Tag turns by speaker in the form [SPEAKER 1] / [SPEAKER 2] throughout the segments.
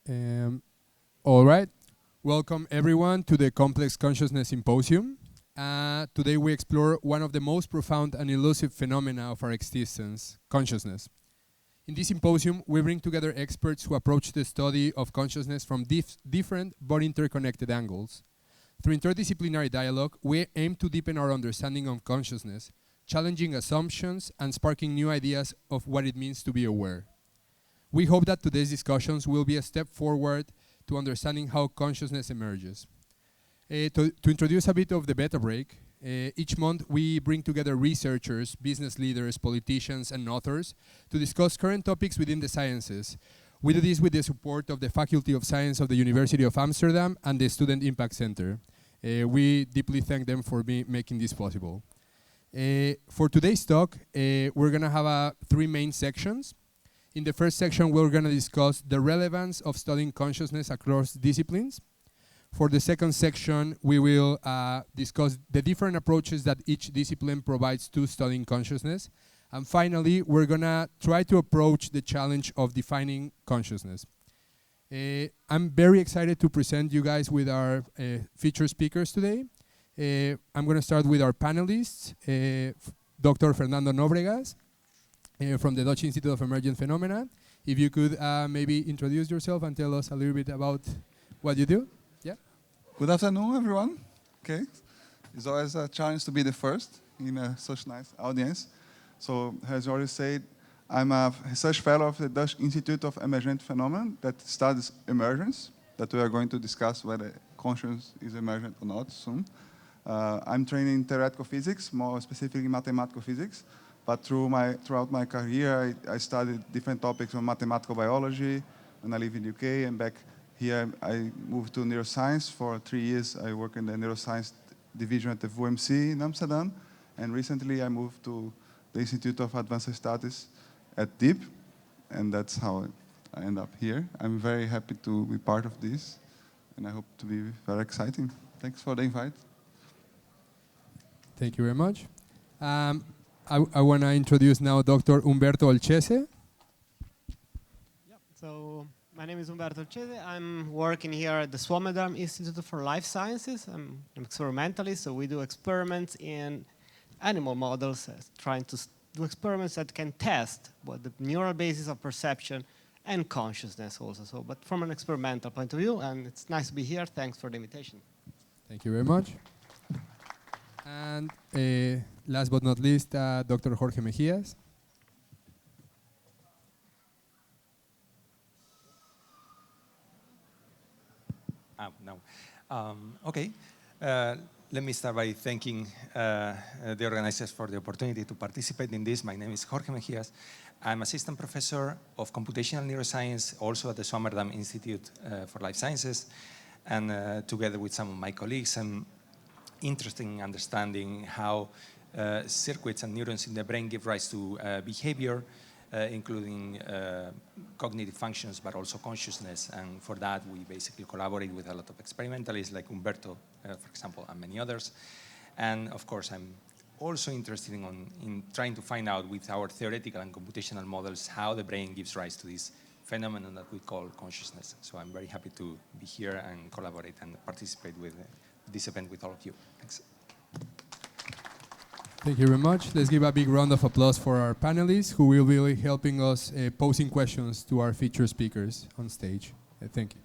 [SPEAKER 1] All right. Welcome everyone to the Complex Consciousness Symposium. Today we explore one of the most profound and elusive phenomena of our existence, consciousness. In this symposium, we bring together experts who approach the study of consciousness from different but interconnected angles. Through interdisciplinary dialogue, we aim to deepen our understanding of consciousness, challenging assumptions and sparking new ideas of what it means to be aware. We hope that today's discussions will be a step forward to understanding how consciousness emerges. To introduce a bit of the BètaBreak, each month we bring together researchers, business leaders, politicians, and authors to discuss current topics within the sciences. We do this with the support of the Faculty of Science of the University of Amsterdam and the Student Impact Center. We deeply thank them for making this possible. For today's talk, we're going to have three main sections. In the first section, we're going to discuss the relevance of studying consciousness across disciplines. For the second section, we will discuss the different approaches that each discipline provides to studying consciousness. And finally, we're going to try to approach the challenge of defining consciousness. I'm very excited to present you guys with our featured speakers today. I'm going to start with our panelists, Dr. Fernando Nóbrega, from the Dutch Institute of Emergent Phenomena. If you could maybe introduce yourself and tell us a little bit about what you do. Yeah.
[SPEAKER 2] Good afternoon, everyone. Okay, it's always a challenge to be the first in such nice audience. So, as Jorge said, I'm a research fellow of the Dutch Institute of Emergent Phenomena that studies emergence, that we are going to discuss whether consciousness is emergent or not soon. I'm trained in theoretical physics, more specifically mathematical physics, but throughout my career, I studied different topics on mathematical biology when I live in the UK, and back here I moved to neuroscience. For 3 years, I worked in the neuroscience division at the VUMC in Amsterdam, and recently I moved to the Institute of Advanced Studies at DIP, and that's how I end up here. I'm very happy to be part of this, and I hope to be very exciting. Thanks for the invite.
[SPEAKER 1] Thank you very much. I want to introduce now Dr. Umberto Olcese.
[SPEAKER 3] Yeah, so my name is Umberto Olcese. I'm working here at the Swammerdam Institute for Life Sciences. I'm an experimentalist, so we do experiments in animal models, trying to do experiments that can test what the neural basis of perception and consciousness also. So, but from an experimental point of view, and it's nice to be here. Thanks for the invitation.
[SPEAKER 1] Thank you very much. And last but not least, Dr. Jorge Mejías.
[SPEAKER 4] No. Okay. Let me start by thanking the organizers for the opportunity to participate in this. My name is Jorge Mejías. I'm assistant professor of computational neuroscience, also at the Swammerdam Institute for Life Sciences. And together with some of my colleagues, I'm interested in understanding how circuits and neurons in the brain give rise to behavior, including cognitive functions, but also consciousness. And for that, we basically collaborate with a lot of experimentalists like Umberto, for example, and many others. And of course, I'm also interested in trying to find out with our theoretical and computational models how the brain gives rise to this phenomenon that we call consciousness. So I'm very happy to be here and collaborate and participate with this event with all of you. Thanks.
[SPEAKER 1] Thank you very much. Let's give a big round of applause for our panelists who will be helping us posing questions to our featured speakers on stage. Thank you.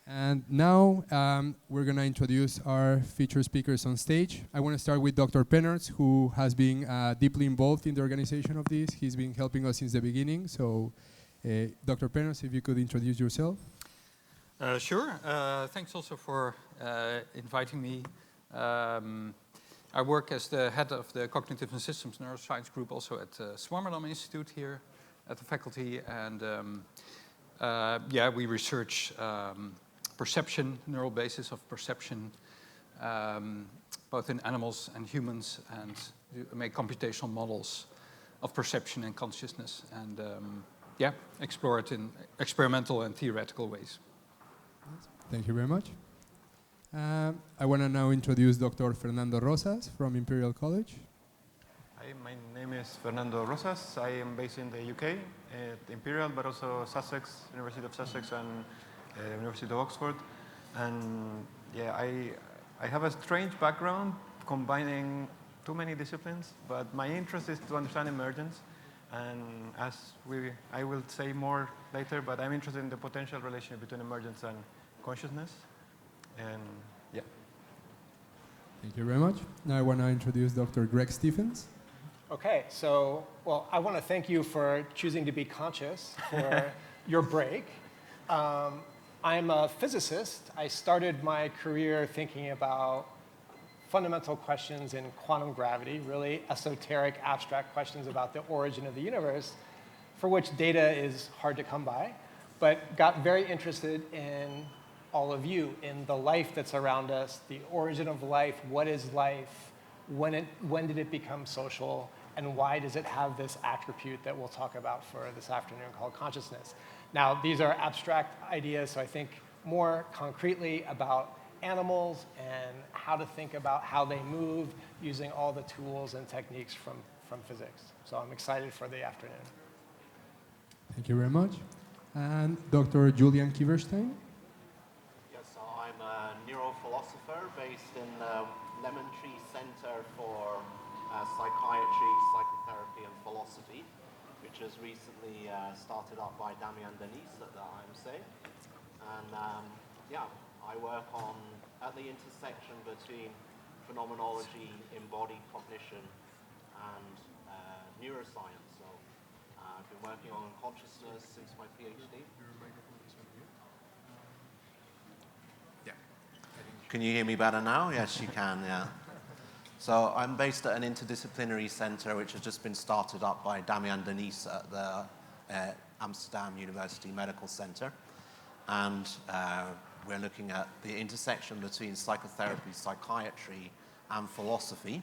[SPEAKER 1] And now we're going to introduce our featured speakers on stage. I want to start with Dr. Pennartz, who has been deeply involved in the organization of this. He's been helping us since the beginning. So, Dr. Pennartz, if you could introduce yourself.
[SPEAKER 5] Sure. Thanks also for inviting me. I work as the head of the Cognitive and Systems Neuroscience group also at Swammerdam Institute here at the faculty. And yeah, we research perception, neural basis of perception, both in animals and humans, and make computational models of perception and consciousness. And yeah, explore it in experimental and theoretical ways.
[SPEAKER 1] Thank you very much. I want to now introduce Dr. Fernando Rosas from Imperial College.
[SPEAKER 6] Hi, my name is Fernando Rosas. I am based in the UK at Imperial, but also Sussex, University of Sussex and University of Oxford. And yeah, I have a strange background combining too many disciplines, but my interest is to understand emergence. And I will say more later, but I'm interested in the potential relationship between emergence and consciousness. And yeah.
[SPEAKER 1] Thank you very much. Now I want to introduce Dr. Greg Stephens.
[SPEAKER 7] Okay, so, well, I want to thank you for choosing to be conscious for your break. I'm a physicist. I started my career thinking about fundamental questions in quantum gravity, really esoteric, abstract questions about the origin of the universe, for which data is hard to come by, but got very interested in all of you, in the life that's around us, the origin of life, what is life, when did it become social, and why does it have this attribute that we'll talk about for this afternoon called consciousness. Now, these are abstract ideas, so I think more concretely about animals and how to think about how they move using all the tools and techniques from physics. So I'm excited for the afternoon.
[SPEAKER 1] Thank you very much. And Dr. Julian Kiverstein.
[SPEAKER 8] Yes, so I'm a neurophilosopher based in the Lemon Tree Center for Psychiatry, Psychotherapy and Philosophy, which was recently started up by Damian Denise at the IMC. And yeah, I work at the intersection between phenomenology, embodied cognition, and neuroscience. So I've been working on consciousness since my PhD. Yeah. Can you hear me better now? Yes, you can, yeah. So I'm based at an interdisciplinary center which has just been started up by Damian Denise at the Amsterdam University Medical Center. And we're looking at the intersection between psychotherapy, psychiatry, and philosophy.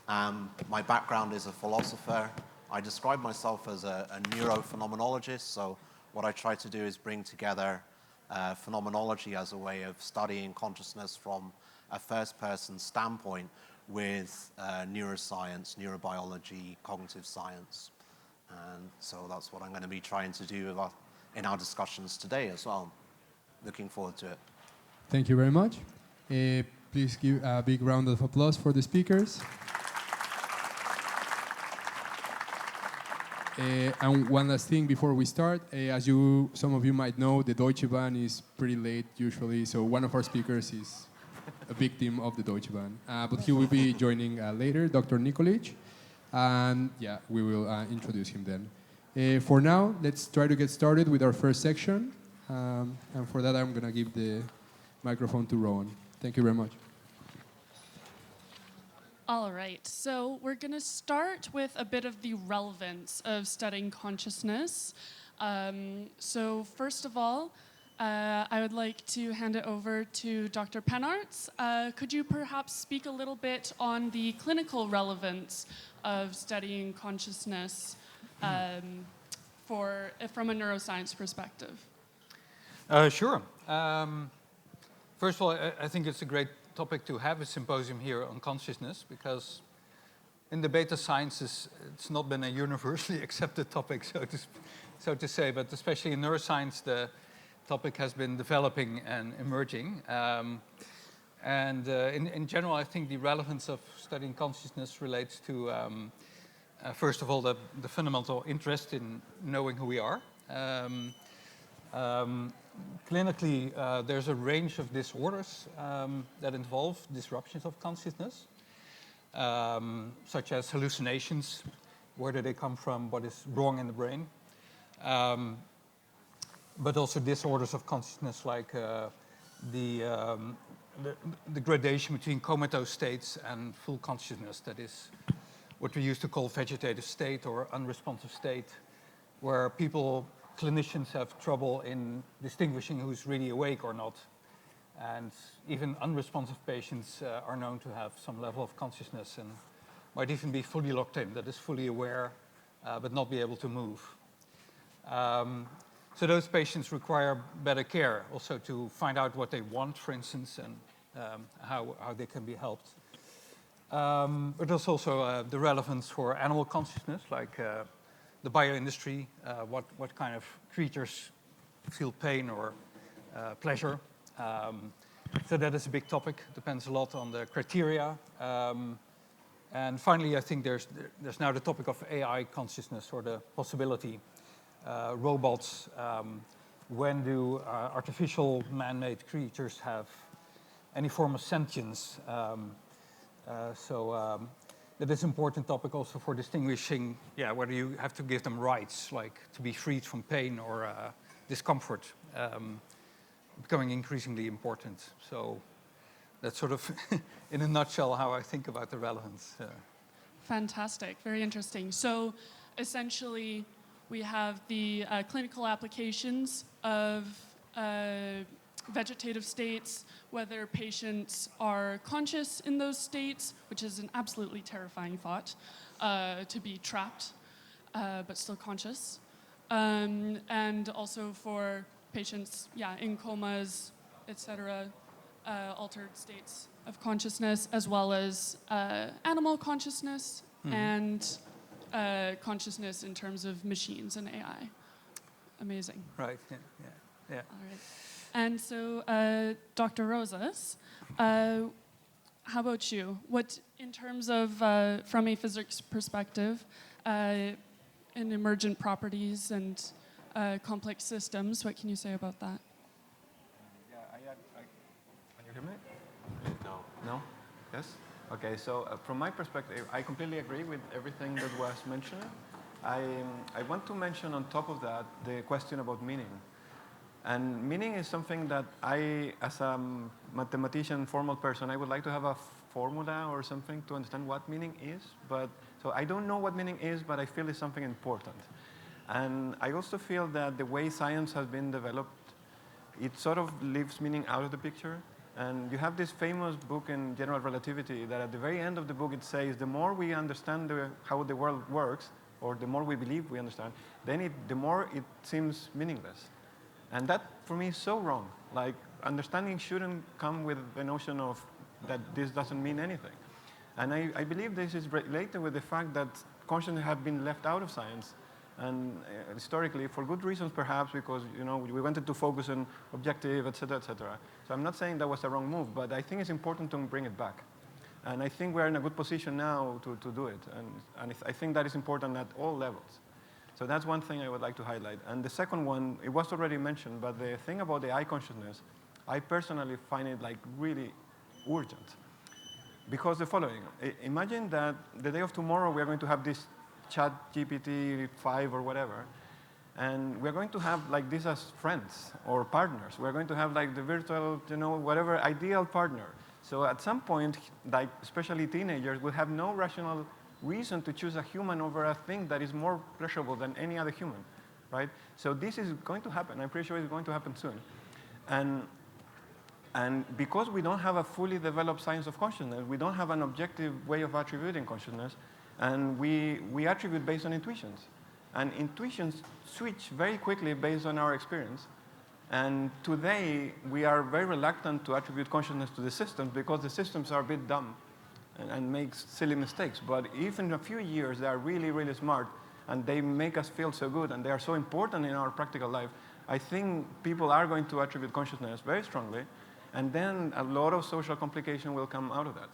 [SPEAKER 8] My background is a philosopher. I describe myself as a neurophenomenologist, so what I try to do is bring together phenomenology as a way of studying consciousness from a first-person standpoint with neuroscience, neurobiology, cognitive science. And so that's what I'm going to be trying to do in our discussions today as well. Looking forward to it.
[SPEAKER 1] Thank you very much. Please give a big round of applause for the speakers. And one last thing before we start, as some of you might know, the Deutsche Bahn is pretty late usually, so one of our speakers is a victim of the Deutsche Bahn. But he will be joining later, Dr. Nikolic, and yeah, we will introduce him then. For now, let's try to get started with our first section, and for that I'm going to give the microphone to Rowan. Thank you very much.
[SPEAKER 9] All right, so we're going to start with a bit of the relevance of studying consciousness. So first of all, I would like to hand it over to Dr. Pennartz. Could you perhaps speak a little bit on the clinical relevance of studying consciousness from a neuroscience perspective?
[SPEAKER 5] Sure. First of all, I think it's a great topic to have a symposium here on consciousness, because in the beta sciences it's not been a universally accepted topic, so to say, but especially in neuroscience the topic has been developing and emerging. In general, I think the relevance of studying consciousness relates to, first of all, the fundamental interest in knowing who we are. Clinically, there's a range of disorders that involve disruptions of consciousness, such as hallucinations. Where do they come from? What is wrong in the brain? But also disorders of consciousness like the gradation between comatose states and full consciousness. That is what we used to call vegetative state or unresponsive state, where clinicians have trouble in distinguishing who's really awake or not. And even unresponsive patients are known to have some level of consciousness and might even be fully locked in, that is fully aware, but not be able to move. So those patients require better care, also to find out what they want, for instance, and how they can be helped. But there's also the relevance for animal consciousness, like the bioindustry, what kind of creatures feel pain or pleasure. So that is a big topic, depends a lot on the criteria. And finally, I think there's now the topic of AI consciousness, or the possibility. Robots, when do artificial man-made creatures have any form of sentience? So that is an important topic also for distinguishing, whether you have to give them rights, like to be freed from pain or discomfort, becoming increasingly important. So that's sort of, in a nutshell, how I think about the relevance.
[SPEAKER 9] Fantastic, very interesting. So essentially, we have the clinical applications of vegetative states, whether patients are conscious in those states, which is an absolutely terrifying thought, to be trapped, but still conscious. And also for patients, in comas, etc., altered states of consciousness, as well as animal consciousness and consciousness in terms of machines and AI. Amazing.
[SPEAKER 5] Right, yeah.
[SPEAKER 9] All right. And so, Dr. Rosas, how about you? What, in terms of, from a physics perspective, in emergent properties and complex systems, what can you say about that?
[SPEAKER 6] Can you hear me? No. No? Yes? Okay, so from my perspective, I completely agree with everything that was mentioned. I want to mention on top of that the question about meaning. And meaning is something that I, as a mathematician, formal person, I would like to have a formula or something to understand what meaning is. But so I don't know what meaning is, but I feel it's something important. And I also feel that the way science has been developed, it sort of leaves meaning out of the picture. And you have this famous book in general relativity that at the very end of the book it says the more we understand how the world works, or the more we believe we understand, then the more it seems meaningless. And that, for me, is so wrong. Like, understanding shouldn't come with the notion of that this doesn't mean anything. And I believe this is related with the fact that consciousness has been left out of science. And historically, for good reasons perhaps, because we wanted to focus on objective, et cetera, et cetera. So I'm not saying that was a wrong move, but I think it's important to bring it back. And I think we're in a good position now to do it. And I think that is important at all levels. So that's one thing I would like to highlight. And the second one, it was already mentioned, but the thing about the AI consciousness, I personally find it like really urgent. Because the following, imagine that the day of tomorrow we are going to have this chat GPT 5 or whatever, and we're going to have like this as friends or partners. We're going to have like the virtual, whatever ideal partner. So at some point, like especially teenagers will have no rational reason to choose a human over a thing that is more pleasurable than any other human, right? So this is going to happen. I'm pretty sure it's going to happen soon. And because we don't have a fully developed science of consciousness, we don't have an objective way of attributing consciousness, and we attribute based on intuitions. And intuitions switch very quickly based on our experience. And today, we are very reluctant to attribute consciousness to the systems because the systems are a bit dumb and make silly mistakes. But if in a few years they are really, really smart and they make us feel so good and they are so important in our practical life, I think people are going to attribute consciousness very strongly. And then a lot of social complication will come out of that.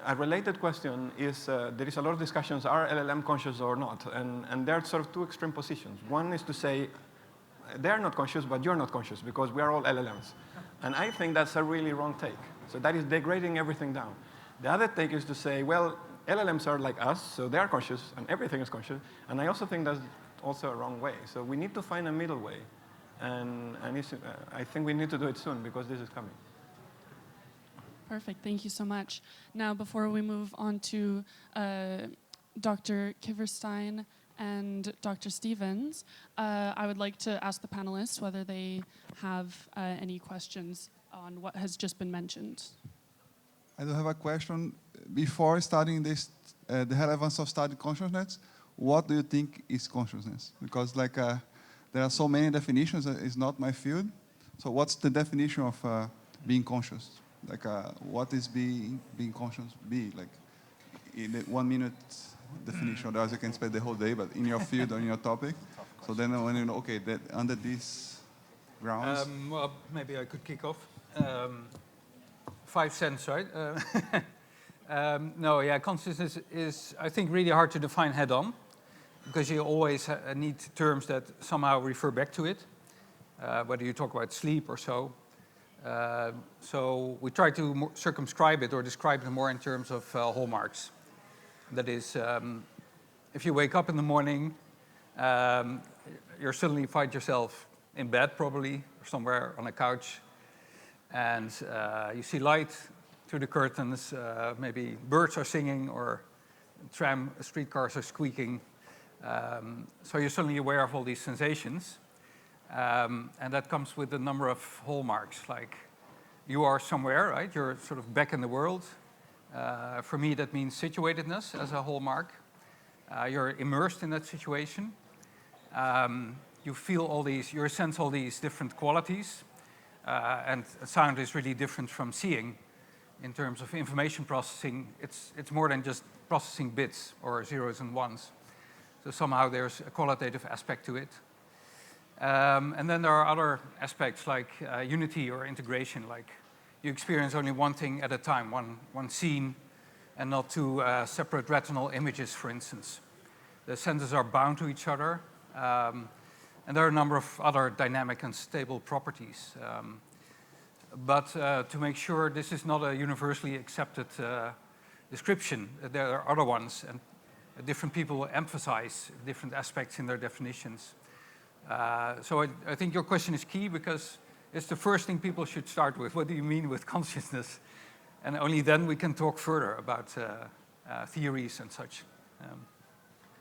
[SPEAKER 6] A related question is, there is a lot of discussions, are LLM conscious or not? And there are sort of two extreme positions. One is to say, they're not conscious, but you're not conscious, because we are all LLMs. And I think that's a really wrong take. So that is degrading everything down. The other take is to say, well, LLMs are like us, so they are conscious, and everything is conscious. And I also think that's also a wrong way. So we need to find a middle way. And I think we need to do it soon, because this is coming.
[SPEAKER 9] Perfect, thank you so much. Now, before we move on to Dr. Kiverstein and Dr. Stevens, I would like to ask the panelists whether they have any questions on what has just been mentioned.
[SPEAKER 2] I do have a question. Before studying this, the relevance of studying consciousness, what do you think is consciousness? Because there are so many definitions, it's not my field. So what's the definition of being conscious? like what is being conscious be? Like in a 1 minute definition, otherwise you can spend the whole day, but in your field or in your topic. So then when you know, okay, that under these grounds.
[SPEAKER 5] Well, maybe I could kick off. 5 cents, right? No, yeah, consciousness is, I think, really hard to define head-on, because you always need terms that somehow refer back to it, whether you talk about sleep or so. So we try to circumscribe it or describe it more in terms of hallmarks. That is, if you wake up in the morning, you suddenly find yourself in bed probably, or somewhere on a couch, and you see light through the curtains, maybe birds are singing or streetcars are squeaking. So you're suddenly aware of all these sensations. And that comes with a number of hallmarks, like you are somewhere, right? You're sort of back in the world. For me, that means situatedness as a hallmark. You're immersed in that situation. You feel all these, you sense all these different qualities. And sound is really different from seeing. In terms of information processing, it's more than just processing bits or zeros and ones. So somehow there's a qualitative aspect to it. And then there are other aspects like unity or integration, like you experience only one thing at a time, one scene, and not two separate retinal images, for instance. The senses are bound to each other, and there are a number of other dynamic and stable properties. But to make sure this is not a universally accepted description, there are other ones, and different people emphasize different aspects in their definitions. So I think your question is key, because it's the first thing people should start with. What do you mean with consciousness? And only then we can talk further about theories and such.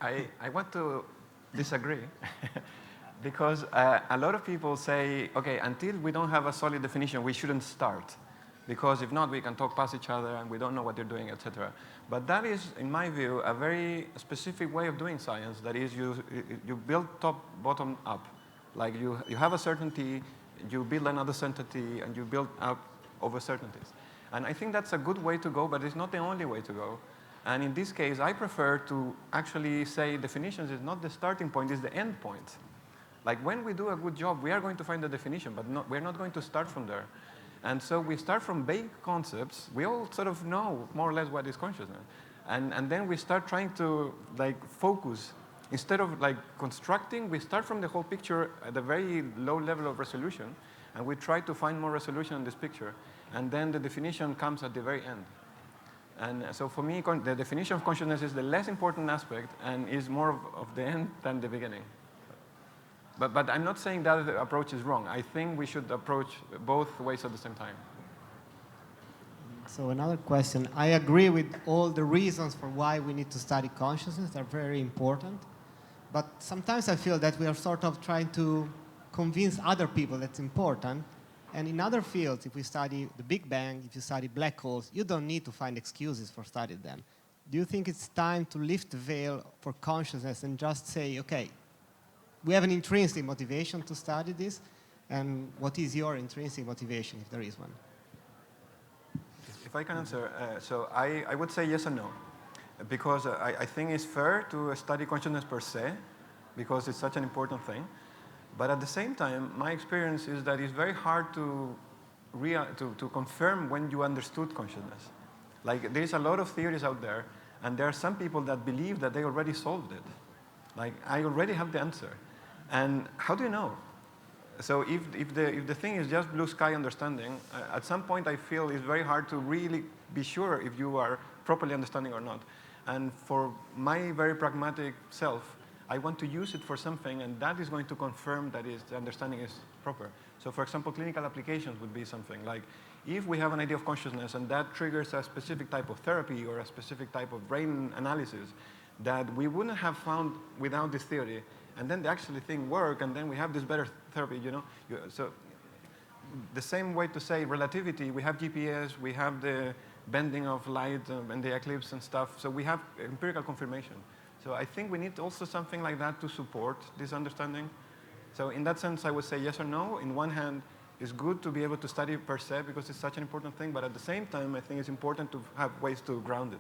[SPEAKER 6] I want to disagree because a lot of people say, okay, until we don't have a solid definition, we shouldn't start. Because if not, we can talk past each other and we don't know what they're doing, etc. But that is, in my view, a very specific way of doing science. That is, you build bottom up. Like you have a certainty, you build another certainty, and you build up over certainties. And I think that's a good way to go, but it's not the only way to go. And in this case, I prefer to actually say definitions is not the starting point, it's the end point. Like when we do a good job, we are going to find the definition, but we're not going to start from there. And so we start from vague concepts. We all sort of know more or less what is consciousness. And then we start trying to like focus. Instead of like constructing, we start from the whole picture at a very low level of resolution. And we try to find more resolution in this picture. And then the definition comes at the very end. And so for me, the definition of consciousness is the less important aspect and is more of the end than the beginning. But I'm not saying that the approach is wrong. I think we should approach both ways at the same time.
[SPEAKER 3] So another question. I agree with all the reasons for why we need to study consciousness. They're very important. But sometimes I feel that we are sort of trying to convince other people that's important. And in other fields, if we study the Big Bang, if you study black holes, you don't need to find excuses for studying them. Do you think it's time to lift the veil for consciousness and just say, okay, we have an intrinsic motivation to study this, and what is your intrinsic motivation, if there is one?
[SPEAKER 6] If I can answer, so I would say yes and no. Because I think it's fair to study consciousness per se, because it's such an important thing. But at the same time, my experience is that it's very hard to confirm when you understood consciousness. Like, there's a lot of theories out there, and there are some people that believe that they already solved it. Like, I already have the answer. And how do you know? So if the thing is just blue sky understanding, at some point I feel it's very hard to really be sure if you are properly understanding or not. And for my very pragmatic self, I want to use it for something, and that is going to confirm that the understanding is proper. So for example, clinical applications would be something like, if we have an idea of consciousness and that triggers a specific type of therapy or a specific type of brain analysis that we wouldn't have found without this theory, and then the actual thing work, and then we have this better therapy, you know. So the same way to say relativity, we have GPS, we have the bending of light and the eclipse and stuff, so we have empirical confirmation. So I think we need also something like that to support this understanding. So in that sense, I would say yes or no. In one hand, It's good to be able to study per se because it's such an important thing, but at the same time, I think it's important to have ways to ground it.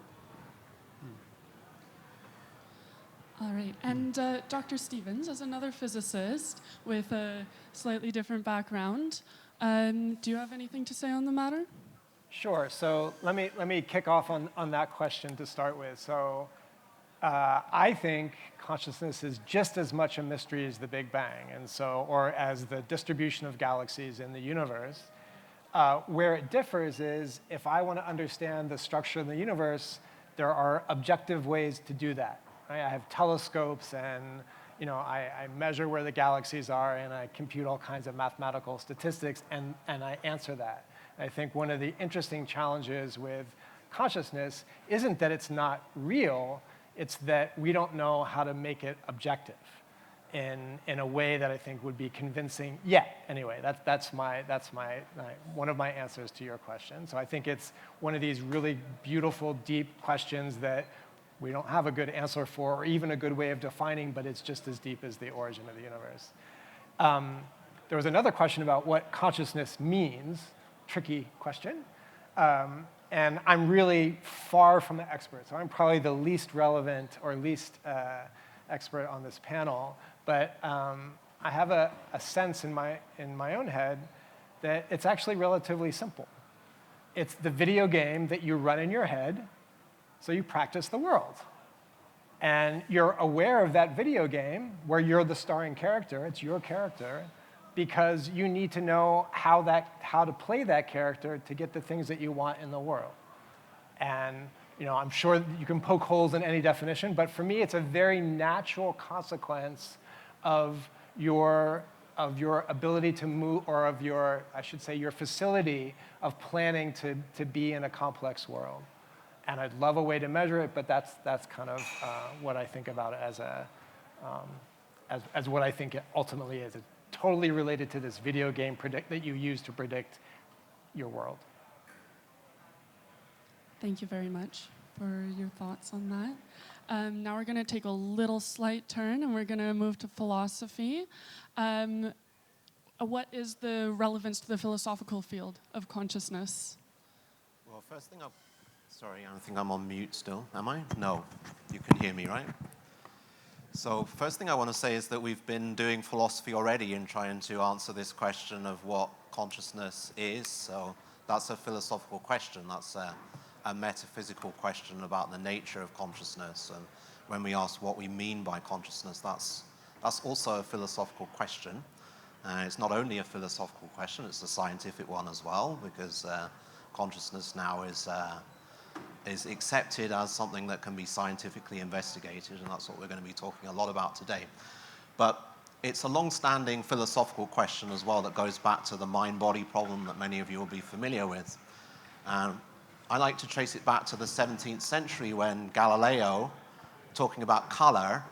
[SPEAKER 9] All right, and Dr. Stevens, as another physicist with a slightly different background, do you have anything to say on the matter?
[SPEAKER 7] Sure. So let me kick off on that question to start with. So I think consciousness is just as much a mystery as the Big Bang, and so, or as the distribution of galaxies in the universe. Where it differs is if I want to understand the structure of the universe, there are objective ways to do that. Right? I have telescopes, and I measure where the galaxies are, and I compute all kinds of mathematical statistics, and I answer that. I think one of the interesting challenges with consciousness isn't that it's not real, it's that we don't know how to make it objective in a way that I think would be convincing yet. Anyway, that's one of my answers to your question. So I think it's one of these really beautiful, deep questions that we don't have a good answer for, or even a good way of defining, but it's just as deep as the origin of the universe. There was another question about what consciousness means, tricky question. And I'm really far from the expert, so I'm probably the least relevant or least expert on this panel. But I have a sense in my own head that it's actually relatively simple. It's the video game that you run in your head, so you practice the world. And you're aware of that video game where you're the starring character, it's your character, because you need to know how to play that character to get the things that you want in the world. And I'm sure you can poke holes in any definition, but for me, it's a very natural consequence of your ability to move, or of your facility of planning to be in a complex world. And I'd love a way to measure it, but that's kind of what I think about it as what I think it ultimately is. It's totally related to this video game that you use to predict your world.
[SPEAKER 9] Thank you very much for your thoughts on that. Now we're going to take a slight turn, and we're going to move to philosophy. What is the relevance to the philosophical field of consciousness?
[SPEAKER 8] Well, first thing sorry, I think I'm on mute still. Am I? No. You can hear me, right? So first thing I want to say is that we've been doing philosophy already in trying to answer this question of what consciousness is. So that's a philosophical question. That's a metaphysical question about the nature of consciousness. And when we ask what we mean by consciousness, that's also a philosophical question. It's not only a philosophical question, it's a scientific one as well, because consciousness now is accepted as something that can be scientifically investigated, and that's what we're going to be talking a lot about today. But it's a long-standing philosophical question as well that goes back to the mind-body problem that many of you will be familiar with. I like to trace it back to the 17th century when Galileo, talking about color,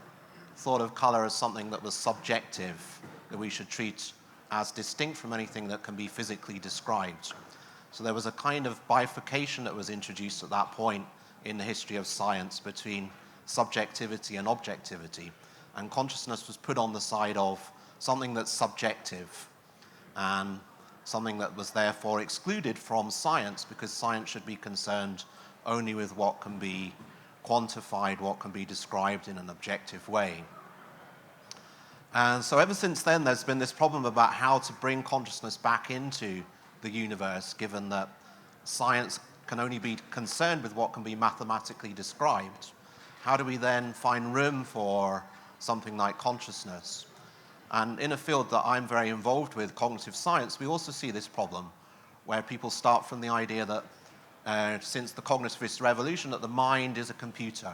[SPEAKER 8] thought of color as something that was subjective, that we should treat as distinct from anything that can be physically described. So there was a kind of bifurcation that was introduced at that point in the history of science between subjectivity and objectivity. And consciousness was put on the side of something that's subjective and something that was therefore excluded from science, because science should be concerned only with what can be quantified, what can be described in an objective way. And so ever since then, there's been this problem about how to bring consciousness back into the universe, given that science can only be concerned with what can be mathematically described. How do we then find room for something like consciousness? And in a field that I'm very involved with, cognitive science, we also see this problem, where people start from the idea that since the cognitivist revolution, that the mind is a computer.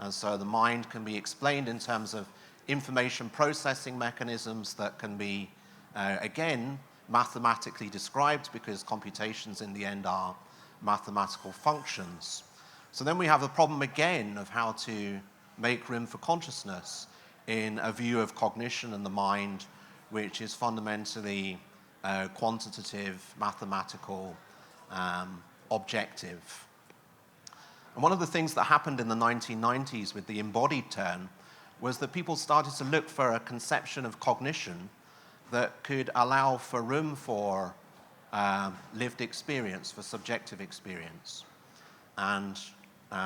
[SPEAKER 8] And so the mind can be explained in terms of information processing mechanisms that can be, again, mathematically described, because computations in the end are mathematical functions. So then we have the problem again of how to make room for consciousness in a view of cognition and the mind, which is fundamentally quantitative, mathematical, objective. And one of the things that happened in the 1990s with the embodied turn was that people started to look for a conception of cognition that could allow for room for lived experience, for subjective experience. And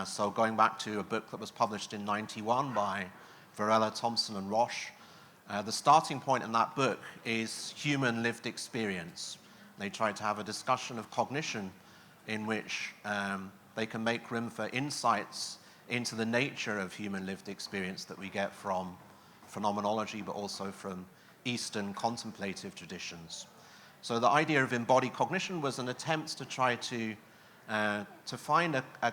[SPEAKER 8] so going back to a book that was published in '91 by Varela, Thompson, and Roche, the starting point in that book is human lived experience. They tried to have a discussion of cognition in which they can make room for insights into the nature of human lived experience that we get from phenomenology, but also from Eastern contemplative traditions. So the idea of embodied cognition was an attempt to try to find a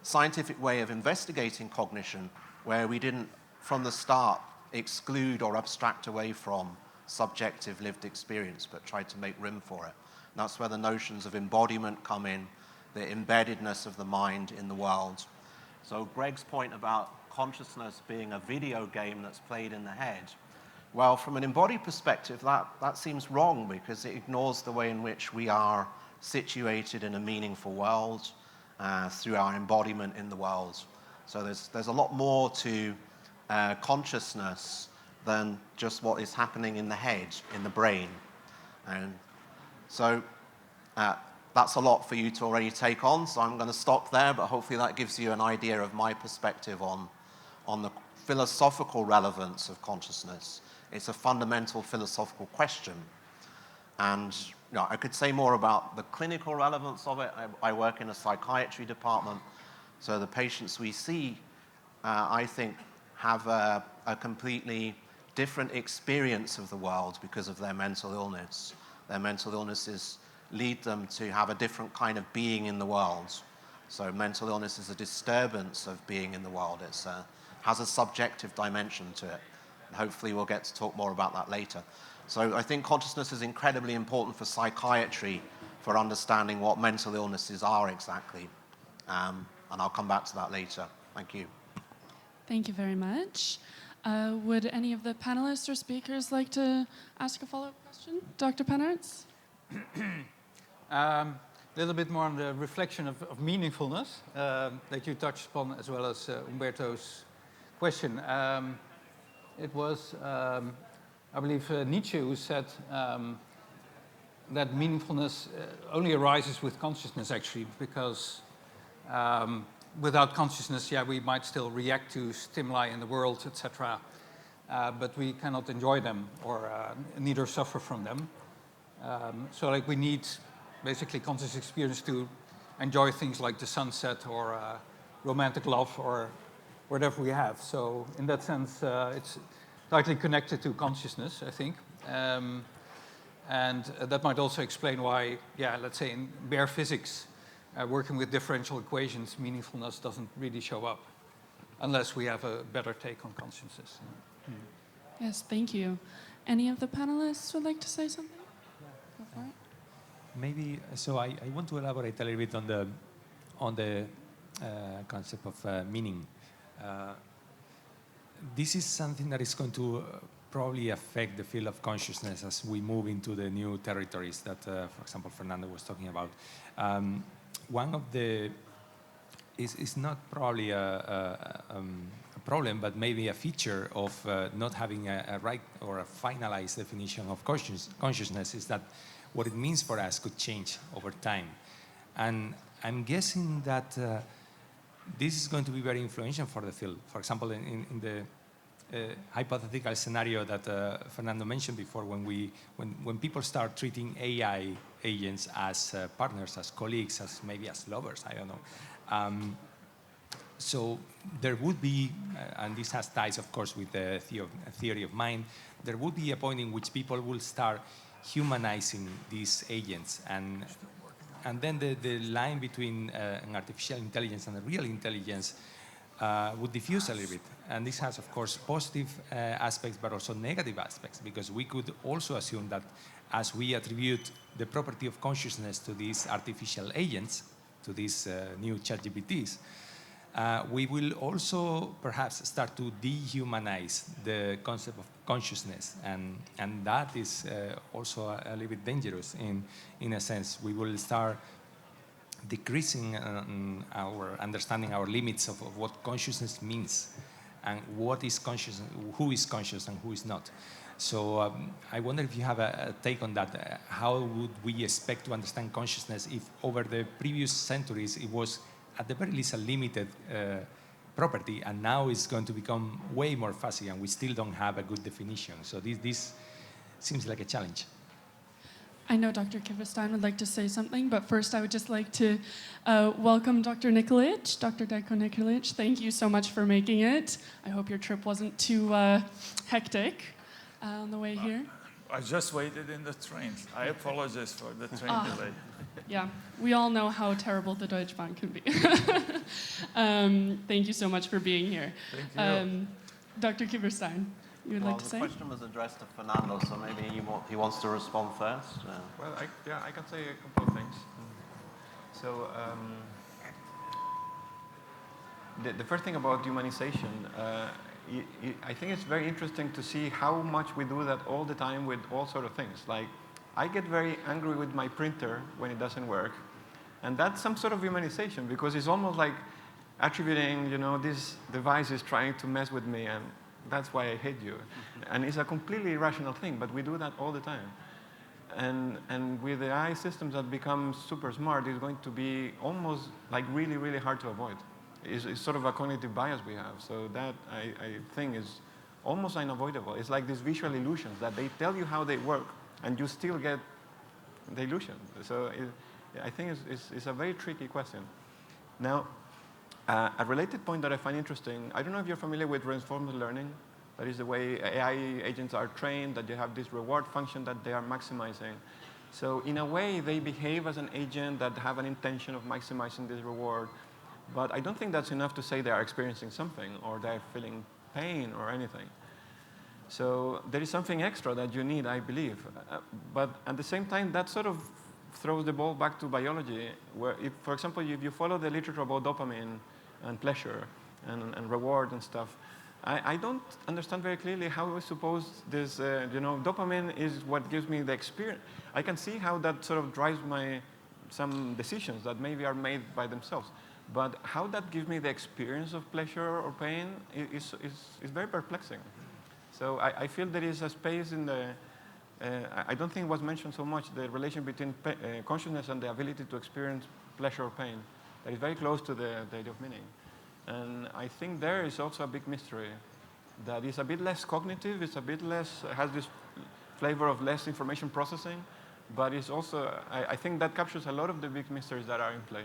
[SPEAKER 8] scientific way of investigating cognition where we didn't, from the start, exclude or abstract away from subjective lived experience, but tried to make room for it. And that's where the notions of embodiment come in, the embeddedness of the mind in the world. So Greg's point about consciousness being a video game that's played in the head, well, from an embodied perspective, that seems wrong because it ignores the way in which we are situated in a meaningful world through our embodiment in the world. So there's a lot more to consciousness than just what is happening in the head, in the brain. And so that's a lot for you to already take on, so I'm going to stop there, but hopefully that gives you an idea of my perspective on the philosophical relevance of consciousness. It's a fundamental philosophical question. And I could say more about the clinical relevance of it. I work in a psychiatry department, so the patients we see, I think, have a completely different experience of the world because of their mental illness. Their mental illnesses lead them to have a different kind of being in the world. So mental illness is a disturbance of being in the world. It has a subjective dimension to it. And hopefully we'll get to talk more about that later. So I think consciousness is incredibly important for psychiatry, for understanding what mental illnesses are exactly. And I'll come back to that later. Thank you.
[SPEAKER 9] Thank you very much. Would any of the panelists or speakers like to ask a follow-up question? Dr. Pennartz?
[SPEAKER 5] A little bit more on the reflection of meaningfulness that you touched upon, as well as Umberto's question. It was, I believe, Nietzsche who said that meaningfulness only arises with consciousness, actually, because without consciousness, we might still react to stimuli in the world, etc., but we cannot enjoy them or neither suffer from them. So, like, we need basically conscious experience to enjoy things like the sunset or romantic love or whatever we have. So, in that sense, it's tightly connected to consciousness, I think. And that might also explain why, let's say in bare physics, working with differential equations, meaningfulness doesn't really show up unless we have a better take on consciousness.
[SPEAKER 9] Yes, thank you. Any of the panelists would like to say something? Go for it.
[SPEAKER 4] Maybe, so I want to elaborate a little bit on the concept of meaning. This is something that is going to probably affect the field of consciousness as we move into the new territories that, for example, Fernando was talking about. One of the, is not probably a problem, but maybe a feature of not having a right or a finalized definition of consciousness is that what it means for us could change over time. And I'm guessing that this is going to be very influential for the field. For example, in the hypothetical scenario that Fernando mentioned before, when people start treating AI agents as partners, as colleagues, as maybe as lovers, I don't know. So there would be, and this has ties, of course, with the theory of mind, there would be a point in which people will start humanizing these agents, and then the line between an artificial intelligence and a real intelligence would diffuse a little bit. And this has, of course, positive aspects, but also negative aspects, because we could also assume that as we attribute the property of consciousness to these artificial agents, to these new ChatGPTs, we will also perhaps start to dehumanize the concept of consciousness, and that is also a little bit dangerous in a sense. We will start decreasing our understanding, our limits of what consciousness means. and what is conscious, who is conscious and who is not. So I wonder if you have a take on that. How would we expect to understand consciousness if over the previous centuries it was at the very least a limited property, and now it's going to become way more fuzzy and we still don't have a good definition. So this seems like a challenge.
[SPEAKER 9] I know Dr. Kiverstein would like to say something, but first I would just like to welcome Dr. Nikolic, Dr. Danko Nikolic. Thank you so much for making it. I hope your trip wasn't too hectic on the way here.
[SPEAKER 10] I just waited in the train. I apologize for the train delay.
[SPEAKER 9] Yeah, we all know how terrible the Deutsche Bahn can be. Thank you so much for being here.
[SPEAKER 10] Thank you.
[SPEAKER 9] Dr. Kiverstein, you would like to say?
[SPEAKER 8] The question was addressed to Fernando, so maybe he wants to respond first.
[SPEAKER 6] Well, I can say a couple of things. So the first thing about humanization, I think it's very interesting to see how much we do that all the time with all sort of things. Like, I get very angry with my printer when it doesn't work, and that's some sort of humanization, because it's almost like attributing, this device is trying to mess with me, and that's why I hate you. And it's a completely irrational thing, but we do that all the time. And with the AI systems that become super smart, it's going to be almost like really, really hard to avoid. It's sort of a cognitive bias we have. So that, I think, is almost unavoidable. It's like these visual illusions that they tell you how they work, and you still get the illusion. So I think it's a very tricky question. Now, a related point that I find interesting, I don't know if you're familiar with reinforcement learning. That is the way AI agents are trained, that you have this reward function that they are maximizing. So in a way, they behave as an agent that have an intention of maximizing this reward. But I don't think that's enough to say they are experiencing something or they're feeling pain or anything. So there is something extra that you need, I believe. But at the same time, that sort of throws the ball back to biology, where, if, for example, if you follow the literature about dopamine and pleasure and reward and stuff, I don't understand very clearly how we suppose this, dopamine is what gives me the experience. I can see how that sort of drives some decisions that maybe are made by themselves. But how that gives me the experience of pleasure or pain is very perplexing. So I feel there is a space in the, I don't think it was mentioned so much, the relation between consciousness and the ability to experience pleasure or pain. That is very close to the idea of meaning. And I think there is also a big mystery that is a bit less cognitive, it's a bit less, has this flavor of less information processing, but it's also, I think that captures a lot of the big mysteries that are in play.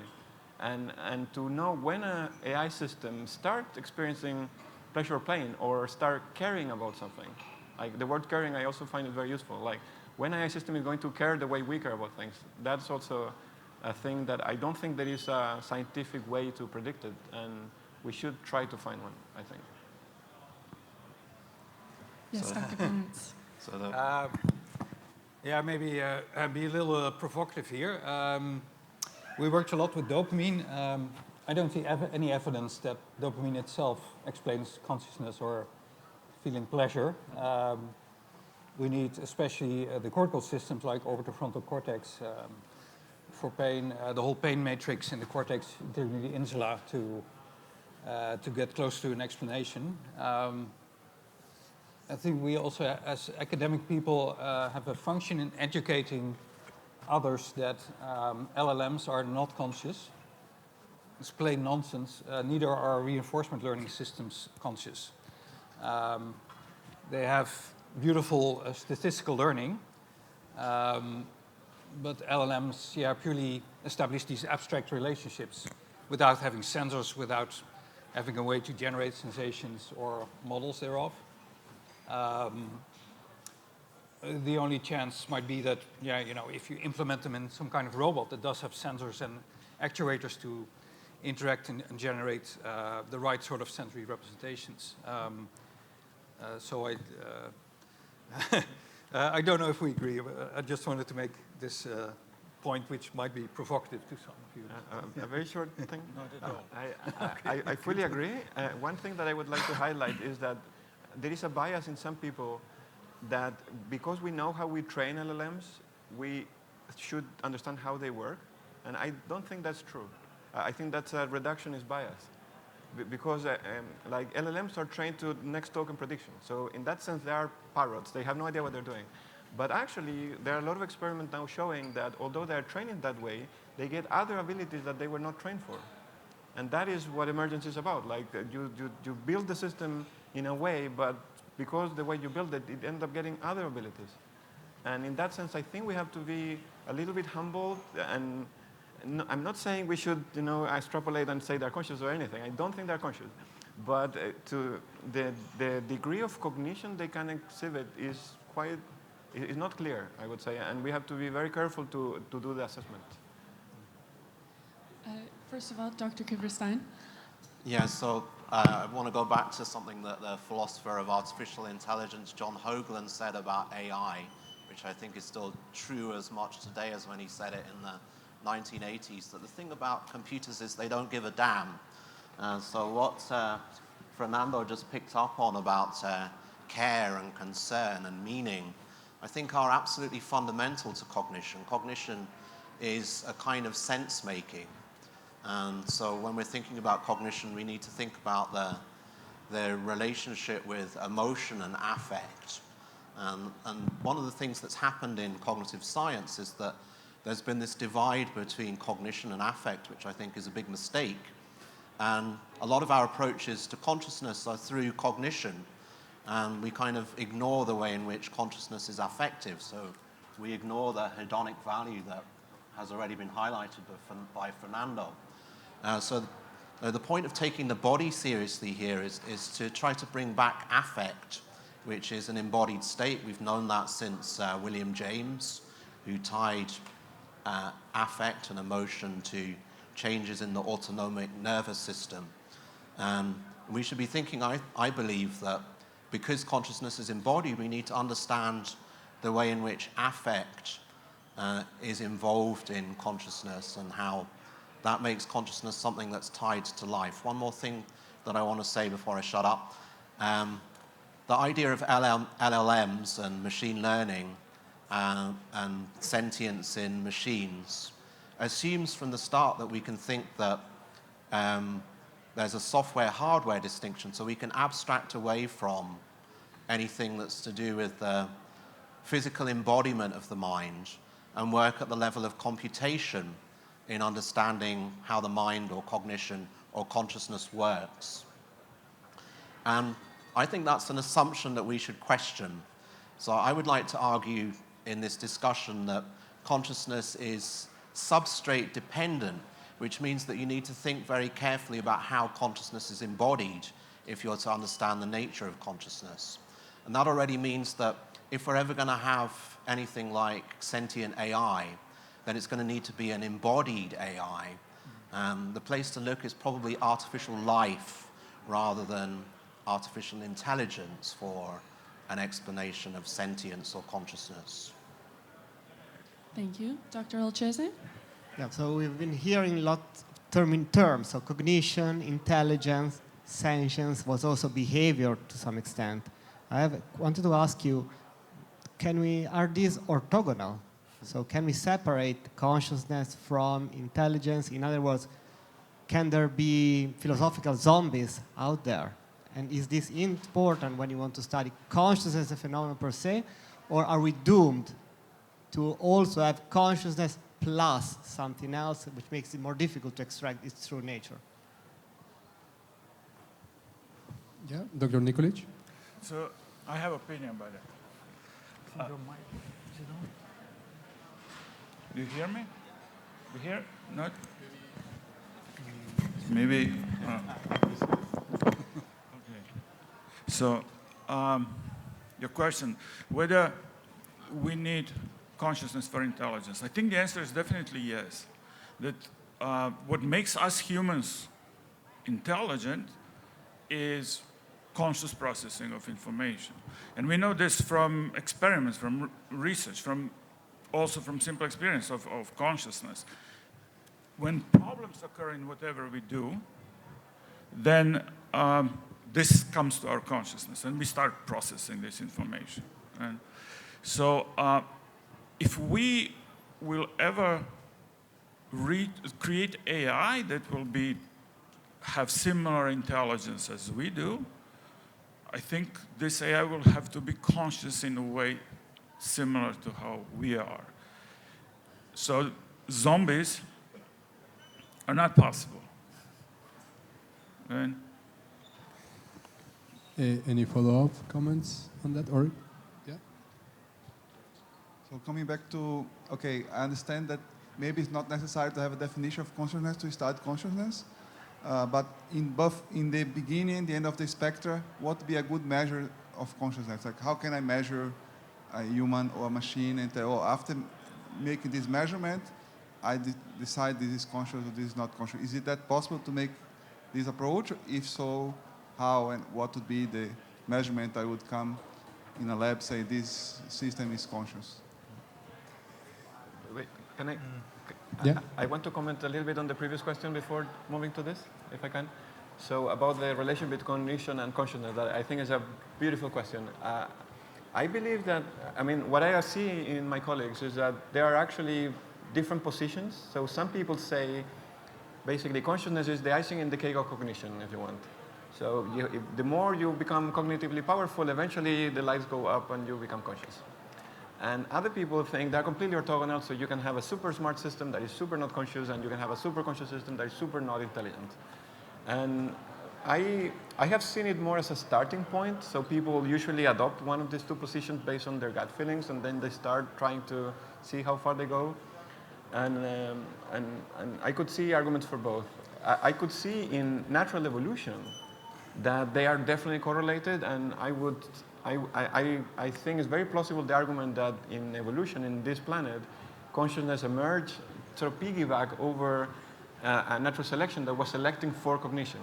[SPEAKER 6] And to know when an AI system starts experiencing pleasure or pain, or start caring about something. Like the word caring, I also find it very useful. Like when an AI system is going to care the way we care about things, that's also a thing that I don't think there is a scientific way to predict it, and we should try to find one, I think.
[SPEAKER 9] Yes, Dr. Pennartz.
[SPEAKER 5] Yeah, maybe be a little provocative here. We worked a lot with dopamine. I don't see any evidence that dopamine itself explains consciousness or feeling pleasure. We need especially the cortical systems like orbitofrontal cortex for pain, the whole pain matrix in the cortex, including the insula, to get close to an explanation. I think we also, as academic people, have a function in educating others that LLMs are not conscious. It's plain nonsense. Neither are reinforcement learning systems conscious. They have beautiful statistical learning, but LLMs purely establish these abstract relationships without having sensors, without having a way to generate sensations or models thereof. The only chance might be that, if you implement them in some kind of robot that does have sensors and actuators to interact and generate the right sort of sensory representations. So I don't know if we agree. I just wanted to make this point, which might be provocative to some of you.
[SPEAKER 6] A very short thing. I fully agree. One thing that I would like to highlight is that there is a bias in some people that because we know how we train LLMs, we should understand how they work. And I don't think that's true. I think that's a reductionist bias. because like LLMs are trained to next token prediction. So in that sense, they are parrots. They have no idea what they're doing. But actually, there are a lot of experiments now showing that although they are trained in that way, they get other abilities that they were not trained for. And that is what emergence is about. Like you build the system in a way, but because the way you build it, it ends up getting other abilities. And in that sense, I think we have to be a little bit humble. And no, I'm not saying we should, extrapolate and say they're conscious or anything. I don't think they're conscious. But to the degree of cognition they can exhibit is not clear, I would say. And we have to be very careful to do the assessment.
[SPEAKER 9] First of all, Dr. Kiverstein.
[SPEAKER 8] Yeah, so I want to go back to something that the philosopher of artificial intelligence, John Hoagland, said about AI, which I think is still true as much today as when he said it in the 1980s, that the thing about computers is they don't give a damn. So what Fernando just picked up on about care and concern and meaning, I think are absolutely fundamental to cognition. Cognition is a kind of sense-making. And so when we're thinking about cognition, we need to think about the relationship with emotion and affect. And one of the things that's happened in cognitive science is that there's been this divide between cognition and affect, which I think is a big mistake. And a lot of our approaches to consciousness are through cognition. And we kind of ignore the way in which consciousness is affective. So we ignore the hedonic value that has already been highlighted by Fernando. So the point of taking the body seriously here is to try to bring back affect, which is an embodied state. We've known that since William James, who tied affect and emotion to changes in the autonomic nervous system. We should be thinking, I believe, that because consciousness is embodied, we need to understand the way in which affect is involved in consciousness and how that makes consciousness something that's tied to life. One more thing that I want to say before I shut up. The idea of LLMs and machine learning and sentience in machines assumes from the start that we can think that there's a software-hardware distinction, so we can abstract away from anything that's to do with the physical embodiment of the mind and work at the level of computation in understanding how the mind or cognition or consciousness works. And I think that's an assumption that we should question. So I would like to argue in this discussion that consciousness is substrate dependent, which means that you need to think very carefully about how consciousness is embodied if you're to understand the nature of consciousness. And that already means that if we're ever going to have anything like sentient AI, then it's going to need to be an embodied AI. The place to look is probably artificial life rather than artificial intelligence for an explanation of sentience or consciousness.
[SPEAKER 9] Thank you. Dr. Olcese?
[SPEAKER 3] Yeah, so we've been hearing a lot of terms, so cognition, intelligence, sentience, was also behavior to some extent. I wanted to ask you, are these orthogonal? So can we separate consciousness from intelligence? In other words, can there be philosophical zombies out there? And is this important when you want to study consciousness as a phenomenon per se? Or are we doomed to also have consciousness plus something else, which makes it more difficult to extract its true nature?
[SPEAKER 1] Yeah, Dr. Nikolic?
[SPEAKER 10] So I have opinion about that. Do you hear me? You hear? Not? Maybe. Okay. So, your question, whether we need consciousness for intelligence. I think the answer is definitely yes. That what makes us humans intelligent is conscious processing of information. And we know this from experiments, from research, also from simple experience of consciousness. When problems occur in whatever we do, then this comes to our consciousness and we start processing this information. And so if we will ever create AI that will be have similar intelligence as we do, I think this AI will have to be conscious in a way similar to how we are. So zombies are not possible. Right?
[SPEAKER 1] Any follow-up comments on that? Or, yeah?
[SPEAKER 2] So coming back to, okay, I understand that maybe it's not necessary to have a definition of consciousness to start consciousness, but in the beginning and the end of the spectrum, what would be a good measure of consciousness? Like, how can I measure a human or a machine, and after making this measurement, I decide this is conscious or this is not conscious. Is it that possible to make this approach? If so, how and what would be the measurement I would come in a lab, say this system is conscious?
[SPEAKER 6] Wait, can I?
[SPEAKER 1] Yeah.
[SPEAKER 6] I want to comment a little bit on the previous question before moving to this, if I can. So about the relation between cognition and consciousness, that I think is a beautiful question. I believe that, I mean, what I see in my colleagues is that there are actually different positions. So some people say, basically, consciousness is the icing in the cake of cognition, if you want. So the more you become cognitively powerful, eventually the lights go up and you become conscious. And other people think they're completely orthogonal, so you can have a super smart system that is super not conscious, and you can have a super conscious system that is super not intelligent. And I have seen it more as a starting point, so people usually adopt one of these two positions based on their gut feelings, and then they start trying to see how far they go. And I could see arguments for both. I could see in natural evolution that they are definitely correlated, and I think it's very plausible the argument that in evolution in this planet, consciousness emerged sort of piggyback over a natural selection that was selecting for cognition.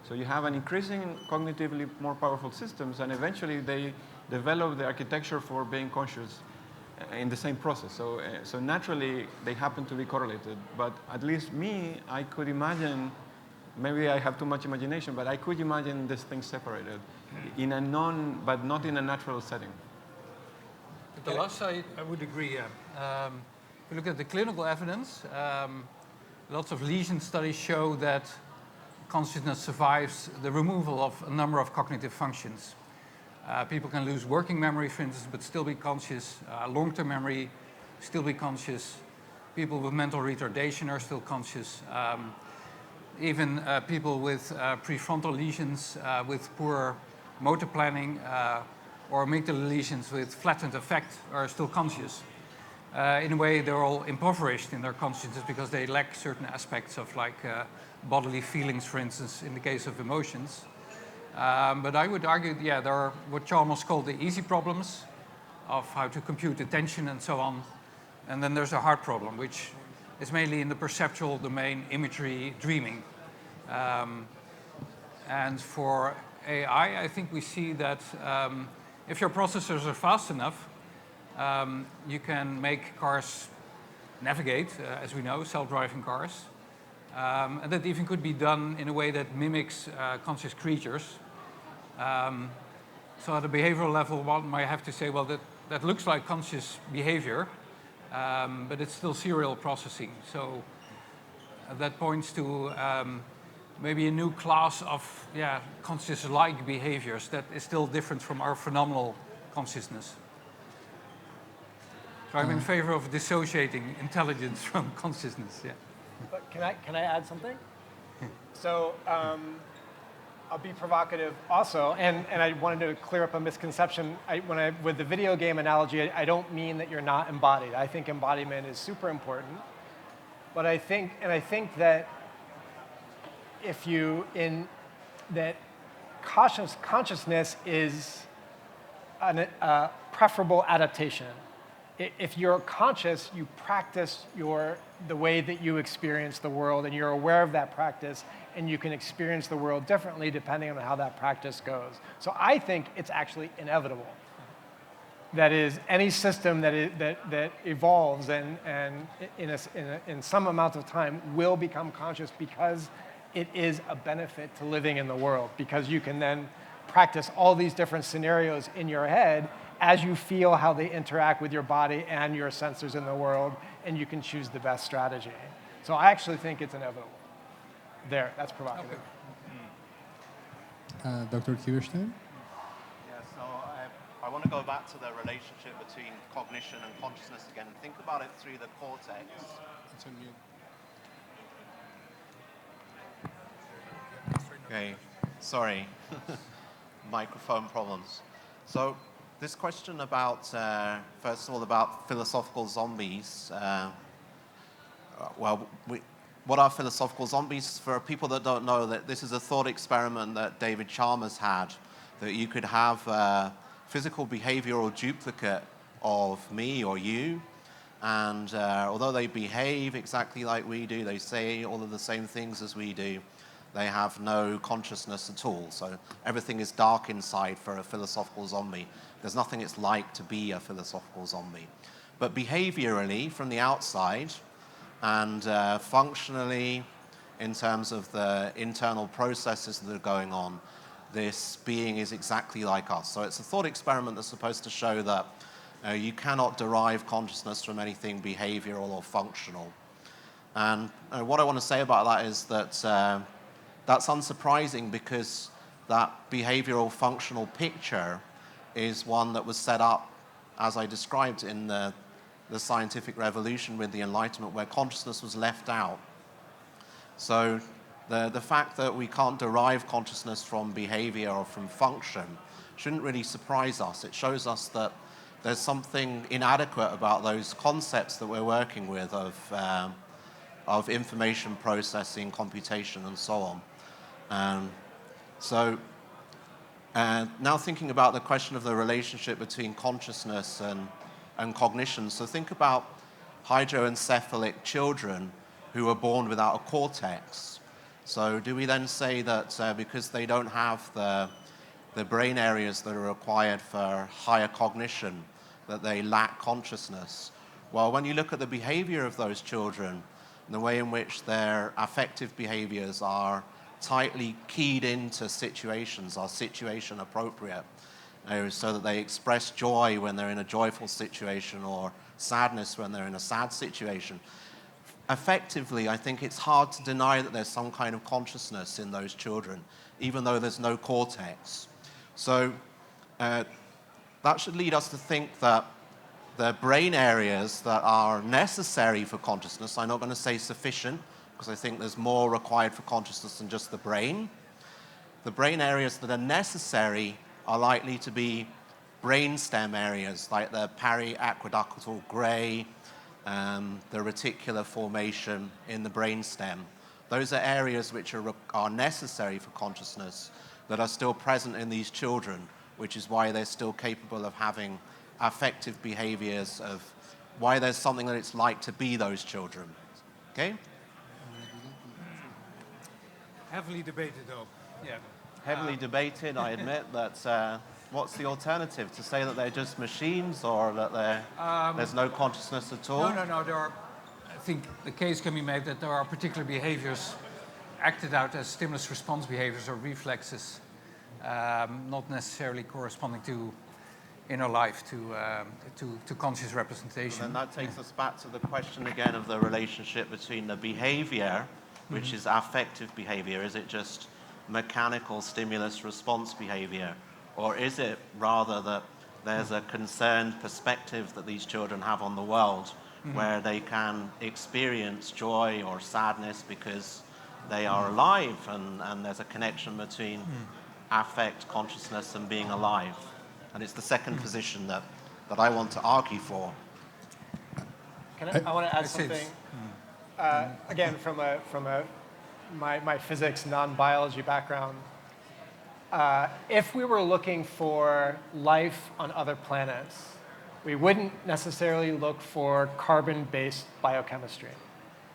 [SPEAKER 6] So you have an increasing cognitively more powerful systems, and eventually they develop the architecture for being conscious in the same process. So naturally they happen to be correlated. But at least me, I could imagine, maybe I have too much imagination, but I could imagine these things separated in a but not in a natural setting.
[SPEAKER 5] With the last I would agree. If you look at the clinical evidence, lots of lesion studies show that consciousness survives the removal of a number of cognitive functions. People can lose working memory, for instance, but still be conscious. Long-term memory, still be conscious. People with mental retardation are still conscious. Even people with prefrontal lesions with poor motor planning or amygdala lesions with flattened affect are still conscious. In a way, they're all impoverished in their consciousness because they lack certain aspects of bodily feelings, for instance, in the case of emotions. But I would argue, yeah, there are what Chalmers called the easy problems of how to compute attention and so on. And then there's a hard problem, which is mainly in the perceptual domain, imagery, dreaming. And for AI, I think we see that if your processors are fast enough, you can make cars navigate, as we know, self-driving cars. And that even could be done in a way that mimics conscious creatures. So at a behavioral level, one might have to say, well, that looks like conscious behavior, but it's still serial processing. So that points to maybe a new class of conscious-like behaviors that is still different from our phenomenal consciousness. So I'm in favor of dissociating intelligence from consciousness. Yeah.
[SPEAKER 7] But can I add something? So I'll be provocative also, and I wanted to clear up a misconception. With the video game analogy, I don't mean that you're not embodied. I think embodiment is super important. But I think that that consciousness is a preferable adaptation. If you're conscious, you practice the way that you experience the world, and you're aware of that practice, and you can experience the world differently depending on how that practice goes. So I think it's actually inevitable. That is, any system that evolves and in some amount of time will become conscious because it is a benefit to living in the world, because you can then practice all these different scenarios in your head as you feel how they interact with your body and your sensors in the world, and you can choose the best strategy. So I actually think it's inevitable. there. That's provocative.
[SPEAKER 1] Dr. Kiverstein?
[SPEAKER 8] Yeah, so I want to go back to the relationship between cognition and consciousness again and think about it through the cortex.
[SPEAKER 1] It's on mute.
[SPEAKER 8] Okay, sorry, microphone problems. So this question about, first of all, about philosophical zombies. What are philosophical zombies? For people that don't know, that this is a thought experiment that David Chalmers had, that you could have a physical behavioral duplicate of me or you, and although they behave exactly like we do, they say all of the same things as we do, they have no consciousness at all. So everything is dark inside for a philosophical zombie. There's nothing it's like to be a philosophical zombie. But behaviorally, from the outside, and functionally, in terms of the internal processes that are going on, this being is exactly like us. So it's a thought experiment that's supposed to show that you cannot derive consciousness from anything behavioral or functional. And what I want to say about that is that that's unsurprising, because that behavioral functional picture is one that was set up, as I described, in the scientific revolution with the Enlightenment, where consciousness was left out. So the fact that we can't derive consciousness from behavior or from function shouldn't really surprise us. It shows us that there's something inadequate about those concepts that we're working with of information processing, computation, and so on. Now thinking about the question of the relationship between consciousness and cognition. So think about hydroencephalic children who are born without a cortex. So do we then say that because they don't have the brain areas that are required for higher cognition, that they lack consciousness? Well, when you look at the behavior of those children, the way in which their affective behaviors are tightly keyed into situations, are situation appropriate, so that they express joy when they're in a joyful situation or sadness when they're in a sad situation. Effectively, I think it's hard to deny that there's some kind of consciousness in those children, even though there's no cortex. So that should lead us to think that the brain areas that are necessary for consciousness, I'm not going to say sufficient, because I think there's more required for consciousness than just the brain. The brain areas that are necessary are likely to be brainstem areas, like the periaqueductal gray, the reticular formation in the brainstem. Those are areas which are necessary for consciousness that are still present in these children, which is why they're still capable of having affective behaviors, of why there's something that it's like to be those children. Okay?
[SPEAKER 5] Heavily debated, though. Yeah.
[SPEAKER 8] Heavily debated, I admit, that what's the alternative? To say that they're just machines, or that there's no consciousness at all?
[SPEAKER 5] No. I think the case can be made that there are particular behaviors acted out as stimulus-response behaviors or reflexes, not necessarily corresponding to inner life, to conscious representation.
[SPEAKER 8] And that takes us back to the question again of the relationship between the behavior, which is affective behavior. Is it just mechanical stimulus-response behavior? Or is it rather that there's a concerned perspective that these children have on the world, where they can experience joy or sadness because they are alive, and there's a connection between affect, consciousness, and being alive? And it's the second position that I want to argue for.
[SPEAKER 7] I want to add something. Again, from my physics, non-biology background. If we were looking for life on other planets, we wouldn't necessarily look for carbon-based biochemistry.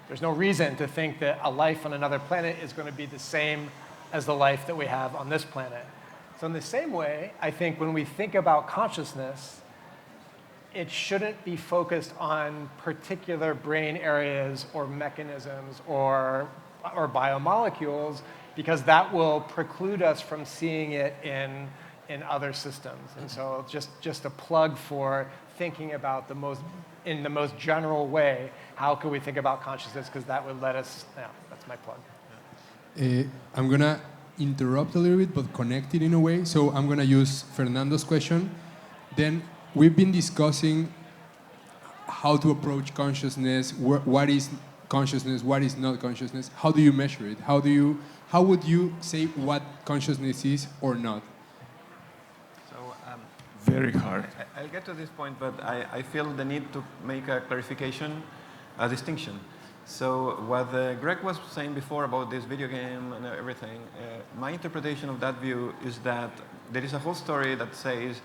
[SPEAKER 7] There's no reason to think that a life on another planet is going to be the same as the life that we have on this planet. So in the same way, I think when we think about consciousness, it shouldn't be focused on particular brain areas or mechanisms or biomolecules, because that will preclude us from seeing it in other systems. And so just a plug for thinking about in the most general way, how can we think about consciousness, because that would let us, that's my plug.
[SPEAKER 1] I'm going to interrupt a little bit, but connect it in a way. So I'm going to use Fernando's question. Then we've been discussing how to approach consciousness, what is consciousness, what is not consciousness, how do you measure it? How would you say what consciousness is or not?
[SPEAKER 6] So,
[SPEAKER 10] very hard.
[SPEAKER 6] I'll get to this point, but I feel the need to make a clarification, a distinction. So what Greg was saying before about this video game and everything, my interpretation of that view is that there is a whole story that says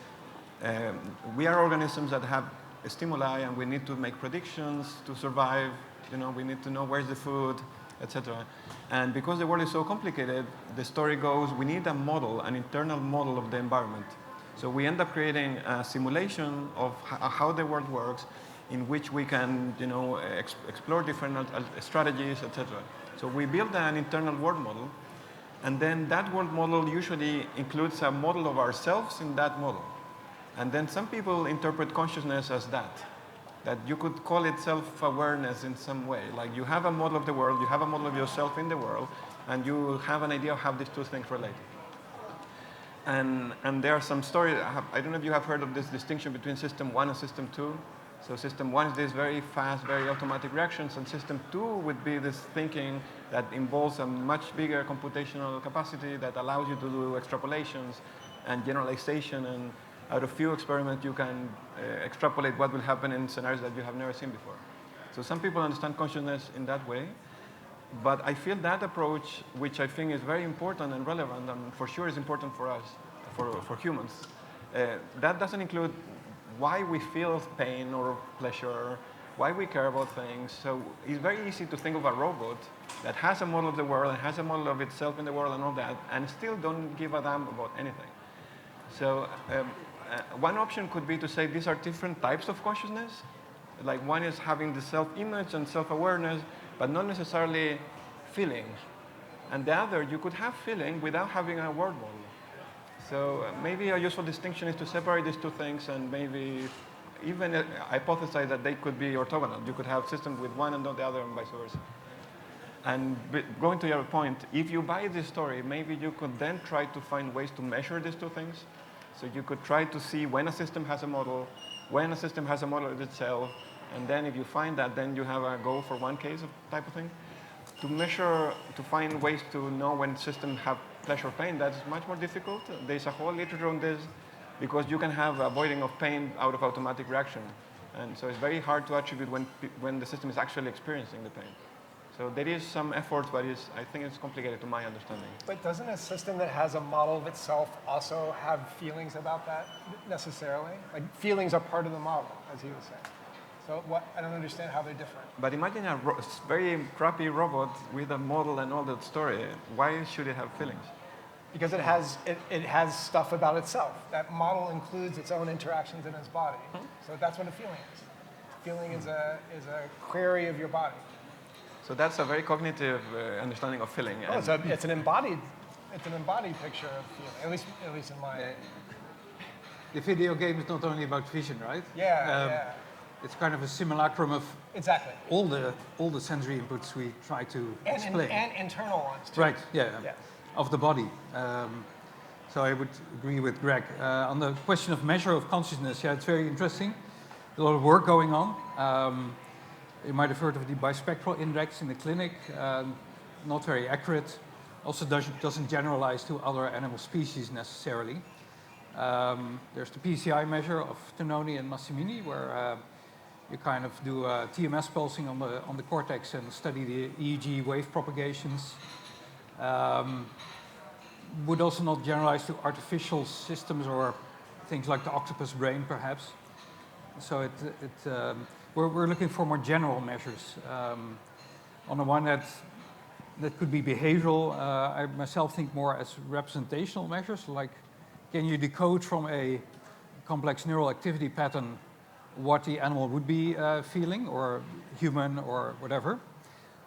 [SPEAKER 6] we are organisms that have stimuli and we need to make predictions to survive. You know, we need to know where's the food, etc. And because the world is so complicated, the story goes, we need a model, an internal model of the environment. So we end up creating a simulation of how the world works, in which we can, you know, explore different strategies, etc. So we build an internal world model, and then that world model usually includes a model of ourselves in that model. And then some people interpret consciousness as that you could call it self-awareness in some way. Like you have a model of the world, you have a model of yourself in the world, and you have an idea of how these two things relate. And there are some stories, I don't know if you have heard of this distinction between system 1 and system 2. So system 1 is this very fast, very automatic reactions, and system 2 would be this thinking that involves a much bigger computational capacity that allows you to do extrapolations and generalization, and out of few experiments you can extrapolate what will happen in scenarios that you have never seen before. So some people understand consciousness in that way, but I feel that approach, which I think is very important and relevant, and for sure is important for us, for humans, that doesn't include why we feel pain or pleasure, why we care about things. So it's very easy to think of a robot that has a model of the world and has a model of itself in the world and all that, and still don't give a damn about anything. So one option could be to say these are different types of consciousness. Like one is having the self-image and self-awareness, but not necessarily feeling. And the other, you could have feeling without having a word model. So maybe a useful distinction is to separate these two things and maybe even hypothesize that they could be orthogonal. You could have systems with one and not the other and vice versa. And going to your point, if you buy this story, maybe you could then try to find ways to measure these two things. So you could try to see when a system has a model, when a system has a model of itself, and then if you find that, then you have a go for one case of type of thing. To measure, to find ways to know when systems have pleasure or pain, that's much more difficult. There's a whole literature on this because you can have avoiding of pain out of automatic reaction. And so it's very hard to attribute when the system is actually experiencing the pain. So there is some effort, but I think it's complicated to my understanding.
[SPEAKER 7] But doesn't a system that has a model of itself also have feelings about that necessarily? Like feelings are part of the model, as he was saying. So I don't understand how they're different.
[SPEAKER 6] But imagine a very crappy robot with a model and all that story. Why should it have feelings?
[SPEAKER 7] Because it has stuff about itself. That model includes its own interactions in its body. So that's what a feeling is. Feeling is a query of your body.
[SPEAKER 6] So that's a very cognitive understanding of feeling.
[SPEAKER 7] Oh, it's an embodied picture of feeling. At least in my.
[SPEAKER 11] The video game is not only about vision, right?
[SPEAKER 7] Yeah.
[SPEAKER 11] It's kind of a simulacrum of
[SPEAKER 7] exactly
[SPEAKER 11] all the sensory inputs we try to explain.
[SPEAKER 7] And internal ones too.
[SPEAKER 11] Right. Yeah. Of the body. So I would agree with Greg on the question of measure of consciousness. Yeah, it's very interesting. A lot of work going on. You might have heard of the bispectral index in the clinic. Not very accurate. Also doesn't generalize to other animal species necessarily. There's the PCI measure of Tononi and Massimini, where you kind of do TMS pulsing on the cortex and study the EEG wave propagations. Would also not generalize to artificial systems or things like the octopus brain, perhaps. So we're looking for more general measures. On the one that could be behavioral, I myself think more as representational measures, like can you decode from a complex neural activity pattern what the animal would be feeling, or human, or whatever?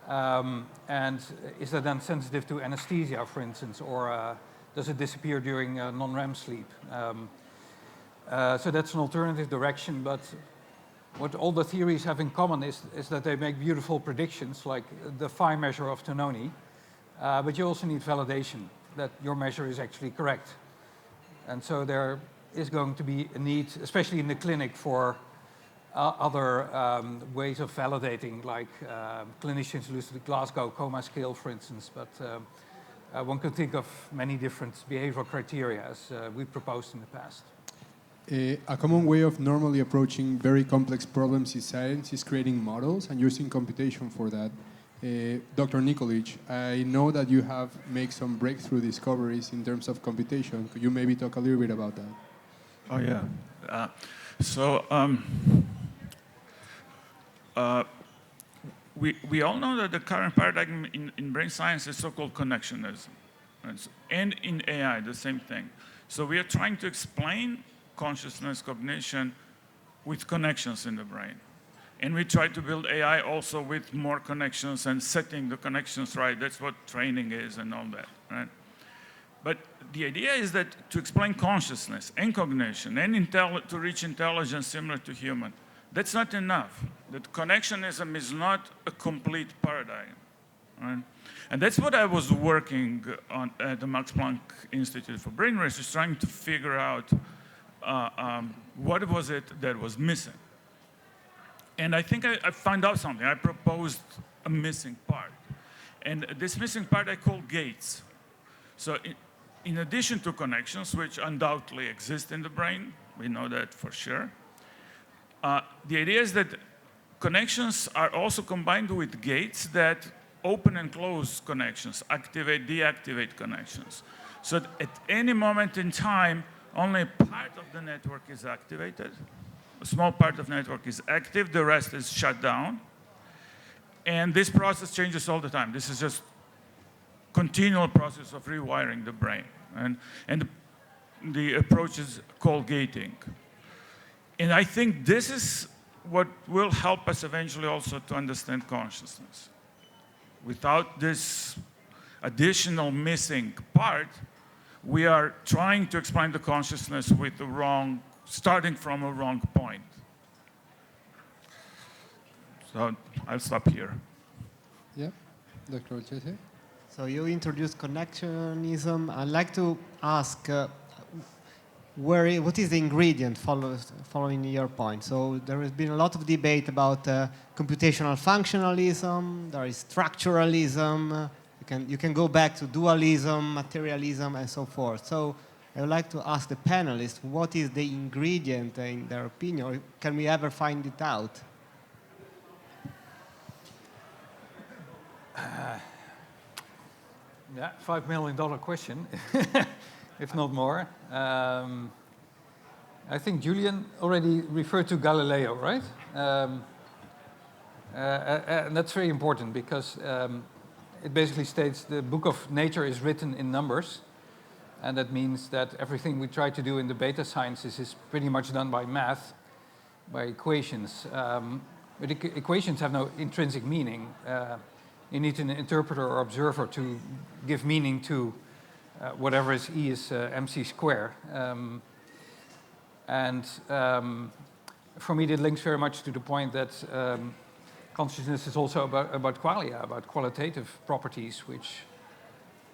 [SPEAKER 11] And is that then sensitive to anesthesia, for instance, or does it disappear during non-REM sleep? So that's an alternative direction, but what all the theories have in common is that they make beautiful predictions, like the phi measure of Tononi. But you also need validation that your measure is actually correct. And so there is going to be a need, especially in the clinic, for other ways of validating, like clinicians use the Glasgow Coma Scale, for instance. But one could think of many different behavioral criteria, as we proposed in the past.
[SPEAKER 1] A common way of normally approaching very complex problems in science is creating models and using computation for that. Dr. Nikolic, I know that you have made some breakthrough discoveries in terms of computation. Could you maybe talk a little bit about that?
[SPEAKER 10] Oh, yeah. We all know that the current paradigm in brain science is so-called connectionism. And in AI, the same thing. So we are trying to explain consciousness, cognition, with connections in the brain. And we try to build AI also with more connections and setting the connections right. That's what training is and all that, right? But the idea is that to explain consciousness and cognition and to reach intelligence similar to human, that's not enough. That connectionism is not a complete paradigm, right? And that's what I was working on at the Max Planck Institute for Brain Research, trying to figure out what was it that was missing. And I think I found out something. I proposed a missing part. And this missing part I call gates. So in addition to connections, which undoubtedly exist in the brain, we know that for sure, the idea is that connections are also combined with gates that open and close connections, activate, deactivate connections. So at any moment in time, only part of the network is activated. A small part of the network is active, the rest is shut down. And this process changes all the time. This is just continual process of rewiring the brain. And the approach is called gating. And I think this is what will help us eventually also to understand consciousness. Without this additional missing part, we are trying to explain the consciousness with the wrong, starting from a wrong point. So I'll stop here.
[SPEAKER 1] Yeah, Dr. Olcese?
[SPEAKER 3] So you introduced connectionism. I'd like to ask, what is the ingredient following your point? So there has been a lot of debate about computational functionalism, there is structuralism, you can go back to dualism, materialism, and so forth. So I would like to ask the panelists, what is the ingredient in their opinion, or can we ever find it out?
[SPEAKER 11] Yeah, $5 million question, if not more. I think Julian already referred to Galileo, right? And that's very important because it basically states the book of nature is written in numbers. And that means that everything we try to do in the beta sciences is pretty much done by math, by equations. But equations have no intrinsic meaning. You need an interpreter or observer to give meaning to whatever is E is mc square. For me, it links very much to the point that consciousness is also about qualia, about qualitative properties, which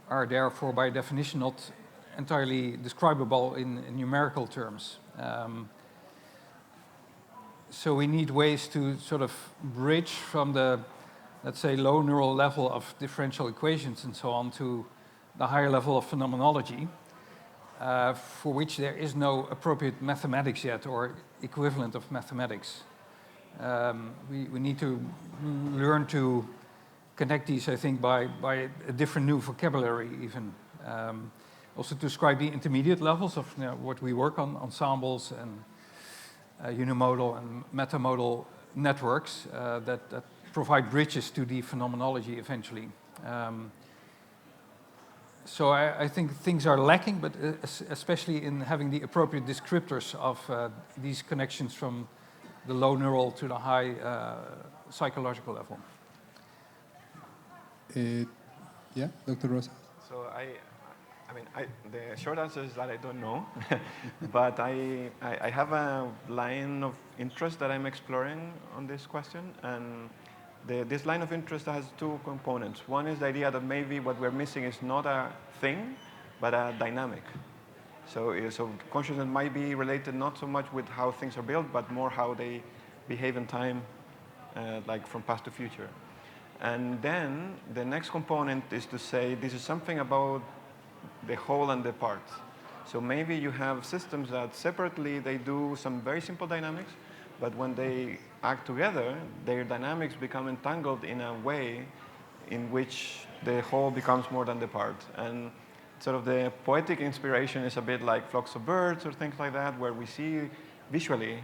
[SPEAKER 11] are therefore by definition not entirely describable in numerical terms. So we need ways to sort of bridge from the, let's say, low neural level of differential equations and so on to the higher level of phenomenology, for which there is no appropriate mathematics yet or equivalent of mathematics. We need to learn to connect these, I think, by a different new vocabulary even. Also to describe the intermediate levels of what we work on, ensembles and unimodal and metamodal networks that provide bridges to the phenomenology eventually. So I think things are lacking, but especially in having the appropriate descriptors of these connections from the low neural to the high psychological level.
[SPEAKER 1] Yeah, Dr. Rosas?
[SPEAKER 6] So the short answer is that I don't know, but I have a line of interest that I'm exploring on this question, and this line of interest has two components. One is the idea that maybe what we're missing is not a thing, but a dynamic. So consciousness might be related not so much with how things are built, but more how they behave in time, like from past to future. And then the next component is to say this is something about the whole and the parts. So maybe you have systems that separately they do some very simple dynamics, but when they act together, their dynamics become entangled in a way in which the whole becomes more than the part. And sort of the poetic inspiration is a bit like flocks of birds or things like that, where we see visually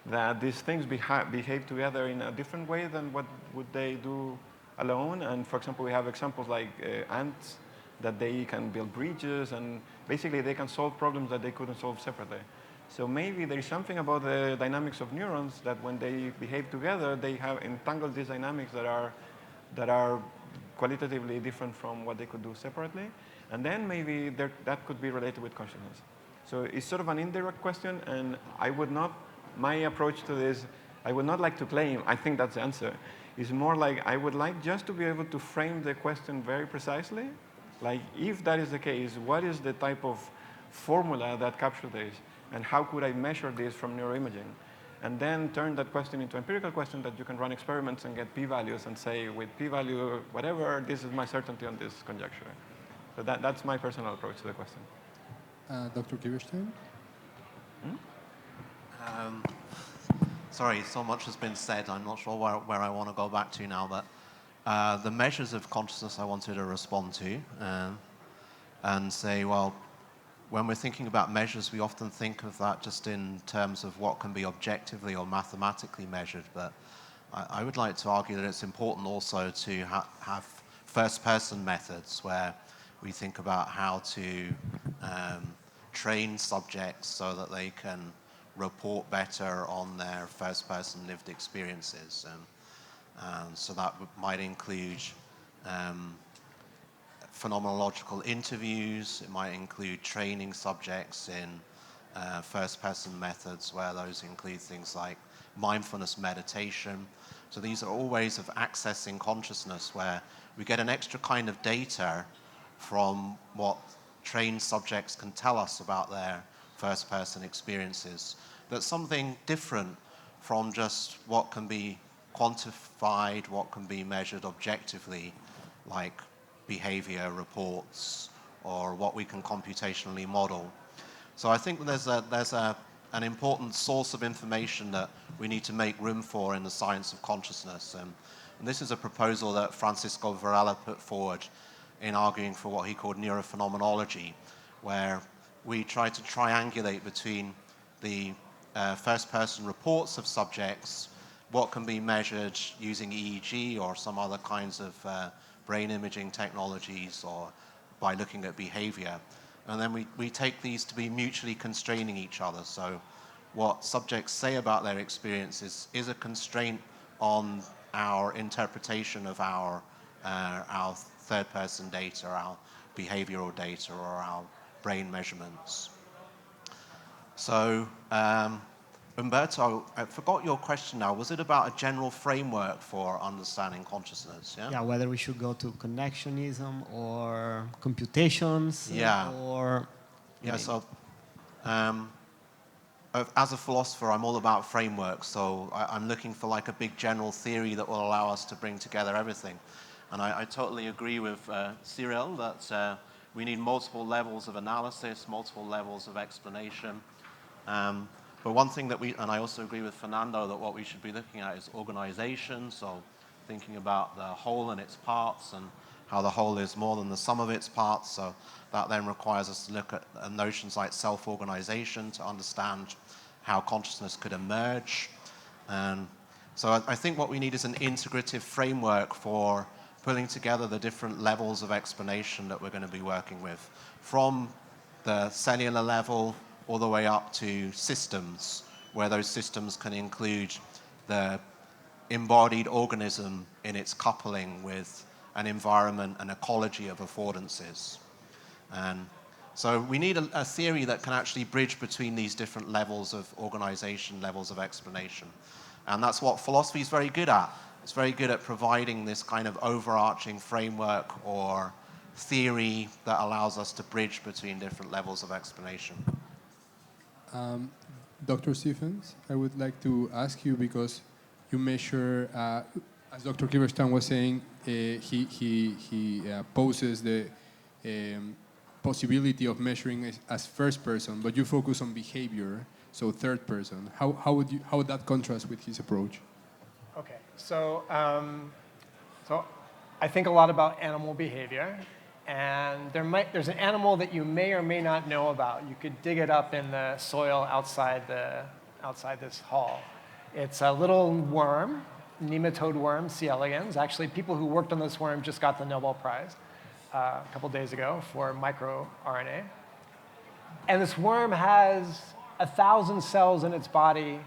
[SPEAKER 6] that these things behave together in a different way than what would they do alone. And for example, we have examples like ants, that they can build bridges, and basically they can solve problems that they couldn't solve separately. So maybe there is something about the dynamics of neurons that when they behave together, they have entangled these dynamics that are qualitatively different from what they could do separately. And then maybe that could be related with consciousness. So it's sort of an indirect question, and my approach to this, I would not like to claim, I think that's the answer. It's more like I would like just to be able to frame the question very precisely. Like, if that is the case, what is the type of formula that captures this? And how could I measure this from neuroimaging? And then turn that question into an empirical question that you can run experiments and get p-values and say, with p-value, whatever, this is my certainty on this conjecture. So that's my personal approach to the question.
[SPEAKER 1] Dr. Kiverstein?
[SPEAKER 8] Sorry, so much has been said. I'm not sure where I want to go back to now, but the measures of consciousness I wanted to respond to and say, well, when we're thinking about measures, we often think of that just in terms of what can be objectively or mathematically measured, but I would like to argue that it's important also to have first-person methods where we think about how to train subjects so that they can report better on their first-person lived experiences. So that might include phenomenological interviews. It might include training subjects in first-person methods, where those include things like mindfulness meditation. So these are all ways of accessing consciousness where we get an extra kind of data from what trained subjects can tell us about their first-person experiences. That's something different from just what can be quantified, what can be measured objectively, like behavior reports or what we can computationally model. So I think there's an important source of information that we need to make room for in the science of consciousness. And this is a proposal that Francisco Varela put forward in arguing for what he called neurophenomenology, where we try to triangulate between the first-person reports of subjects, what can be measured using EEG or some other kinds of brain imaging technologies, or by looking at behavior. And then we take these to be mutually constraining each other. So what subjects say about their experiences is a constraint on our interpretation of our third-person data, our behavioral data, or our brain measurements. So Umberto, I forgot your question now. Was it about a general framework for understanding consciousness? Yeah.
[SPEAKER 3] Yeah, whether we should go to connectionism or computations.
[SPEAKER 8] Yeah.
[SPEAKER 3] Or.
[SPEAKER 8] Yeah. So, as a philosopher, I'm all about frameworks. So I'm looking for like a big general theory that will allow us to bring together everything. And I totally agree with Cyriel that we need multiple levels of analysis, multiple levels of explanation. But one thing that and I also agree with Fernando that what we should be looking at is organization, so thinking about the whole and its parts and how the whole is more than the sum of its parts. So that then requires us to look at notions like self-organization to understand how consciousness could emerge. And so I think what we need is an integrative framework for pulling together the different levels of explanation that we're going to be working with, from the cellular level all the way up to systems, where those systems can include the embodied organism in its coupling with an environment and ecology of affordances. And so we need a theory that can actually bridge between these different levels of organization, levels of explanation. And that's what philosophy is very good at. it's very good at providing this kind of overarching framework or theory that allows us to bridge between different levels of explanation.
[SPEAKER 1] Dr. Stephens, I would like to ask you, because you measure, as Dr. Kiverstein was saying, he poses the possibility of measuring as first person, but you focus on behavior, so third person. How would that contrast with his approach?
[SPEAKER 7] Okay, so I think a lot about animal behavior, and there's an animal that you may or may not know about. You could dig it up in the soil outside this hall. It's a little worm, nematode worm, C. elegans. Actually, people who worked on this worm just got the Nobel Prize a couple days ago for microRNA. And this worm has 1,000 cells in its body,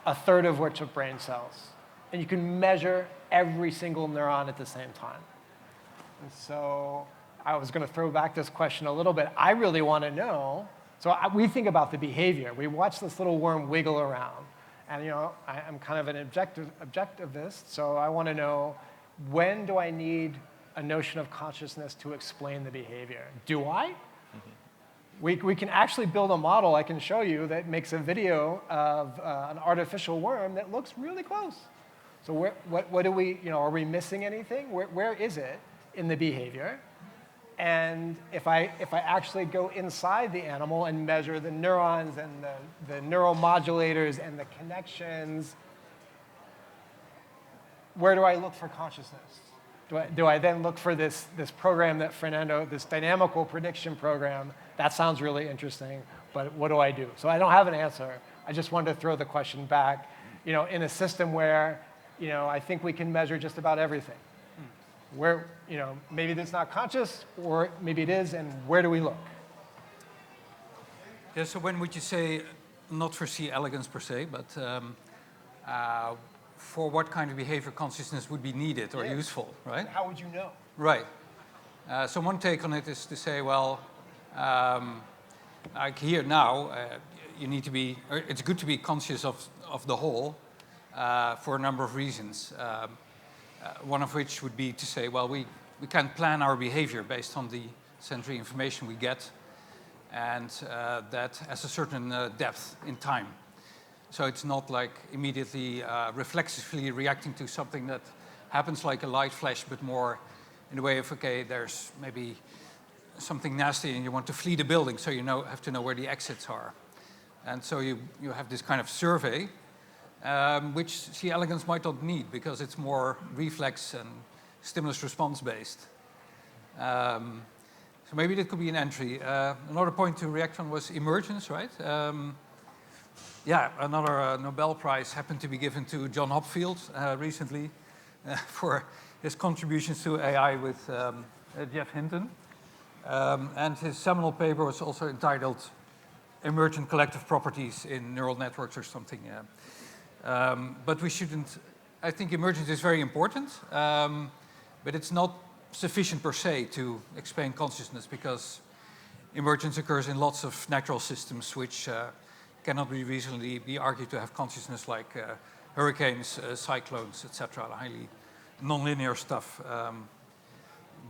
[SPEAKER 7] a third of which are brain cells. And you can measure every single neuron at the same time. And so I was going to throw back this question a little bit. I really want to know. So we think about the behavior. We watch this little worm wiggle around. And I'm kind of an objectivist, so I want to know, when do I need a notion of consciousness to explain the behavior? Do I? Mm-hmm. We can actually build a model I can show you that makes a video of an artificial worm that looks really close. So what do we, are we missing anything? Where is it in the behavior? And if I actually go inside the animal and measure the neurons and the neuromodulators and the connections, where do I look for consciousness? Do I then look for this program that Fernando, this dynamical prediction program? That sounds really interesting, but what do I do? So I don't have an answer. I just wanted to throw the question back. In a system where, I think we can measure just about everything. Where, maybe it's not conscious, or maybe it is, and where do we look?
[SPEAKER 11] Yeah, so when would you say, not for C. elegans per se, but for what kind of behavior consciousness would be needed or useful, right?
[SPEAKER 7] How would you know?
[SPEAKER 11] Right. So one take on it is to say, well, like here now, you need to be, it's good to be conscious of the whole for a number of reasons. One of which would be to say, well, we can plan our behavior based on the sensory information we get, and that has a certain depth in time. So it's not like immediately reflexively reacting to something that happens like a light flash, but more in the way of, okay, there's maybe something nasty and you want to flee the building, so you have to know where the exits are. And so you have this kind of survey, which C. elegans might not need because it's more reflex and stimulus response based. So maybe that could be an entry. Another point to react on was emergence, right? Yeah, another Nobel Prize happened to be given to John Hopfield recently for his contributions to AI with Jeff Hinton. And his seminal paper was also entitled Emergent Collective Properties in Neural Networks or something. But we shouldn't, I think emergence is very important, but it's not sufficient per se to explain consciousness, because emergence occurs in lots of natural systems which cannot be reasonably be argued to have consciousness, like hurricanes, cyclones, etc., highly nonlinear stuff.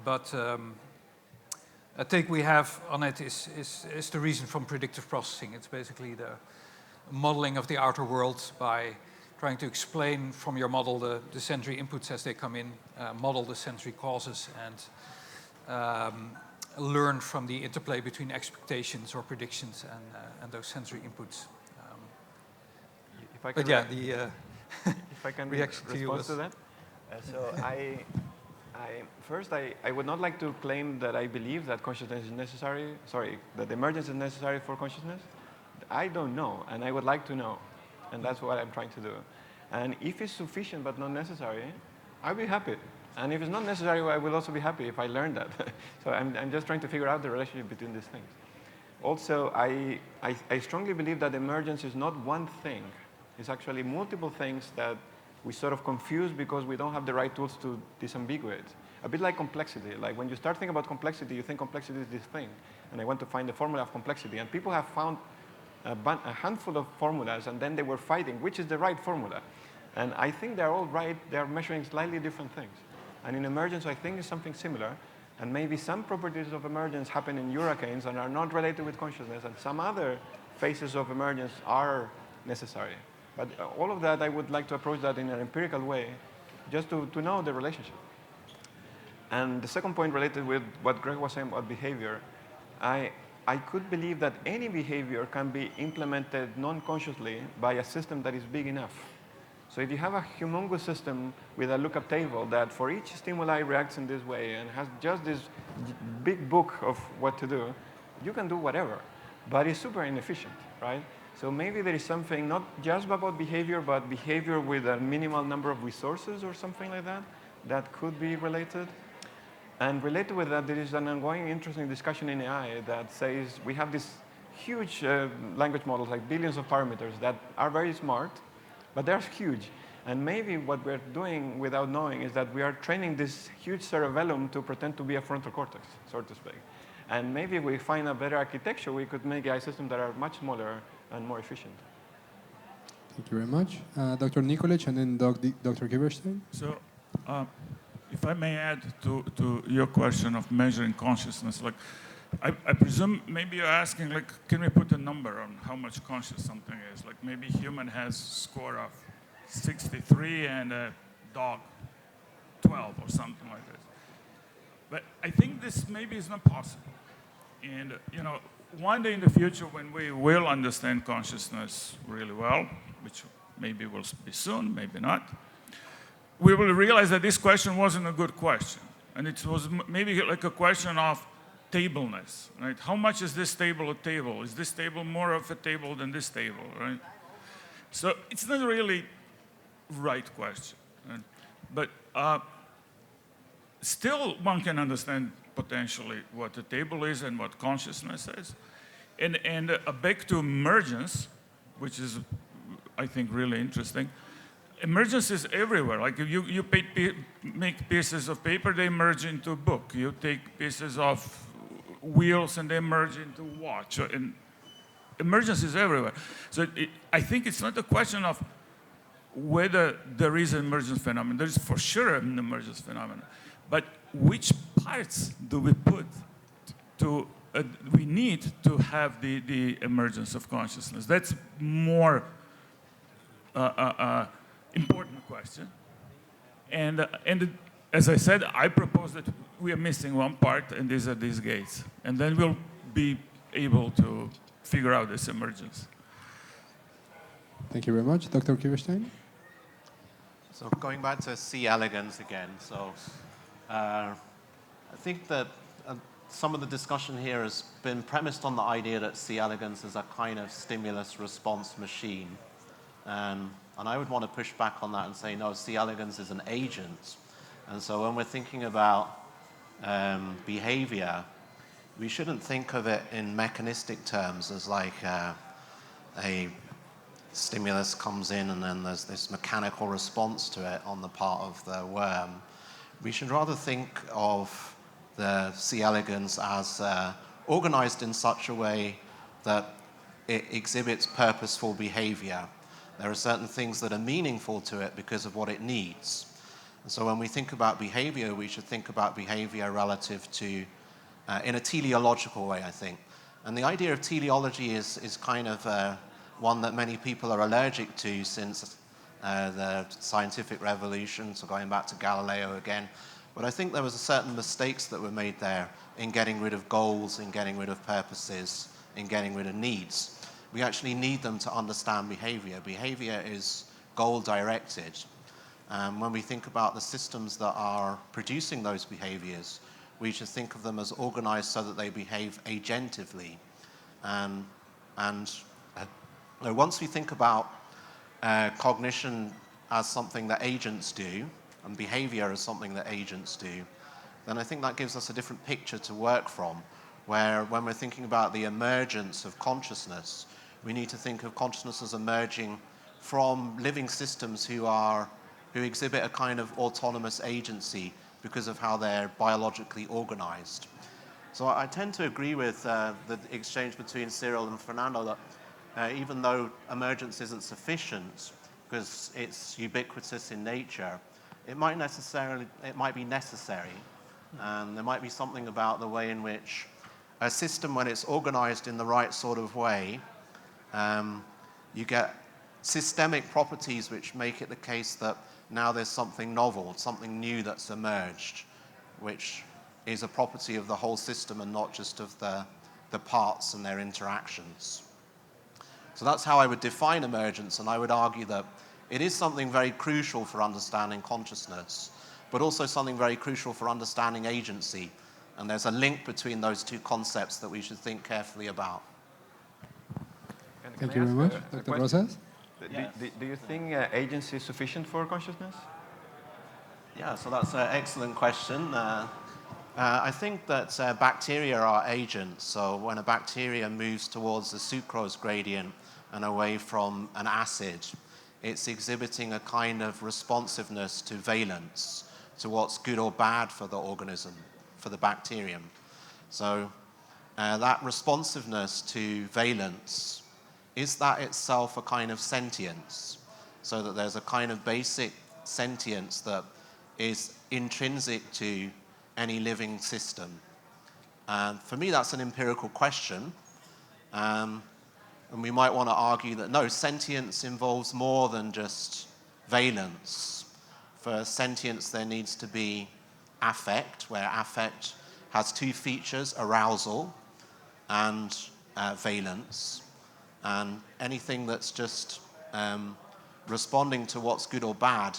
[SPEAKER 11] But a take we have on it is the reason from predictive processing. It's basically the modeling of the outer world by trying to explain from your model the sensory inputs as they come in, model the sensory causes, and learn from the interplay between expectations or predictions and those sensory inputs.
[SPEAKER 6] If I can,
[SPEAKER 11] but yeah,
[SPEAKER 6] if I can
[SPEAKER 11] reaction to you
[SPEAKER 6] respond to that. So first, I would not like to claim that I believe that consciousness is necessary, that emergence is necessary for consciousness. I don't know, and I would like to know, and that's what I'm trying to do. And if it's sufficient but not necessary, I'll be happy. And if it's not necessary, I will also be happy if I learn that. So I'm just trying to figure out the relationship between these things. Also, I strongly believe that emergence is not one thing. It's actually multiple things that we sort of confuse because we don't have the right tools to disambiguate. A bit like complexity. Like when you start thinking about complexity, you think complexity is this thing. And I want to find the formula of complexity. And people have found a handful of formulas, and then they were fighting which is the right formula. And I think they're all right. They're measuring slightly different things. And in emergence, I think it's something similar. And maybe some properties of emergence happen in hurricanes and are not related with consciousness, and some other phases of emergence are necessary. But all of that, I would like to approach that in an empirical way, just to know the relationship. And the second point related with what Greg was saying about behavior, I could believe that any behavior can be implemented non-consciously by a system that is big enough. So if you have a humongous system with a lookup table that for each stimuli reacts in this way and has just this big book of what to do, you can do whatever. But it's super inefficient, right? So maybe there is something not just about behavior, but behavior with a minimal number of resources or something like that, that could be related. And related with that, there is an ongoing interesting discussion in AI that says we have these huge language models, like billions of parameters, that are very smart, but they're huge. And maybe what we're doing without knowing is that we are training this huge cerebellum to pretend to be a frontal cortex, so to speak. And maybe if we find a better architecture, we could make AI systems that are much smaller and more efficient.
[SPEAKER 1] Thank you very much. Dr. Nikolic and then Dr. Kiverstein.
[SPEAKER 10] So, if I may add to your question of measuring consciousness, like I presume maybe you're asking, like, can we put a number on how much conscious something is? Like maybe human has score of 63 and a dog 12 or something like this. But I think this maybe is not possible. And one day in the future when we will understand consciousness really well, which maybe will be soon, maybe not, we will realize that this question wasn't a good question. And it was maybe like a question of tableness, right? How much is this table a table? Is this table more of a table than this table, right? So it's not really right question. Right? But still one can understand potentially what a table is and what consciousness is. And back to emergence, which is, I think, really interesting. Emergence is everywhere. Like you make pieces of paper, they merge into a book. You take pieces of wheels and they merge into a watch. And emergence is everywhere. So I think it's not a question of whether there is an emergence phenomenon. There is for sure an emergence phenomenon. But which parts do we put to, we need to have the emergence of consciousness? That's more important question. And as I said, I propose that we are missing one part, and these are these gates. And then we'll be able to figure out this emergence.
[SPEAKER 1] Thank you very much. Dr. Kiverstein?
[SPEAKER 8] So going back to C. elegans again, so I think that some of the discussion here has been premised on the idea that C. elegans is a kind of stimulus response machine. And I would want to push back on that and say, no, C. elegans is an agent. And so when we're thinking about behavior, we shouldn't think of it in mechanistic terms as like a stimulus comes in and then there's this mechanical response to it on the part of the worm. We should rather think of the C. elegans as organized in such a way that it exhibits purposeful behavior. There are certain things that are meaningful to it because of what it needs. And so when we think about behavior, we should think about behavior relative to, in a teleological way, I think. And the idea of teleology is kind of one that many people are allergic to since the scientific revolution, so going back to Galileo again. But I think there was certain mistakes that were made there in getting rid of goals, in getting rid of purposes, in getting rid of needs. We actually need them to understand behavior. Behavior is goal-directed. When we think about the systems that are producing those behaviors, we should think of them as organized so that they behave agentively. And once we think about cognition as something that agents do, and behavior as something that agents do, then I think that gives us a different picture to work from, where when we're thinking about the emergence of consciousness, we need to think of consciousness as emerging from living systems who exhibit a kind of autonomous agency because of how they're biologically organized. So I tend to agree with the exchange between Cyriel and Fernando that even though emergence isn't sufficient, because it's ubiquitous in nature, it might be necessary, and there might be something about the way in which a system, when it's organized in the right sort of way, you get systemic properties which make it the case that now there's something novel, something new that's emerged, which is a property of the whole system and not just of the parts and their interactions. So that's how I would define emergence, and I would argue that it is something very crucial for understanding consciousness, but also something very crucial for understanding agency. And there's a link between those two concepts that we should think carefully about.
[SPEAKER 1] Thank you very much. Dr. Rosas?
[SPEAKER 6] Do you think agency is sufficient for consciousness?
[SPEAKER 8] Yeah, so that's an excellent question. I think that bacteria are agents. So when a bacteria moves towards the sucrose gradient and away from an acid, it's exhibiting a kind of responsiveness to valence, to what's good or bad for the organism, for the bacterium. So that responsiveness to valence, is that itself a kind of sentience? So that there's a kind of basic sentience that is intrinsic to any living system. For me, that's an empirical question. And we might want to argue that no, sentience involves more than just valence. For sentience, there needs to be affect, where affect has two features, arousal and valence. And anything that's just responding to what's good or bad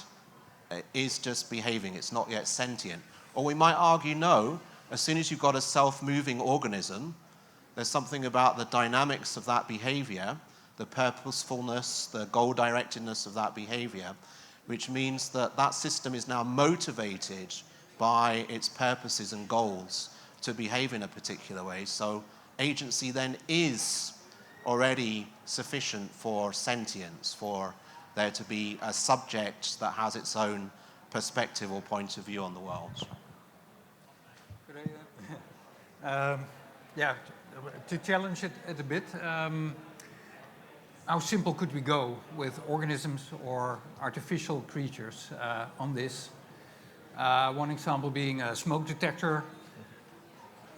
[SPEAKER 8] is just behaving. It's not yet sentient. Or we might argue, no, as soon as you've got a self-moving organism, there's something about the dynamics of that behavior, the purposefulness, the goal-directedness of that behavior, which means that that system is now motivated by its purposes and goals to behave in a particular way. So agency then is already sufficient for sentience, for there to be a subject that has its own perspective or point of view on the world.
[SPEAKER 11] Yeah, to challenge it a bit, how simple could we go with organisms or artificial creatures on this? One example being a smoke detector.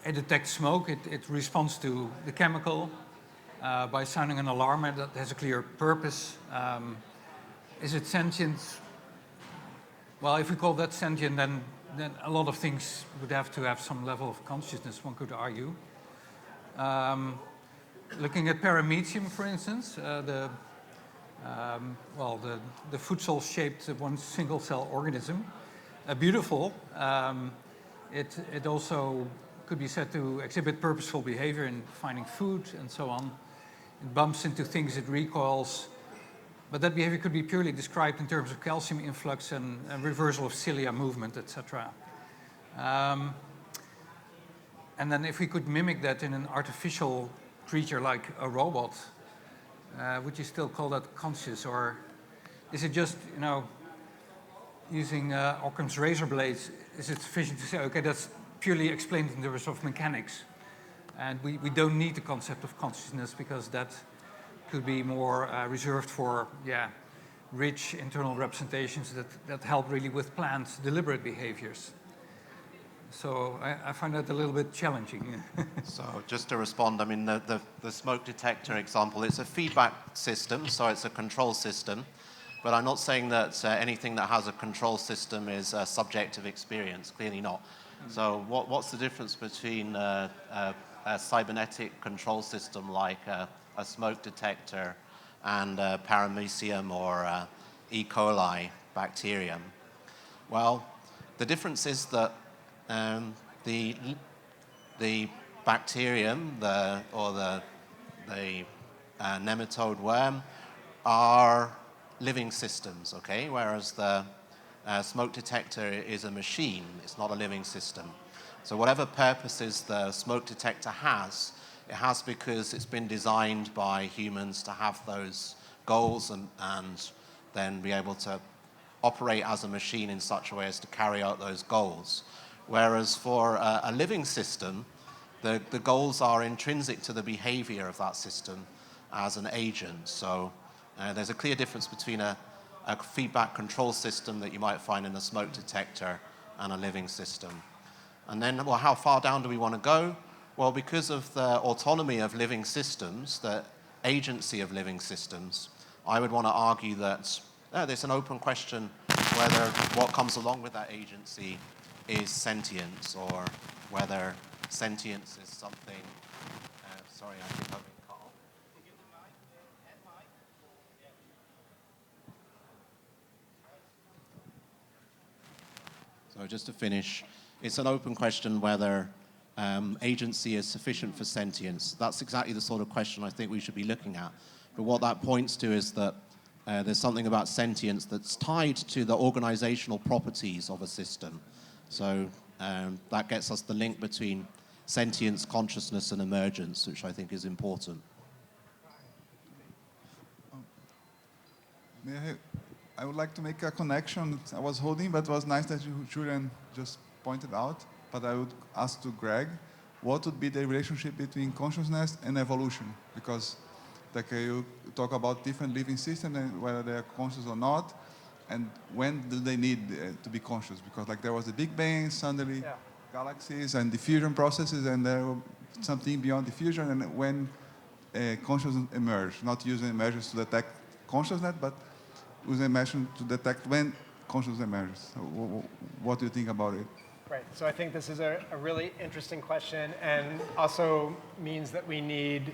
[SPEAKER 11] It detects smoke, it responds to the chemical by sounding an alarm that has a clear purpose. Is it sentient? Well, if we call that sentient, then a lot of things would have to have some level of consciousness, one could argue. Looking at paramecium, for instance, the futsal-shaped one single-cell organism, beautiful. It also could be said to exhibit purposeful behavior in finding food and so on. It bumps into things, it recoils. But that behavior could be purely described in terms of calcium influx and reversal of cilia movement, etc. And then if we could mimic that in an artificial creature like a robot, would you still call that conscious? Or is it just, using Occam's razor blades, is it sufficient to say, okay, that's purely explained in terms of mechanics? And we don't need the concept of consciousness because that could be more reserved for, rich internal representations that help really with planned, deliberate behaviors. So I find that a little bit challenging.
[SPEAKER 8] So just to respond, I mean, the smoke detector example, it's a feedback system, so it's a control system. But I'm not saying that anything that has a control system is a subjective experience, clearly not. So what's the difference between a cybernetic control system like a smoke detector and paramecium or E. coli bacterium? Well, the difference is that the bacterium or the nematode worm are living systems, okay? Whereas the smoke detector is a machine, it's not a living system. So whatever purposes the smoke detector has, it has because it's been designed by humans to have those goals and then be able to operate as a machine in such a way as to carry out those goals. Whereas for a living system, the goals are intrinsic to the behavior of that system as an agent. So there's a clear difference between a a feedback control system that you might find in a smoke detector and a living system. And then, well, how far down do we want to go? Well, because of the autonomy of living systems, the agency of living systems, I would want to argue that there's an open question whether what comes along with that agency is sentience, or whether sentience is something. Sorry, I think I've been cut off. So just to finish, it's an open question whether agency is sufficient for sentience. That's exactly the sort of question I think we should be looking at. But what that points to is that there's something about sentience that's tied to the organizational properties of a system. So that gets us the link between sentience, consciousness, and emergence, which I think is important.
[SPEAKER 2] I would like to make a connection I was holding, but it was nice that Julian just pointed out. But I would ask to Greg, what would be the relationship between consciousness and evolution? Because like you talk about different living systems and whether they are conscious or not, and when do they need to be conscious? Because like there was the Big Bang, suddenly galaxies and diffusion processes, and there was something beyond diffusion, and when consciousness emerged, not using emergence to detect consciousness, but using emergence to detect when consciousness emerges. So what do you think about it?
[SPEAKER 7] Right. So I think this is a really interesting question, and also means that we need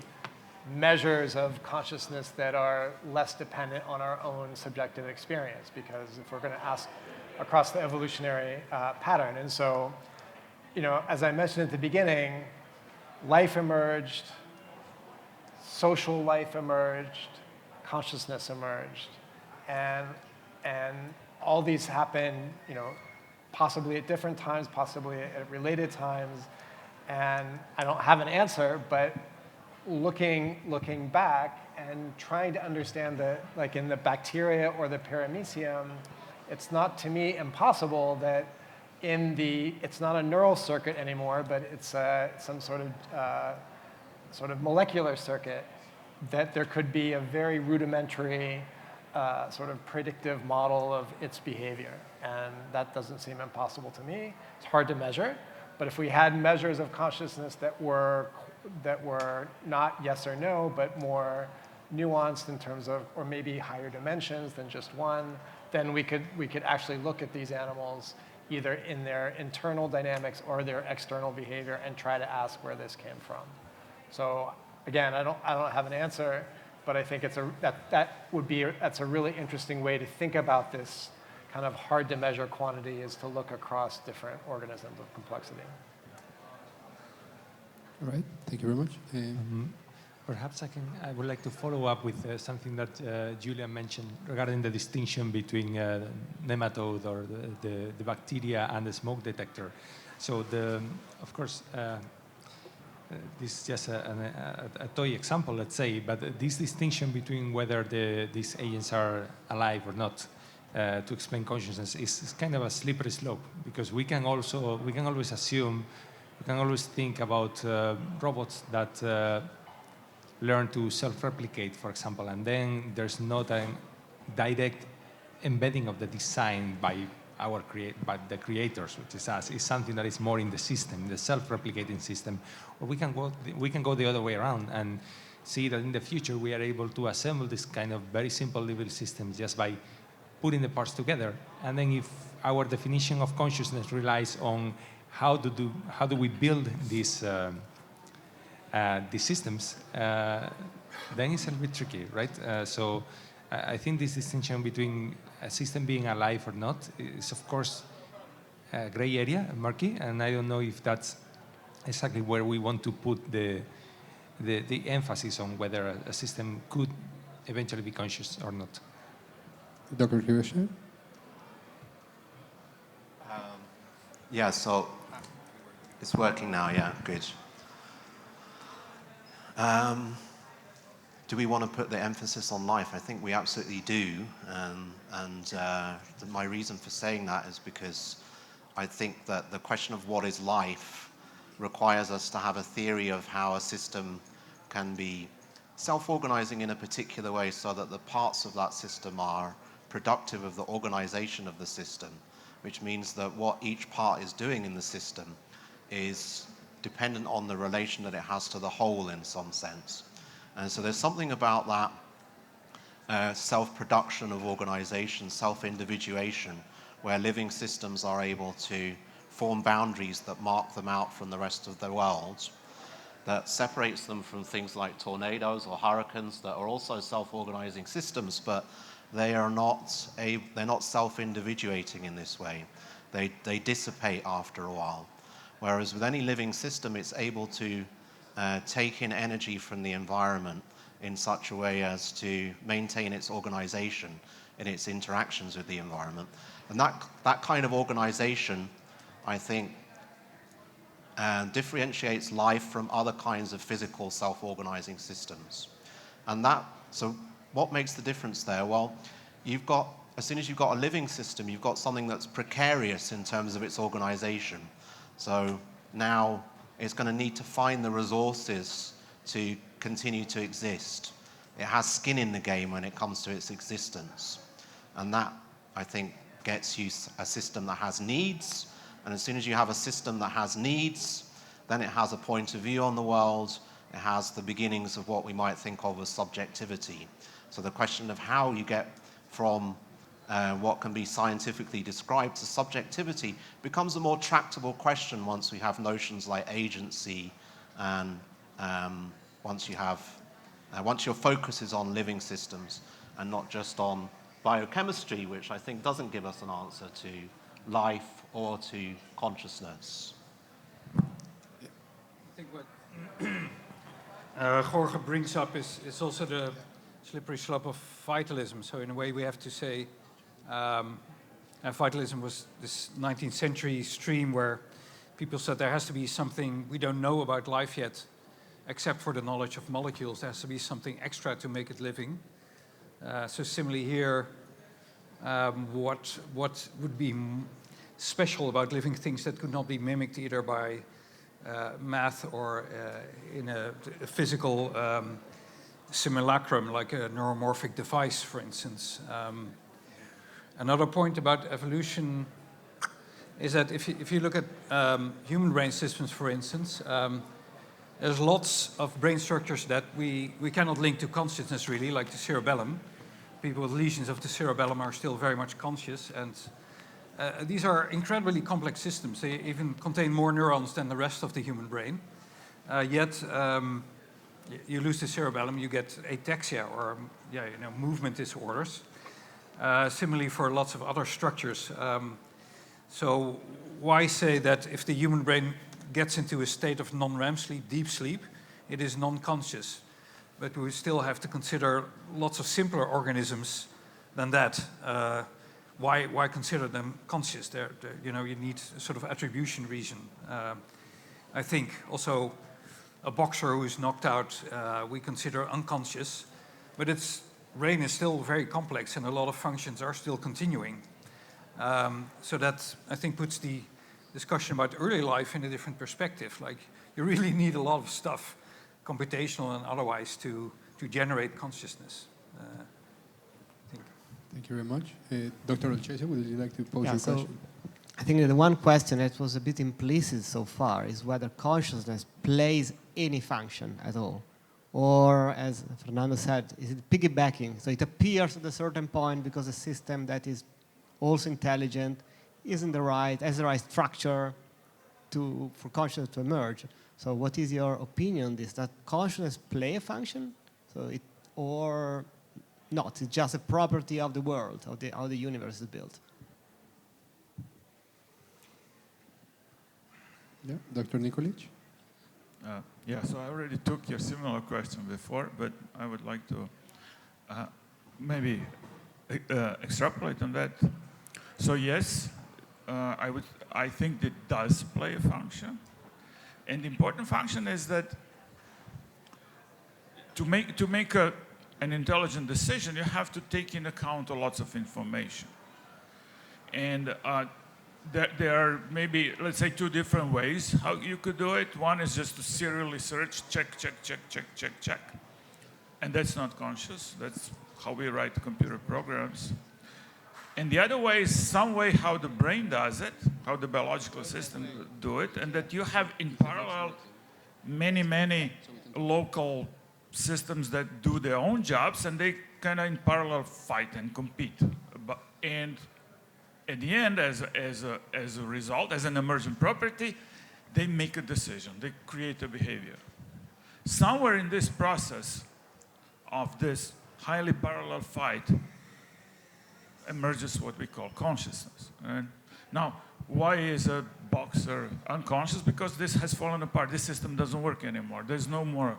[SPEAKER 7] measures of consciousness that are less dependent on our own subjective experience, because if we're going to ask across the evolutionary pattern. And so, you know, as I mentioned at the beginning, life emerged, social life emerged, consciousness emerged, and all these happen, you know, possibly at different times, possibly at related times, and I don't have an answer, but looking back and trying to understand that, like in the bacteria or the paramecium, it's not, to me, impossible that it's not a neural circuit anymore, but it's some sort of molecular circuit, that there could be a very rudimentary sort of predictive model of its behavior. And that doesn't seem impossible to me. It's hard to measure, but if we had measures of consciousness that were not yes or no, but more nuanced in terms of, or maybe higher dimensions than just one, then we could actually look at these animals either in their internal dynamics or their external behavior and try to ask where this came from. So again, I don't have an answer, but I think that's a really interesting way to think about this kind of hard to measure quantity, is to look across different organisms of complexity.
[SPEAKER 1] All right, thank you very much.
[SPEAKER 4] Perhaps I would like to follow up with something that Julian mentioned regarding the distinction between nematode or the bacteria and the smoke detector. So of course, this is just a toy example, let's say, but this distinction between whether these agents are alive or not to explain consciousness is kind of a slippery slope, because we can always assume, we can always think about robots that learn to self-replicate, for example, and then there's not a direct embedding of the design by the creators, which is us. It's something that is more in the system, the self-replicating system. Or we can go the other way around and see that in the future we are able to assemble this kind of very simple living system just by putting the parts together. And then if our definition of consciousness relies on how do we build these systems, then it's a little bit tricky, right? So I think this distinction between a system being alive or not is, of course, a gray area, murky, and I don't know if that's exactly where we want to put the emphasis on whether a system could eventually be conscious or not.
[SPEAKER 1] Dr. Kiverstein?
[SPEAKER 8] Yeah, so it's working now, yeah, good. Do we want to put the emphasis on life? I think we absolutely do, and my reason for saying that is because I think that the question of what is life requires us to have a theory of how a system can be self-organizing in a particular way so that the parts of that system are productive of the organization of the system, which means that what each part is doing in the system is dependent on the relation that it has to the whole in some sense. And so there's something about that self-production of organization, self-individuation, where living systems are able to form boundaries that mark them out from the rest of the world, that separates them from things like tornadoes or hurricanes that are also self-organizing systems, but they're not self-individuating in this way. They dissipate after a while. Whereas with any living system, it's able to take in energy from the environment in such a way as to maintain its organization in its interactions with the environment. And that kind of organization, I think, differentiates life from other kinds of physical self-organizing systems. And so what makes the difference there? Well, as soon as you've got a living system, you've got something that's precarious in terms of its organization. So now it's going to need to find the resources to continue to exist. It has skin in the game when it comes to its existence. And that, I think, gets you a system that has needs. And as soon as you have a system that has needs, then it has a point of view on the world. It has the beginnings of what we might think of as subjectivity. So the question of how you get from what can be scientifically described to subjectivity becomes a more tractable question once we have notions like agency, and once your focus is on living systems and not just on biochemistry, which I think doesn't give us an answer to life or to consciousness.
[SPEAKER 11] I think what Jorge brings up is also the slippery slope of vitalism. So in a way we have to say, vitalism was this 19th century stream where people said there has to be something we don't know about life yet, except for the knowledge of molecules. There has to be something extra to make it living. So similarly here, what would be special about living things that could not be mimicked either by math or in a physical simulacrum, like a neuromorphic device, for instance. Another point about evolution is that if you look at human brain systems, for instance, there's lots of brain structures that we cannot link to consciousness really, like the cerebellum. People with lesions of the cerebellum are still very much conscious, and these are incredibly complex systems. They even contain more neurons than the rest of the human brain. Yet you lose the cerebellum, you get ataxia or movement disorders. Similarly for lots of other structures. So why say that if the human brain gets into a state of non-REM sleep, deep sleep, it is non-conscious? But we still have to consider lots of simpler organisms than that. Why consider them conscious? You need a sort of attribution reason. I think also a boxer who is knocked out, we consider unconscious, but its brain is still very complex and a lot of functions are still continuing. So that, I think, puts the discussion about early life in a different perspective. Like, you really need a lot of stuff, computational and otherwise, to generate consciousness.
[SPEAKER 1] Thank you very much. Dr. Olcese, would you like to pose your question?
[SPEAKER 3] I think that the one question that was a bit implicit so far is whether consciousness plays any function at all. Or, as Fernando said, is it piggybacking? So it appears at a certain point because a system that is also intelligent has the right structure for consciousness to emerge. So what is your opinion on this? Does consciousness play a function? Or not? It's just a property of the world, of how the universe is built.
[SPEAKER 1] Yeah, Dr. Nikolic?
[SPEAKER 10] So I already took your similar question before, but I would like to maybe extrapolate on that. So yes, I think it does play a function. And the important function is that to make an intelligent decision, you have to take in account lots of information. And there are maybe, let's say, two different ways how you could do it. One is just to serially search, check. And that's not conscious. That's how we write computer programs. And the other way is some way how the brain does it, how the biological system do it, and that you have in parallel many local systems that do their own jobs, and they kind of in parallel fight and compete. And at the end, as a result, as an emergent property, they make a decision, they create a behavior. Somewhere in this process of this highly parallel fight emerges what we call consciousness. Right? Now, why is a boxer unconscious? Because this has fallen apart. This system doesn't work anymore. There's no more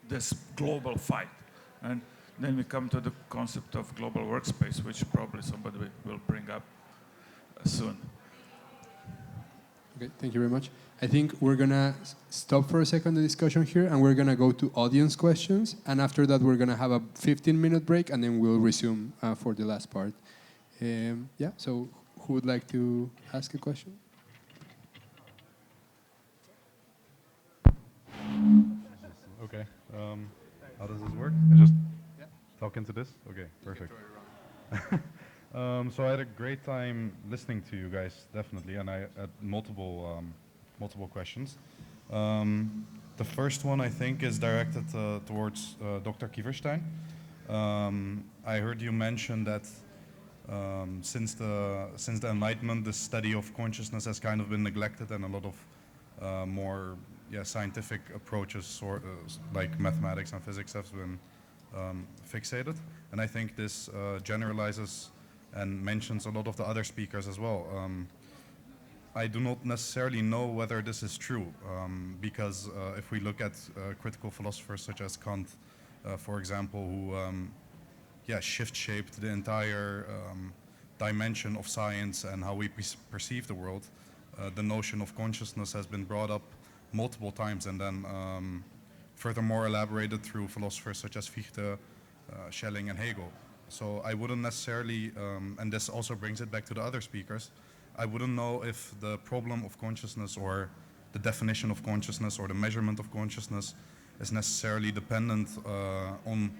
[SPEAKER 10] this global fight. And then we come to the concept of global workspace, which probably somebody will bring up soon.
[SPEAKER 1] Okay, thank you very much. I think we're gonna stop for a second the discussion here, and we're gonna go to audience questions. And after that, we're gonna have a 15-minute break, and then we'll resume for the last part. Yeah. So, who would like to ask a question?
[SPEAKER 12] Okay. How does this work? I just talk into this? Okay, perfect. So I had a great time listening to you guys, definitely, and I had multiple questions. The first one, I think, is directed towards Dr. Kiverstein. I heard you mention that since the Enlightenment, the study of consciousness has kind of been neglected, and a lot of more scientific approaches, like mathematics and physics, have been fixated. And I think this generalizes and mentions a lot of the other speakers as well. I do not necessarily know whether this is true, because if we look at critical philosophers such as Kant, for example, who shift-shaped the entire dimension of science and how we perceive the world, the notion of consciousness has been brought up multiple times, and then furthermore elaborated through philosophers such as Fichte, Schelling, and Hegel. So I wouldn't necessarily, and this also brings it back to the other speakers, I wouldn't know if the problem of consciousness or the definition of consciousness or the measurement of consciousness is necessarily dependent on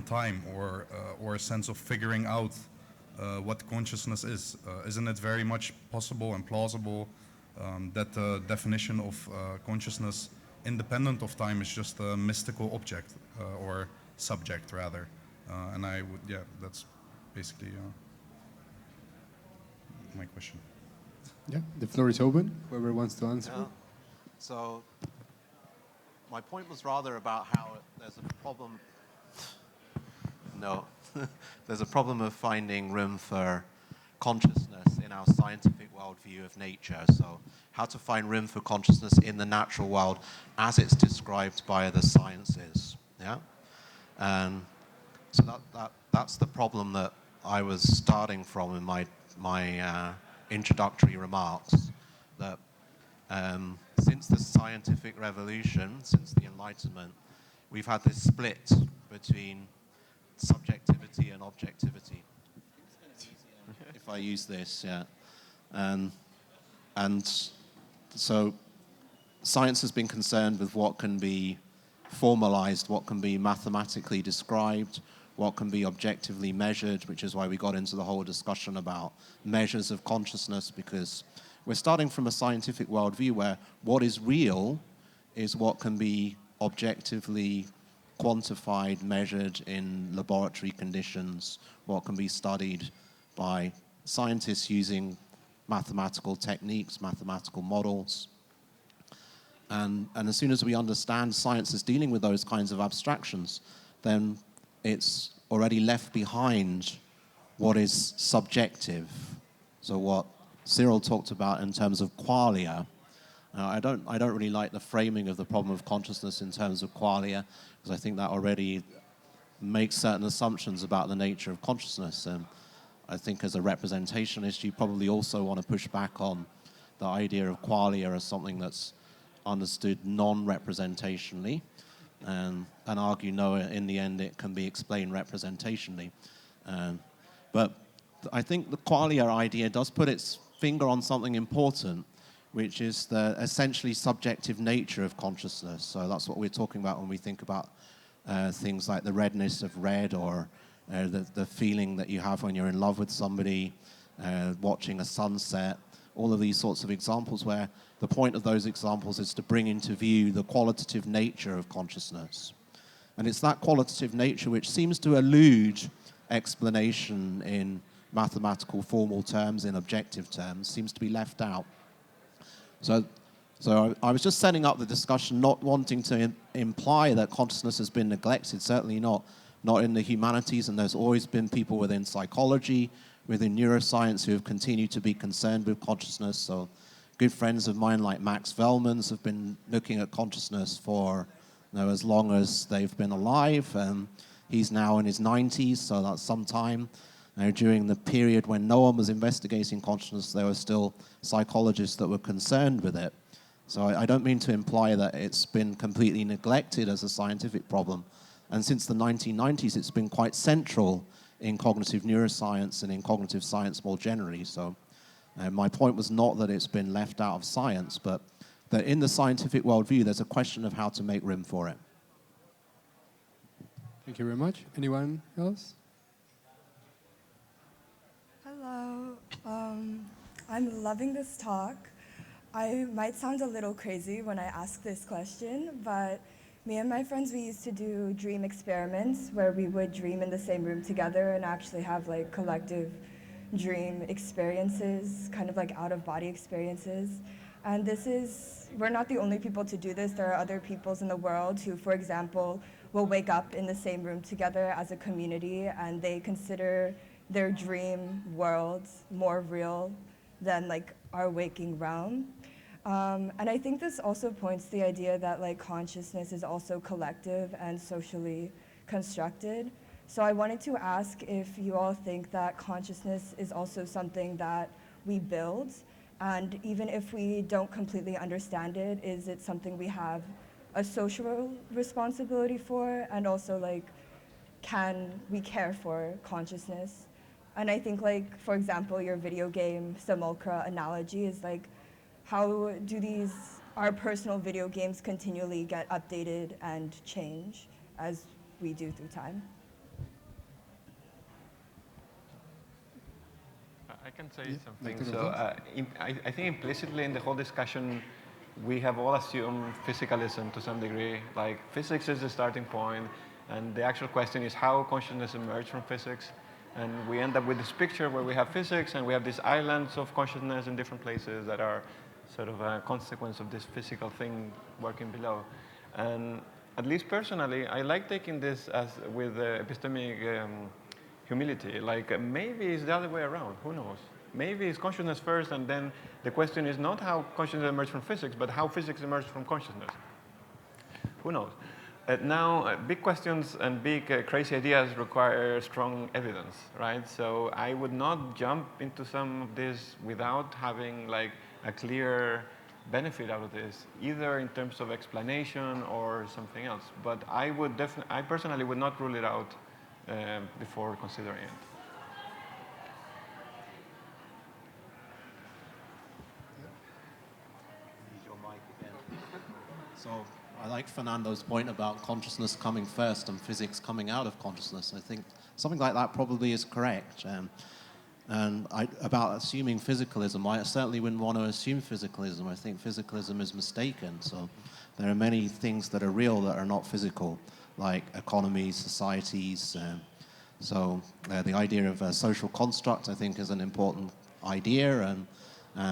[SPEAKER 12] time or a sense of figuring out what consciousness is. Isn't it very much possible and plausible that the definition of consciousness independent of time is just a mystical object or subject rather? And I would, that's basically my question.
[SPEAKER 1] Yeah, the floor is open. Whoever wants to answer.
[SPEAKER 8] Yeah. So my point was rather about how there's a problem. No, there's a problem of finding room for consciousness in our scientific worldview of nature. So how to find room for consciousness in the natural world as it's described by the sciences. Yeah. So that's the problem that I was starting from in my introductory remarks, that since the scientific revolution, since the Enlightenment, we've had this split between subjectivity and objectivity. If I use this, and so science has been concerned with what can be formalized, what can be mathematically described, what can be objectively measured, which is why we got into the whole discussion about measures of consciousness, because we're starting from a scientific worldview where what is real is what can be objectively quantified, measured in laboratory conditions, what can be studied by scientists using mathematical techniques, mathematical models. And as soon as we understand science is dealing with those kinds of abstractions, then it's already left behind what is subjective. So what Cyriel talked about in terms of qualia. I don't really like the framing of the problem of consciousness in terms of qualia, because I think that already makes certain assumptions about the nature of consciousness. And I think as a representationist, you probably also want to push back on the idea of qualia as something that's understood non-representationally, and argue no, in the end it can be explained representationally. But I think the qualia idea does put its finger on something important, which is the essentially subjective nature of consciousness. So that's what we're talking about when we think about things like the redness of red or the feeling that you have when you're in love with somebody, watching a sunset, all of these sorts of examples where the point of those examples is to bring into view the qualitative nature of consciousness. And it's that qualitative nature which seems to elude explanation in mathematical formal terms, in objective terms, seems to be left out. So I was just setting up the discussion, not wanting to imply that consciousness has been neglected, certainly not in the humanities, and there's always been people within psychology, within neuroscience who have continued to be concerned with consciousness. So good friends of mine like Max Velmans have been looking at consciousness for as long as they've been alive. He's now in his 90s, so that's some time. During the period when no one was investigating consciousness, there were still psychologists that were concerned with it. So I don't mean to imply that it's been completely neglected as a scientific problem. And since the 1990s, it's been quite central in cognitive neuroscience and in cognitive science more generally. So my point was not that it's been left out of science, but that in the scientific worldview, there's a question of how to make room for it.
[SPEAKER 1] Thank you very much. Anyone else?
[SPEAKER 13] Hello. I'm loving this talk. I might sound a little crazy when I ask this question, but me and my friends, we used to do dream experiments where we would dream in the same room together and actually have like collective dream experiences, kind of like out-of-body experiences. And we're not the only people to do this. There are other peoples in the world who, for example, will wake up in the same room together as a community, and they consider their dream worlds more real than like our waking realm. And I think this also points to the idea that like consciousness is also collective and socially constructed. So I wanted to ask if you all think that consciousness is also something that we build, and even if we don't completely understand it, is it something we have a social responsibility for, and also like, can we care for consciousness? And I think like, for example, your video game simulacra analogy is like, how do our personal video games continually get updated and change as we do through time?
[SPEAKER 6] I can say something. So I think implicitly in the whole discussion, we have all assumed physicalism to some degree. Like physics is the starting point, and the actual question is how consciousness emerged from physics. And we end up with this picture where we have physics and we have these islands of consciousness in different places that are sort of a consequence of this physical thing working below. And at least personally, I like taking this as with epistemic humility. Like maybe it's the other way around, who knows? Maybe it's consciousness first, and then the question is not how consciousness emerged from physics, but how physics emerged from consciousness. Who knows? Now, big questions and big crazy ideas require strong evidence, right? So I would not jump into some of this without having like a clear benefit out of this, either in terms of explanation or something else. But I personally would not rule it out before considering it.
[SPEAKER 8] So I like Fernando's point about consciousness coming first and physics coming out of consciousness. I think something like that probably is correct. And about assuming physicalism, I certainly wouldn't want to assume physicalism. I think physicalism is mistaken. So there are many things that are real that are not physical, like economies, societies. So the idea of a social construct, I think, is an important idea, and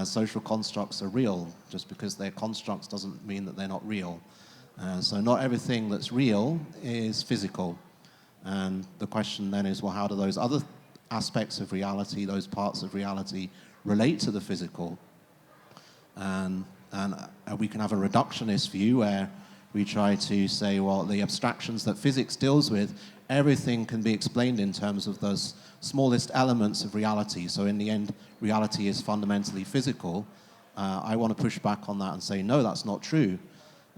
[SPEAKER 8] social constructs are real. Just because they're constructs doesn't mean that they're not real. So not everything that's real is physical. And the question then is, well, how do those other aspects of reality, those parts of reality, relate to the physical? And we can have a reductionist view where we try to say, well, the abstractions that physics deals with, everything can be explained in terms of those smallest elements of reality. So in the end, reality is fundamentally physical. I want to push back on that and say, no, that's not true.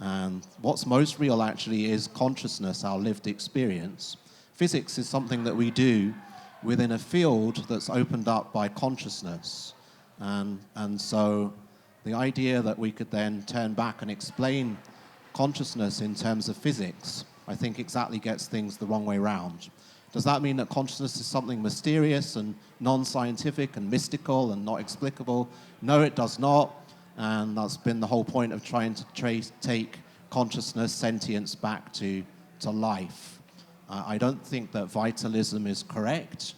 [SPEAKER 8] And what's most real actually is consciousness, our lived experience. Physics is something that we do within a field that's opened up by consciousness. And so the idea that we could then turn back and explain consciousness in terms of physics, I think exactly gets things the wrong way round. Does that mean that consciousness is something mysterious and non-scientific and mystical and not explicable? No, it does not. And that's been the whole point of trying to take consciousness, sentience back to life. I don't think that vitalism is correct.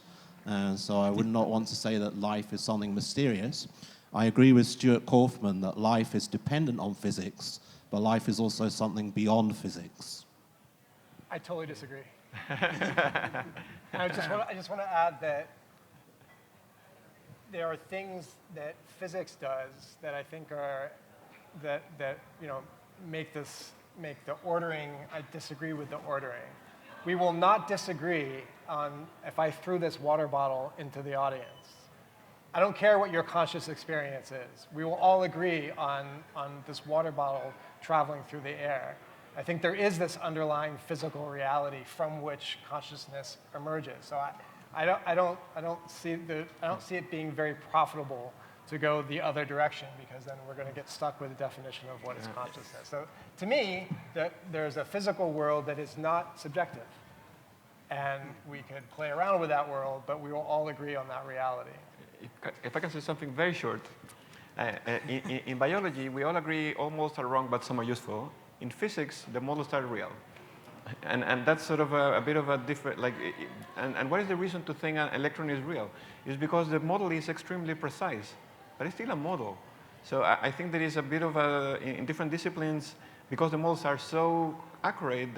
[SPEAKER 8] So I would not want to say that life is something mysterious. I agree with Stuart Kaufman that life is dependent on physics, but life is also something beyond physics.
[SPEAKER 7] I totally disagree. I just want to add that there are things that physics does that I think are that make the ordering. I disagree with the ordering. We will not disagree on if I threw this water bottle into the audience. I don't care what your conscious experience is. We will all agree on this water bottle traveling through the air. I think there is this underlying physical reality from which consciousness emerges. So I don't see it being very profitable to go the other direction, because then we're going to get stuck with the definition of what is consciousness. So to me, there's a physical world that is not subjective. And we could play around with that world, but we will all agree on that reality.
[SPEAKER 6] If I can say something very short, in biology, we all agree almost are wrong, but some are useful. In physics, the models are real. And that's sort of a bit of a different, and what is the reason to think an electron is real? It's because the model is extremely precise, but it's still a model. So I think there is a bit of in different disciplines, because the models are so accurate,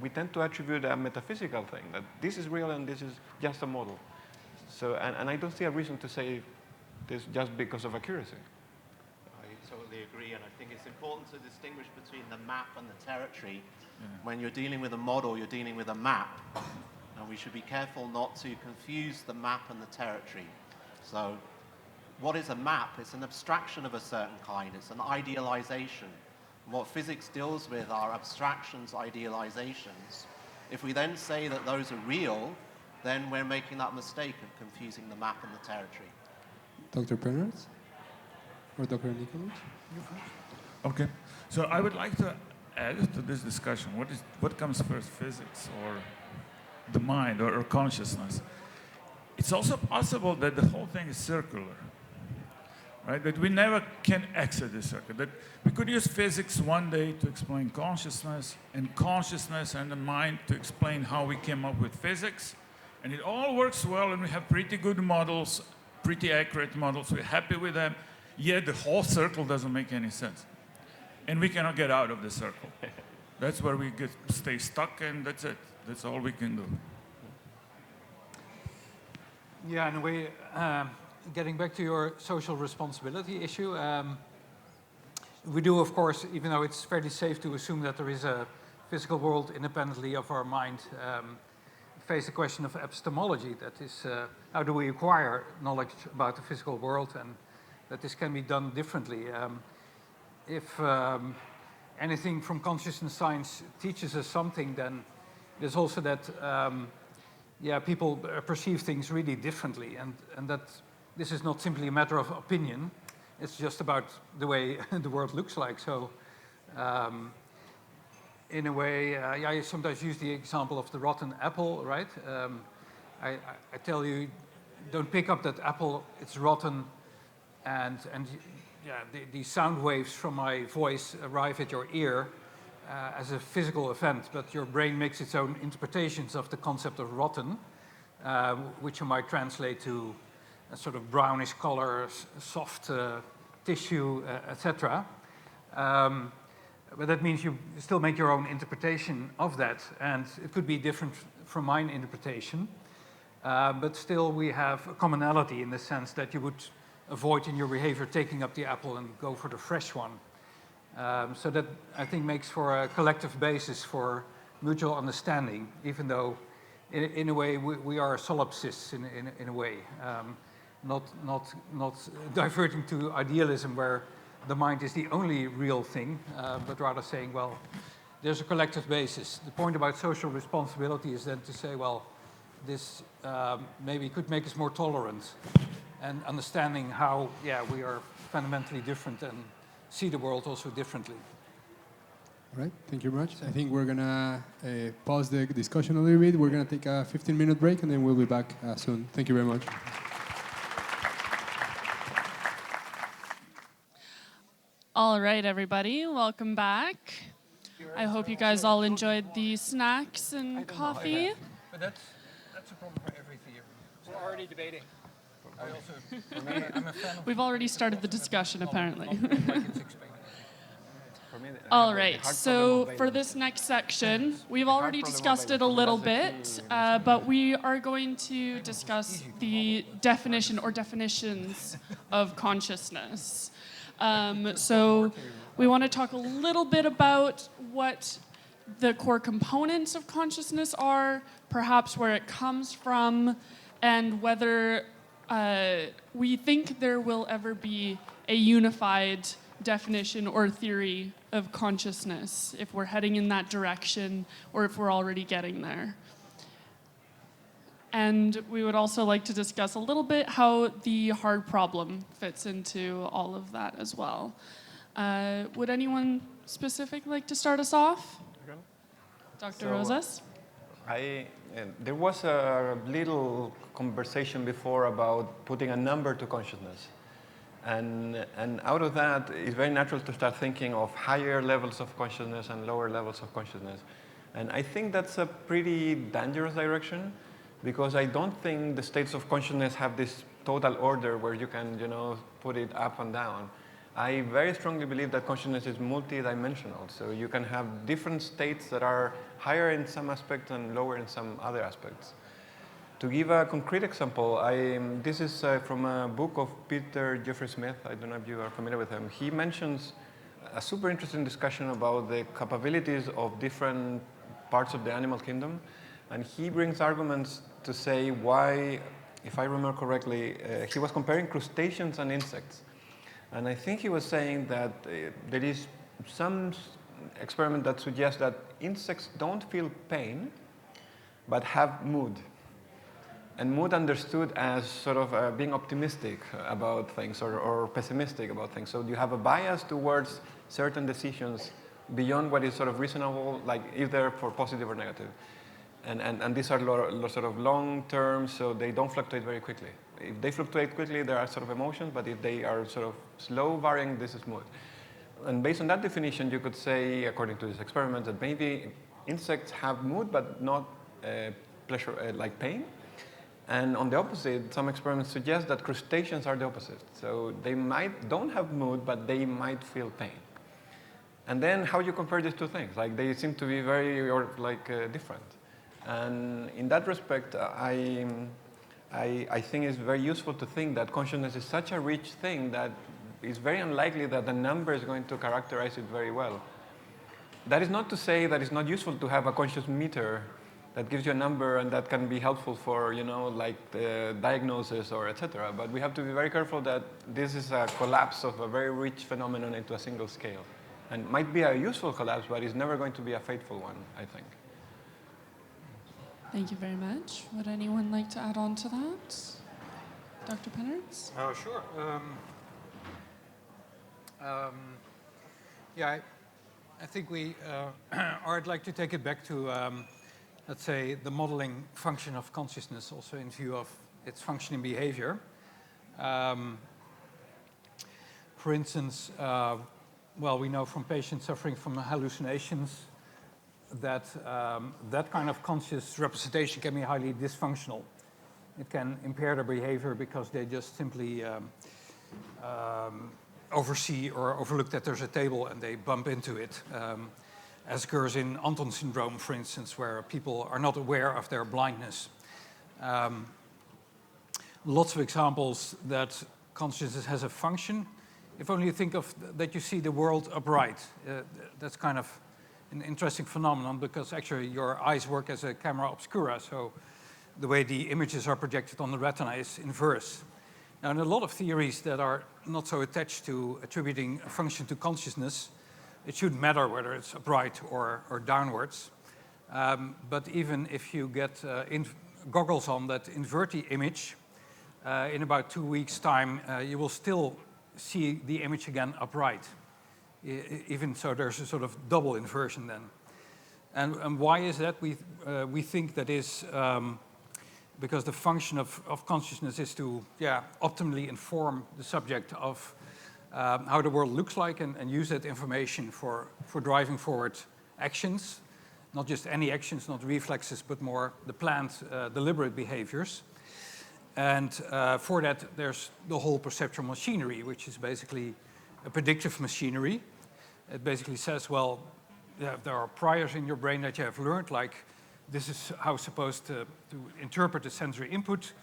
[SPEAKER 6] we tend to attribute a metaphysical thing, that this is real and this is just a model. So, and I don't see a reason to say this just because of accuracy.
[SPEAKER 8] I totally agree, and I think it's important to distinguish between the map and the territory. Yeah. When you're dealing with a model, you're dealing with a map, and we should be careful not to confuse the map and the territory. So, what is a map? It's an abstraction of a certain kind. It's an idealization. And what physics deals with are abstractions, idealizations. If we then say that those are real, then we're making that mistake of confusing the map and the territory.
[SPEAKER 1] Dr. Pennartz? Or Dr. Nikolic?
[SPEAKER 10] Okay. So I would like to add to this discussion, what comes first, physics or the mind or consciousness? It's also possible that the whole thing is circular, right? That we never can exit the circle. That we could use physics one day to explain consciousness and the mind to explain how we came up with physics. And it all works well, and we have pretty good models, pretty accurate models. We're happy with them, yet the whole circle doesn't make any sense. And we cannot get out of the circle. That's where we stay stuck, and that's it. That's all we can do.
[SPEAKER 11] Yeah, in a way, getting back to your social responsibility issue, we do, of course, even though it's fairly safe to assume that there is a physical world independently of our mind, face the question of epistemology. That is, how do we acquire knowledge about the physical world, and that this can be done differently. If anything from consciousness science teaches us something, then there's also that people perceive things really differently, and that this is not simply a matter of opinion. It's just about the way the world looks like. So in a way, I sometimes use the example of the rotten apple, right? I tell you, don't pick up that apple, it's rotten, and the sound waves from my voice arrive at your ear as a physical event, but your brain makes its own interpretations of the concept of rotten, which you might translate to a sort of brownish color, soft tissue, etc. But that means you still make your own interpretation of that, and it could be different from mine interpretation, but still we have a commonality in the sense that you would avoid in your behavior taking up the apple and go for the fresh one. So that, I think, makes for a collective basis for mutual understanding, even though in a way we are solipsists in a way, not diverting to idealism where the mind is the only real thing, but rather saying, well, there's a collective basis. The point about social responsibility is then to say, well, this maybe could make us more tolerant and understanding how, we are fundamentally different and see the world also differently.
[SPEAKER 1] All right, thank you very much. I think we're gonna pause the discussion a little bit. We're gonna take a 15-minute break and then we'll be back soon. Thank you very much.
[SPEAKER 9] All right, everybody, welcome back. I hope you guys all enjoyed the snacks and coffee.
[SPEAKER 5] But that's a problem for every theory.
[SPEAKER 7] We're already debating.
[SPEAKER 5] I'm a fan of
[SPEAKER 9] We've already started the discussion, apparently.
[SPEAKER 5] like it's explained.
[SPEAKER 9] All right, so for this next section, we've already discussed it a little bit, but we are going to discuss the definition or definitions of consciousness. So we want to talk a little bit about what the core components of consciousness are, perhaps where it comes from, and whether we think there will ever be a unified definition or theory of consciousness, if we're heading in that direction or if we're already getting there. And we would also like to discuss a little bit how the hard problem fits into all of that as well. Would anyone specific like to start us off? Dr. Rosas?
[SPEAKER 6] There was a little conversation before about putting a number to consciousness. And out of that, it's very natural to start thinking of higher levels of consciousness and lower levels of consciousness. And I think that's a pretty dangerous direction, because I don't think the states of consciousness have this total order where you can, put it up and down. I very strongly believe that consciousness is multidimensional. So you can have different states that are higher in some aspects and lower in some other aspects. To give a concrete example, this is from a book of Peter Jeffrey Smith. I don't know if you are familiar with him. He mentions a super interesting discussion about the capabilities of different parts of the animal kingdom. And he brings arguments to say why, if I remember correctly, he was comparing crustaceans and insects. And I think he was saying that there is some experiment that suggests that insects don't feel pain, but have mood. And mood understood as sort of being optimistic about things or pessimistic about things. So you have a bias towards certain decisions beyond what is sort of reasonable, like either for positive or negative. And these are sort of long term, so they don't fluctuate very quickly. If they fluctuate quickly, there are sort of emotions, but if they are sort of slow varying, this is mood. And based on that definition, you could say, according to this experiment, that maybe insects have mood, but not pleasure, like pain. And on the opposite, some experiments suggest that crustaceans are the opposite. So they don't have mood, but they might feel pain. And then how you compare these two things? Like they seem to be very different. And in that respect, I think it's very useful to think that consciousness is such a rich thing that it's very unlikely that the number is going to characterize it very well. That is not to say that it's not useful to have a conscious meter that gives you a number and that can be helpful for, diagnosis or etc. But we have to be very careful that this is a collapse of a very rich phenomenon into a single scale. And might be a useful collapse, but it's never going to be a fateful one, I think.
[SPEAKER 9] Thank you very much. Would anyone like to add on to that? Dr. Pennartz?
[SPEAKER 5] Sure. I think or I'd like to take it back to, let's say, the modeling function of consciousness, also in view of its functioning behavior. For instance, we know from patients suffering from hallucinations that that kind of conscious representation can be highly dysfunctional. It can impair their behavior because they just simply oversee or overlook that there's a table and they bump into it. As occurs in Anton syndrome, for instance, where people are not aware of their blindness. Lots of examples that consciousness has a function. If only you think of that you see the world upright. That's kind of an interesting phenomenon because actually your eyes work as a camera obscura, so the way the images are projected on the retina is inverse. Now, in a lot of theories that are not so attached to attributing a function to consciousness, it shouldn't matter whether it's upright or downwards. But even if you get goggles on that invert the image, in about 2 weeks' time, you will still see the image again upright.
[SPEAKER 11] Even so, there's a sort of double inversion then. And why is that? We think that is because the function of consciousness is to optimally inform the subject of how the world looks like and use that information for driving forward actions, not just any actions, not reflexes, but more the planned, deliberate behaviors. And for that, there's the whole perceptual machinery, which is basically a predictive machinery. It basically says, well, there are priors in your brain that you have learned, like this is how it's supposed to interpret the sensory input,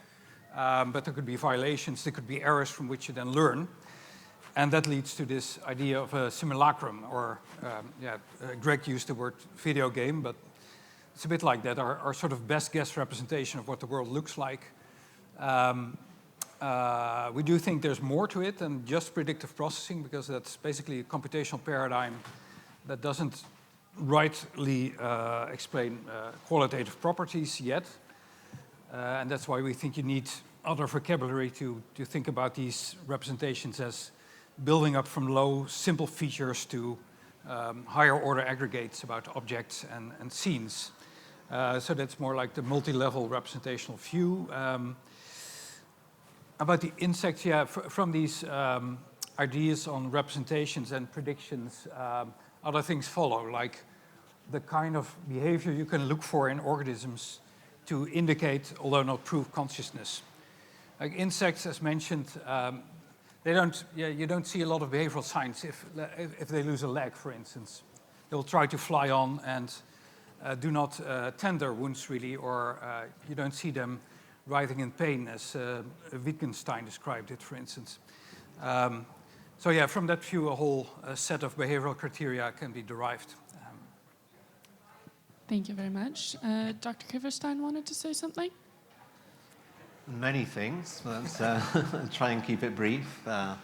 [SPEAKER 11] but there could be violations, there could be errors from which you then learn. And that leads to this idea of a simulacrum, or Greg used the word video game, but it's a bit like that, our sort of best guess representation of what the world looks like. We do think there's more to it than just predictive processing, because that's basically a computational paradigm that doesn't rightly explain qualitative properties yet. And that's why we think you need other vocabulary to think about these representations as building up from low, simple features to higher order aggregates about objects and scenes. So that's more like the multi-level representational view. About the insects, from these ideas on representations and predictions, other things follow, like the kind of behavior you can look for in organisms to indicate, although not prove, consciousness. Like insects, as mentioned, you don't see a lot of behavioral signs if they lose a leg, for instance. They'll try to fly on and do not tend their wounds, really, or you don't see them writhing in pain, as Wittgenstein described it, for instance. So from that view, a whole set of behavioral criteria can be derived.
[SPEAKER 9] Thank you very much. Dr. Kiverstein wanted to say something?
[SPEAKER 8] Many things. Let's try and keep it brief. I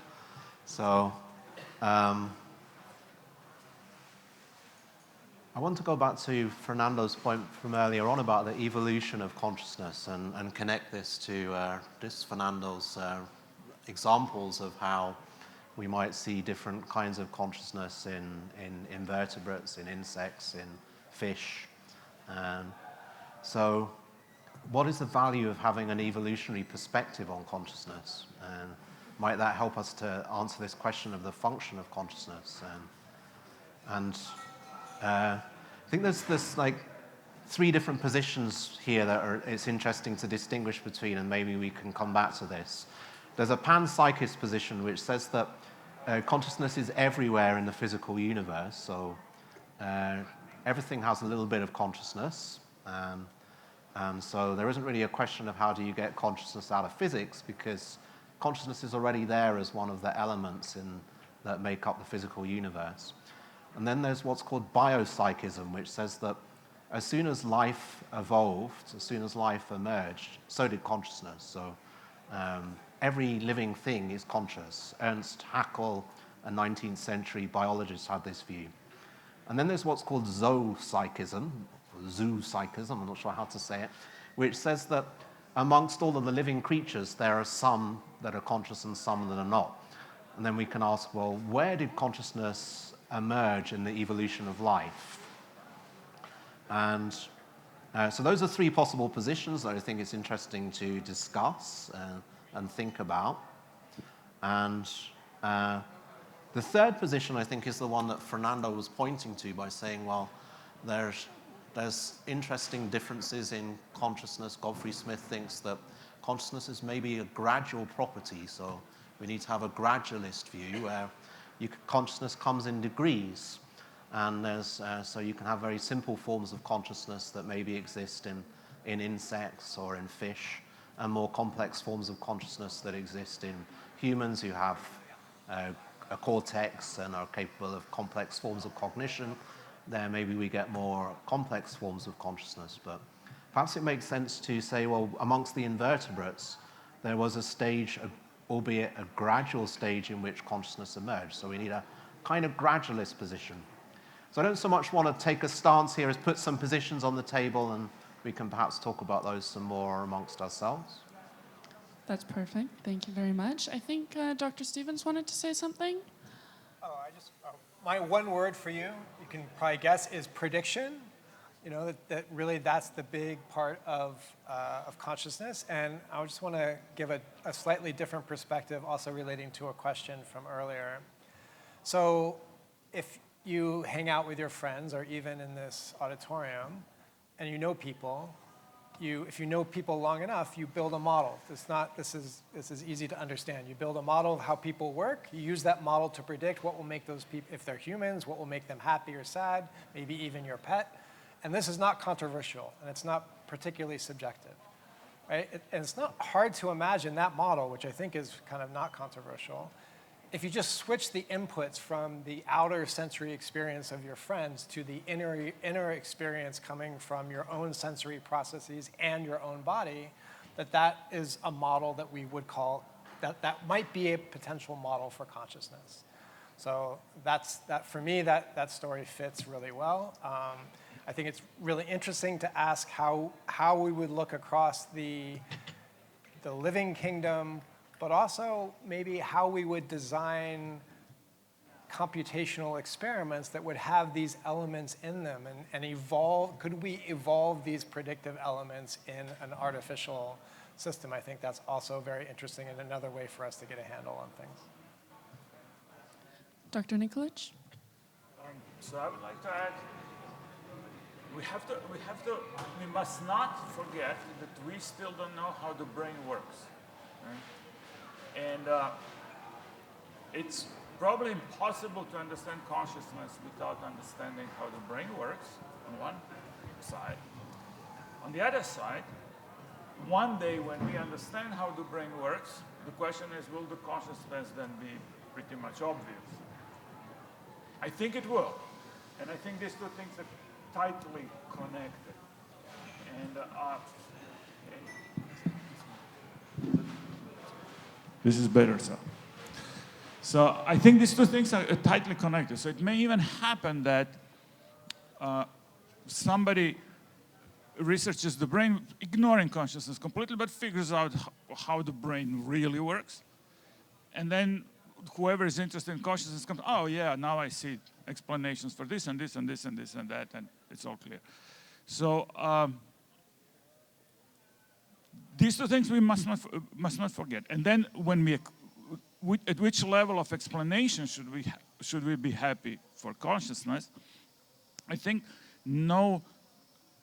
[SPEAKER 8] want to go back to Fernando's point from earlier on about the evolution of consciousness and connect this to Fernando's examples of how we might see different kinds of consciousness in invertebrates, in insects, in fish. So what is the value of having an evolutionary perspective on consciousness? And might that help us to answer this question of the function of consciousness? I think there's like three different positions here that it's interesting to distinguish between, and maybe we can come back to this. There's a panpsychist position which says that consciousness is everywhere in the physical universe, so everything has a little bit of consciousness, and so there isn't really a question of how do you get consciousness out of physics, because consciousness is already there as one of the elements that make up the physical universe. And then there's what's called biopsychism, which says that as soon as life evolved, as soon as life emerged, so did consciousness. So every living thing is conscious. Ernst Haeckel, a 19th century biologist, had this view. And then there's what's called zoopsychism, I'm not sure how to say it, which says that amongst all of the living creatures, there are some that are conscious and some that are not. And then we can ask, well, where did consciousness emerge in the evolution of life? And so those are three possible positions that I think it's interesting to discuss and think about. And the third position, I think, is the one that Fernando was pointing to by saying, well, there's interesting differences in consciousness. Godfrey Smith thinks that consciousness is maybe a gradual property, so we need to have a gradualist view where consciousness comes in degrees, and so you can have very simple forms of consciousness that maybe exist in insects or in fish, and more complex forms of consciousness that exist in humans who have a cortex and are capable of complex forms of cognition. There maybe we get more complex forms of consciousness, but perhaps it makes sense to say, well, amongst the invertebrates, there was a stage, albeit a gradual stage, in which consciousness emerged. So we need a kind of gradualist position. So I don't so much want to take a stance here as put some positions on the table, and we can perhaps talk about those some more amongst ourselves.
[SPEAKER 9] That's perfect. Thank you very much. I think Dr. Stevens wanted to say something.
[SPEAKER 7] my one word for you, you can probably guess, is prediction. You know, that really that's the big part of consciousness. And I just want to give a slightly different perspective also relating to a question from earlier. So if you hang out with your friends or even in this auditorium and you know people, if you know people long enough, you build a model. This is easy to understand. You build a model of how people work. You use that model to predict what will make those people, if they're humans, what will make them happy or sad, maybe even your pet. And this is not controversial, and it's not particularly subjective, right? And it's not hard to imagine that model, which I think is kind of not controversial, if you just switch the inputs from the outer sensory experience of your friends to the inner experience coming from your own sensory processes and your own body, that is a model that we would call, that might be a potential model for consciousness. So for me, that story fits really well. I think it's really interesting to ask how we would look across the living kingdom, but also maybe how we would design computational experiments that would have these elements in them and evolve. Could we evolve these predictive elements in an artificial system? I think that's also very interesting and another way for us to get a handle on things.
[SPEAKER 9] Dr. Nikolic?
[SPEAKER 10] So I would like to add, we must not forget that we still don't know how the brain works. Right? And it's probably impossible to understand consciousness without understanding how the brain works, on one side. On the other side, one day when we understand how the brain works, the question is, will the consciousness then be pretty much obvious? I think it will. And I think these two things are tightly connected. And this is better, so I think these two things are tightly connected. So it may even happen that somebody researches the brain, ignoring consciousness completely, but figures out how the brain really works. And then whoever is interested in consciousness comes, oh yeah, now I see explanations for this and this and this and this and that, and it's all clear. So these two things we must not forget. And then when at which level of explanation should we be happy for consciousness? I think no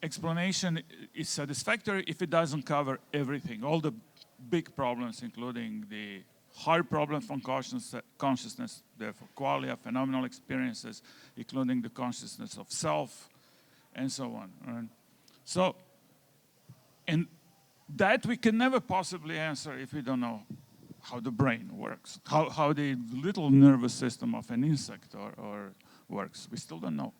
[SPEAKER 10] explanation is satisfactory if it doesn't cover everything, all the big problems, including the hard problems from consciousness, therefore qualia, phenomenal experiences, including the consciousness of self, and so on. Right? So, and that we can never possibly answer if we don't know how the brain works, how the little nervous system of an insect or works. We still don't know.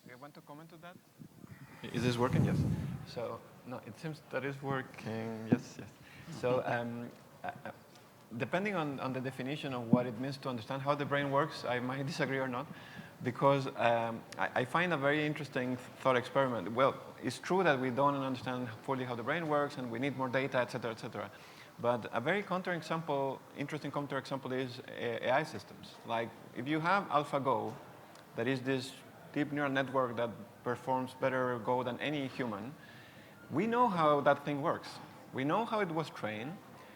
[SPEAKER 6] Do you want to comment on that? Is this working? Yes. So, no, it seems that is working. Yes, yes. So, depending on the definition of what it means to understand how the brain works, I might disagree or not, because I find a very interesting thought experiment. Well, it's true that we don't understand fully how the brain works and we need more data, et cetera, et cetera. But a very interesting counterexample is AI systems. Like if you have AlphaGo, that is this deep neural network that performs better Go than any human, we know how that thing works. We know how it was trained.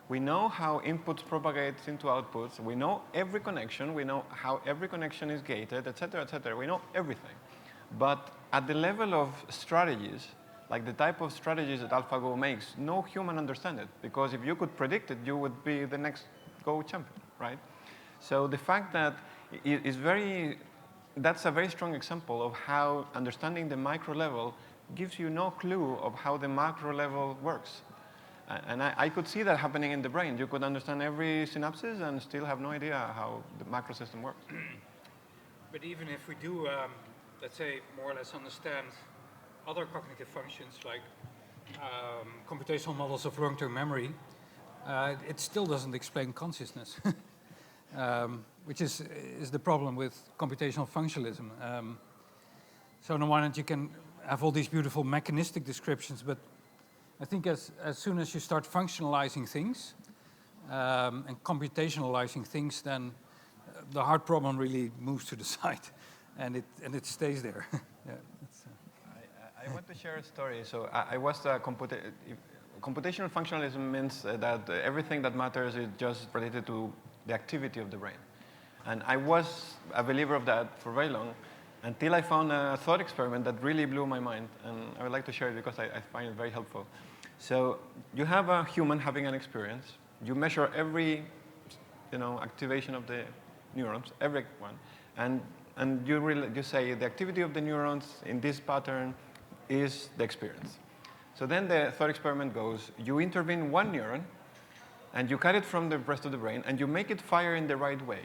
[SPEAKER 6] We know how inputs propagate into outputs. We know every connection. We know how every connection is gated, et cetera, et cetera. We know everything. But at the level of strategies, like the type of strategies that AlphaGo makes, no human understands it. Because if you could predict it, you would be the next Go champion, right? So the fact that that's a very strong example of how understanding the micro level gives you no clue of how the macro level works. And I could see that happening in the brain. You could understand every synapses and still have no idea how the macro system works.
[SPEAKER 5] But even if we do, let's say, more or less understand other cognitive functions like computational models of long-term memory, it still doesn't explain consciousness, which is the problem with computational functionalism. So on the one hand, you can have all these beautiful mechanistic descriptions, but I think as soon as you start functionalizing things and computationalizing things, then
[SPEAKER 11] the hard problem really moves to the side, and it stays there. Yeah,
[SPEAKER 6] I want to share a story. So I was computational functionalism means that everything that matters is just related to the activity of the brain. And I was a believer of that for very long until I found a thought experiment that really blew my mind. And I would like to share it because I find it very helpful. So you have a human having an experience. You measure every activation of the neurons, every one. And you say the activity of the neurons in this pattern is the experience. So then the thought experiment goes, you intervene one neuron, and you cut it from the rest of the brain, and you make it fire in the right way.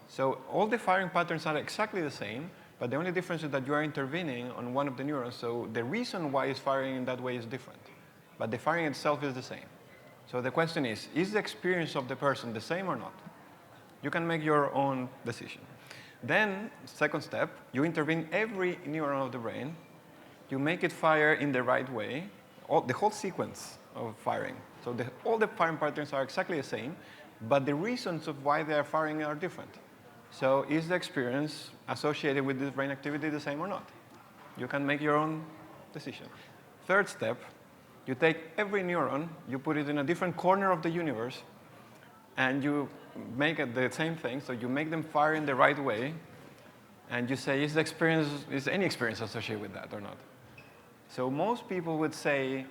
[SPEAKER 6] So all the firing patterns are exactly the same, but the only difference is that you are intervening on one of the neurons, so the reason why it's firing in that way is different. But the firing itself is the same. So the question is the experience of the person the same or not? You can make your own decision. Then, second step, you intervene every neuron of the brain, you make it fire in the right way, the whole sequence of firing. So all the firing patterns are exactly the same, but the reasons of why they are firing are different. So is the experience associated with this brain activity the same or not? You can make your own decision. Third step, you take every neuron, you put it in a different corner of the universe, and you make it the same thing. So you make them fire in the right way, and you say, is any experience associated with that or not? So most people would say,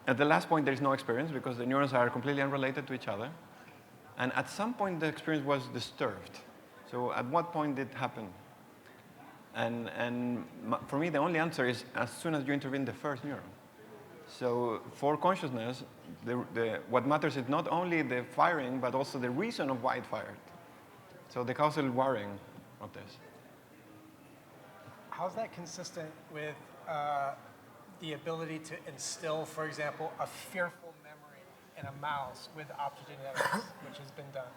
[SPEAKER 6] at the last point, there is no experience because the neurons are completely unrelated to each other. And at some point, the experience was disturbed. So at what point did it happen? And for me, the only answer is as soon as you intervene the first neuron. So for consciousness, what matters is not only the firing, but also the reason of why it fired. So the causal wiring of this.
[SPEAKER 7] How's that consistent with the ability to instill, for example, a fearful memory in a mouse with optogenetics, which has been done?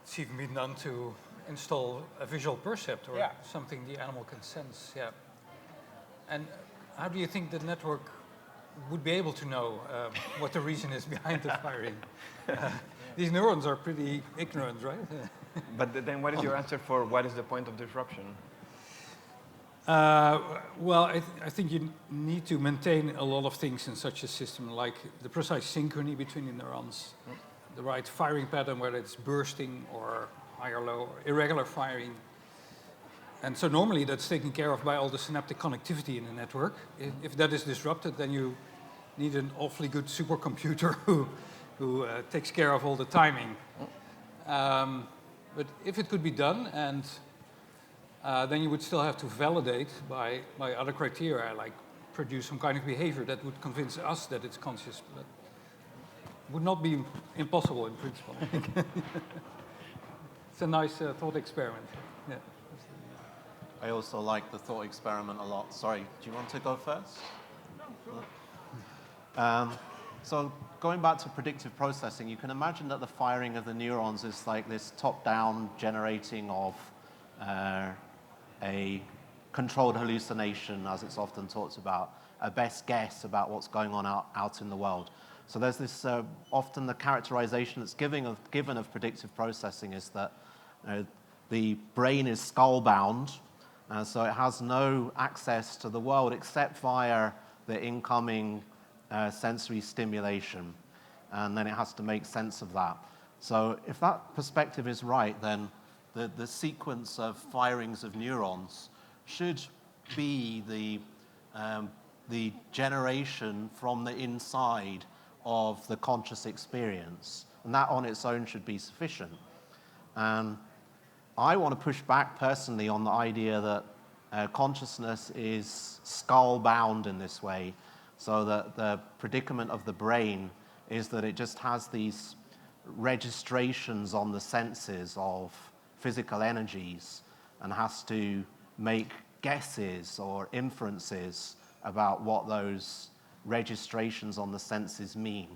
[SPEAKER 11] It's even been done to install a visual percept or something the animal can sense. Yeah. And how do you think the network would be able to know what the reason is behind the firing? These neurons are pretty ignorant, right?
[SPEAKER 6] But then what is your answer for what is the point of disruption?
[SPEAKER 11] Well, I think you need to maintain a lot of things in such a system, like the precise synchrony between the neurons, the right firing pattern, whether it's bursting or high or low, irregular firing. And so normally that's taken care of by all the synaptic connectivity in the network. If that is disrupted, then you need an awfully good supercomputer who takes care of all the timing. But if it could be done, and then you would still have to validate by other criteria, like produce some kind of behavior that would convince us that it's conscious. But it would not be impossible in principle, I think. It's a nice thought experiment. Yeah.
[SPEAKER 8] I also like the thought experiment a lot. Sorry, do you want to go first? No, sure. So going back to predictive processing, you can imagine that the firing of the neurons is like this top-down generating of a controlled hallucination, as it's often talked about, a best guess about what's going on out in the world. So there's this, often the characterization that's given of predictive processing is that the brain is skull-bound, so it has no access to the world except via the incoming sensory stimulation, and then it has to make sense of that. So if that perspective is right, then the sequence of firings of neurons should be the generation from the inside of the conscious experience, and that on its own should be sufficient. And I want to push back personally on the idea that consciousness is skull-bound in this way, so that the predicament of the brain is that it just has these registrations on the senses of physical energies and has to make guesses or inferences about what those registrations on the senses mean.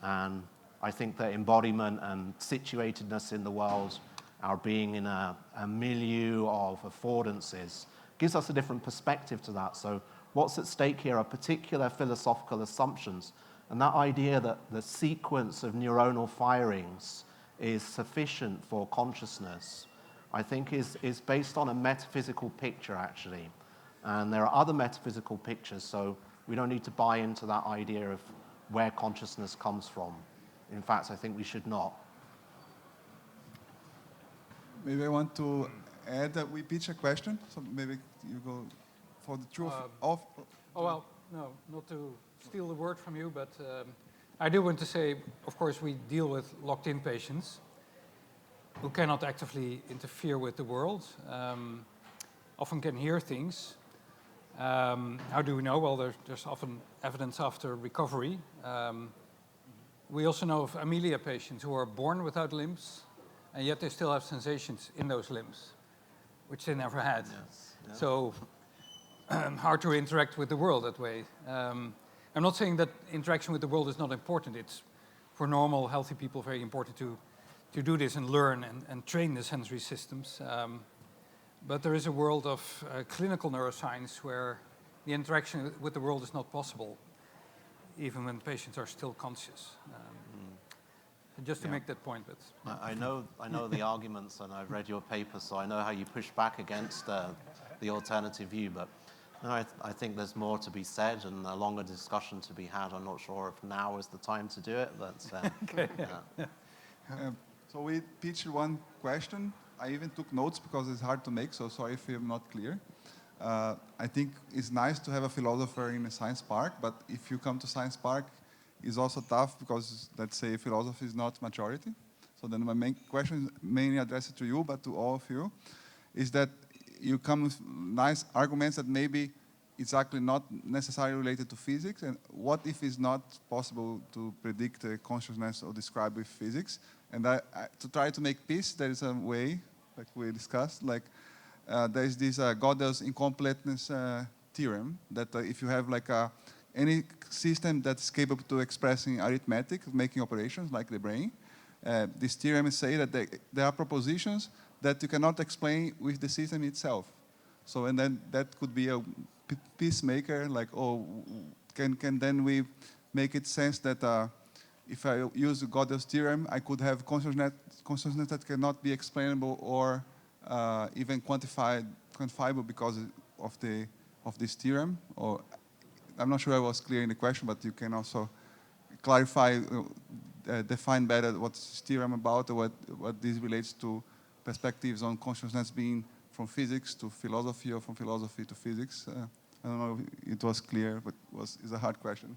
[SPEAKER 8] And I think that embodiment and situatedness in the world, our being in a milieu of affordances, gives us a different perspective to that. So what's at stake here are particular philosophical assumptions, and that idea that the sequence of neuronal firings is sufficient for consciousness, I think is based on a metaphysical picture, actually. And there are other metaphysical pictures, so we don't need to buy into that idea of where consciousness comes from. In fact, I think we should not.
[SPEAKER 2] Maybe I want to add that we pitch a question, so maybe you go for the truth of...
[SPEAKER 11] Oh, well, no, not to steal the word from you, but I do want to say, of course, we deal with locked-in patients who cannot actively interfere with the world, often can hear things. How do we know? Well, there's often evidence after recovery. We also know of Amelia patients who are born without limbs, and yet they still have sensations in those limbs, which they never had.
[SPEAKER 8] Yes. Yeah.
[SPEAKER 11] So hard to interact with the world that way. I'm not saying that interaction with the world is not important. It's, for normal, healthy people, very important to do this and learn and train the sensory systems. But there is a world of clinical neuroscience where the interaction with the world is not possible, even when patients are still conscious. Just to make that point. But
[SPEAKER 8] I know the arguments, and I've read your paper, so I know how you push back against the alternative view. But no, I think there's more to be said and a longer discussion to be had. I'm not sure if now is the time to do it, but
[SPEAKER 11] okay.
[SPEAKER 2] So we pitched one question. I even took notes because it's hard to make, so sorry if I'm not clear. I think it's nice to have a philosopher in a science park, but if you come to science park, it's also tough because, let's say, philosophy is not majority. So then my main question is mainly addressed to you, but to all of you, is that you come with nice arguments that maybe it's actually not necessarily related to physics, and what if it's not possible to predict consciousness or describe with physics? And to try to make peace, there is a way, like we discussed, like there is this Gödel's incompleteness theorem that if you have like any system that's capable to expressing arithmetic, making operations like the brain, this theorem say that there are propositions that you cannot explain with the system itself. So, and then that could be a peacemaker, like, oh, can then we make it sense that if I use Gödel's theorem, I could have consciousness that cannot be explainable or even quantifiable because of this theorem. Or I'm not sure I was clear in the question, but you can also clarify, define better what this theorem about, or what this relates to perspectives on consciousness being from physics to philosophy or from philosophy to physics. I don't know if it was clear, but it's a hard question.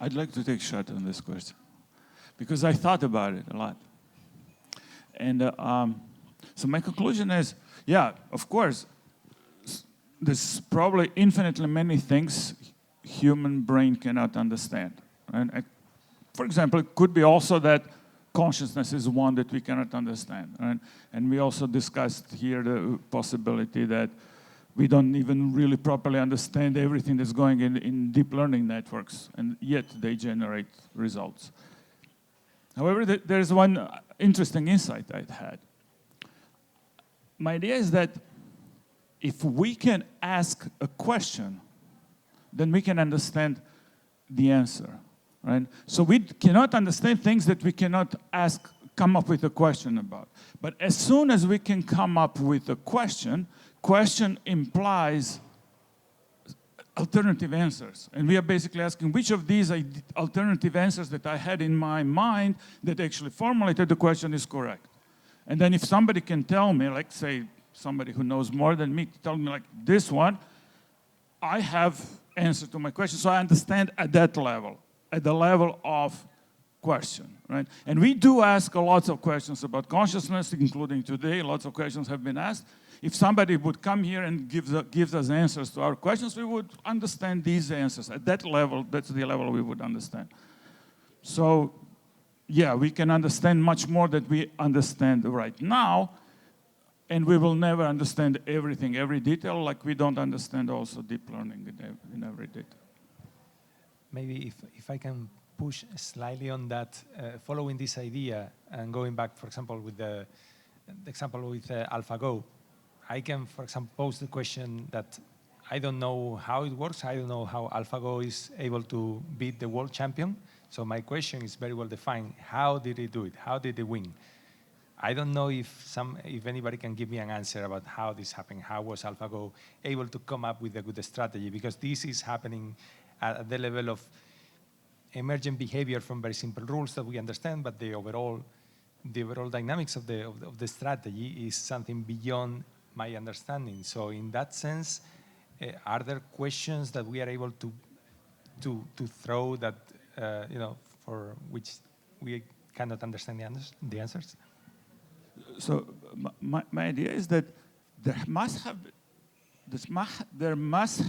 [SPEAKER 10] I'd like to take a shot on this question because I thought about it a lot. And so my conclusion is, yeah, of course, there's probably infinitely many things human brain cannot understand. And for example, it could be also that consciousness is one that we cannot understand. Right? And we also discussed here the possibility that we don't even really properly understand everything that's going in deep learning networks, and yet they generate results. However, there's one interesting insight I'd had. My idea is that if we can ask a question, then we can understand the answer, right? So we cannot understand things that we cannot come up with a question about. But as soon as we can come up with a question implies alternative answers. And we are basically asking which of these alternative answers that I had in my mind that actually formulated the question is correct. And then if somebody can tell me, like say somebody who knows more than me, tell me like this one, I have answer to my question. So I understand at that level, at the level of question, right? And we do ask lots of questions about consciousness, including today, lots of questions have been asked. If somebody would come here and gives us answers to our questions, we would understand these answers. At that level, that's the level we would understand. So, yeah, we can understand much more than we understand right now, and we will never understand everything, every detail, like we don't understand also deep learning in every detail.
[SPEAKER 4] Maybe if I can push slightly on that, following this idea and going back, for example, with the example with AlphaGo, I can, for example, pose the question that I don't know how it works. I don't know how AlphaGo is able to beat the world champion. So my question is very well defined. How did they do it? How did they win? I don't know if anybody can give me an answer about how this happened. How was AlphaGo able to come up with a good strategy? Because this is happening at the level of emergent behavior from very simple rules that we understand, but the overall dynamics of the strategy is something beyond my understanding. So in that sense, are there questions that we are able to throw that for which we cannot understand the answers?
[SPEAKER 10] So my idea is that there must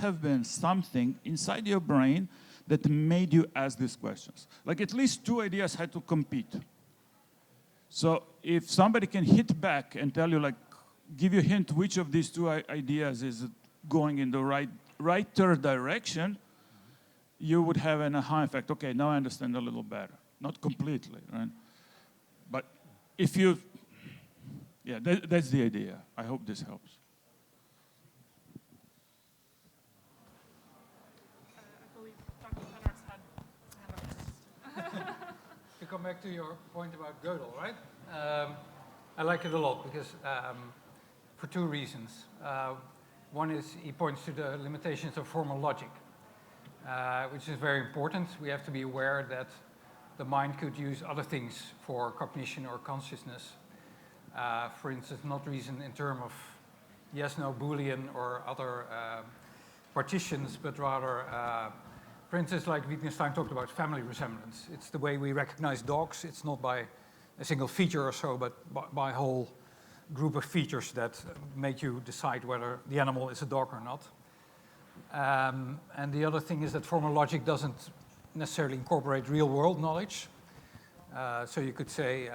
[SPEAKER 10] have been something inside your brain that made you ask these questions. Like at least two ideas had to compete. So if somebody can hit back and tell you, like, give you a hint which of these two ideas is going in the righter direction, you would have an aha effect. Okay, now I understand a little better. Not completely, right? But if you, yeah, that's the idea. I hope this helps.
[SPEAKER 9] I believe Dr. Pennartz had
[SPEAKER 11] To come back to your point about Gödel, right? I like it a lot because for two reasons. One is he points to the limitations of formal logic, which is very important. We have to be aware that the mind could use other things for cognition or consciousness. For instance, not reason in terms of yes, no, Boolean or other partitions, but rather, for instance, like Wittgenstein talked about family resemblance. It's the way we recognize dogs. It's not by a single feature or so, but by a whole group of features that make you decide whether the animal is a dog or not. And the other thing is that formal logic doesn't necessarily incorporate real-world knowledge. So you could say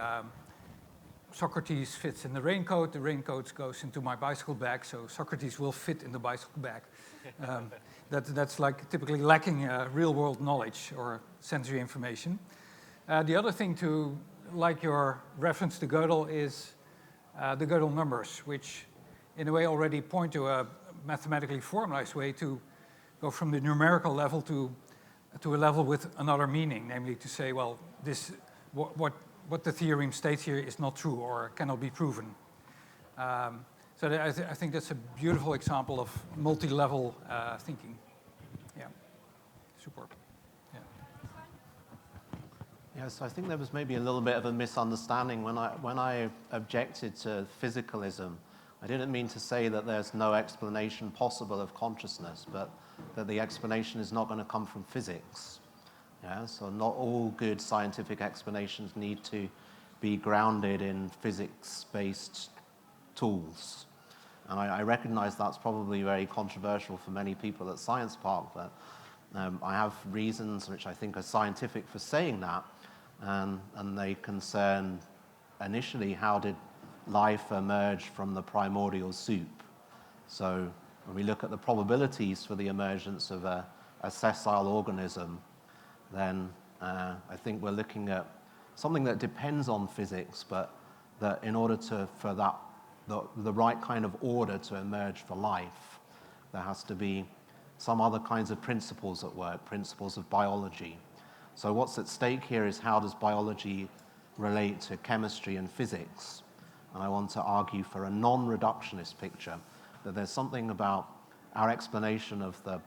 [SPEAKER 11] Socrates fits in the raincoat goes into my bicycle bag, so Socrates will fit in the bicycle bag. That's like typically lacking real-world knowledge or sensory information. The other thing to, like your reference to Gödel, is the Gödel numbers, which in a way already point to a mathematically formalized way to go from the numerical level to a level with another meaning, namely to say, well, this what the theorem states here is not true or cannot be proven. So I think that's a beautiful example of multi-level thinking. Yeah, superb. Yeah.
[SPEAKER 8] Yes, I think there was maybe a little bit of a misunderstanding when I objected to physicalism. I didn't mean to say that there's no explanation possible of consciousness, but that the explanation is not going to come from physics. Yeah, so not all good scientific explanations need to be grounded in physics-based tools. And I recognize that's probably very controversial for many people at Science Park, but I have reasons which I think are scientific for saying that, and they concern initially how did life emerge from the primordial soup. So when we look at the probabilities for the emergence of a sessile organism, then I think we're looking at something that depends on physics, but that in order for the right kind of order to emerge for life, there has to be some other kinds of principles at work, principles of biology. So what's at stake here is how does biology relate to chemistry and physics? And I want to argue for a non-reductionist picture, that there's something about our explanation of the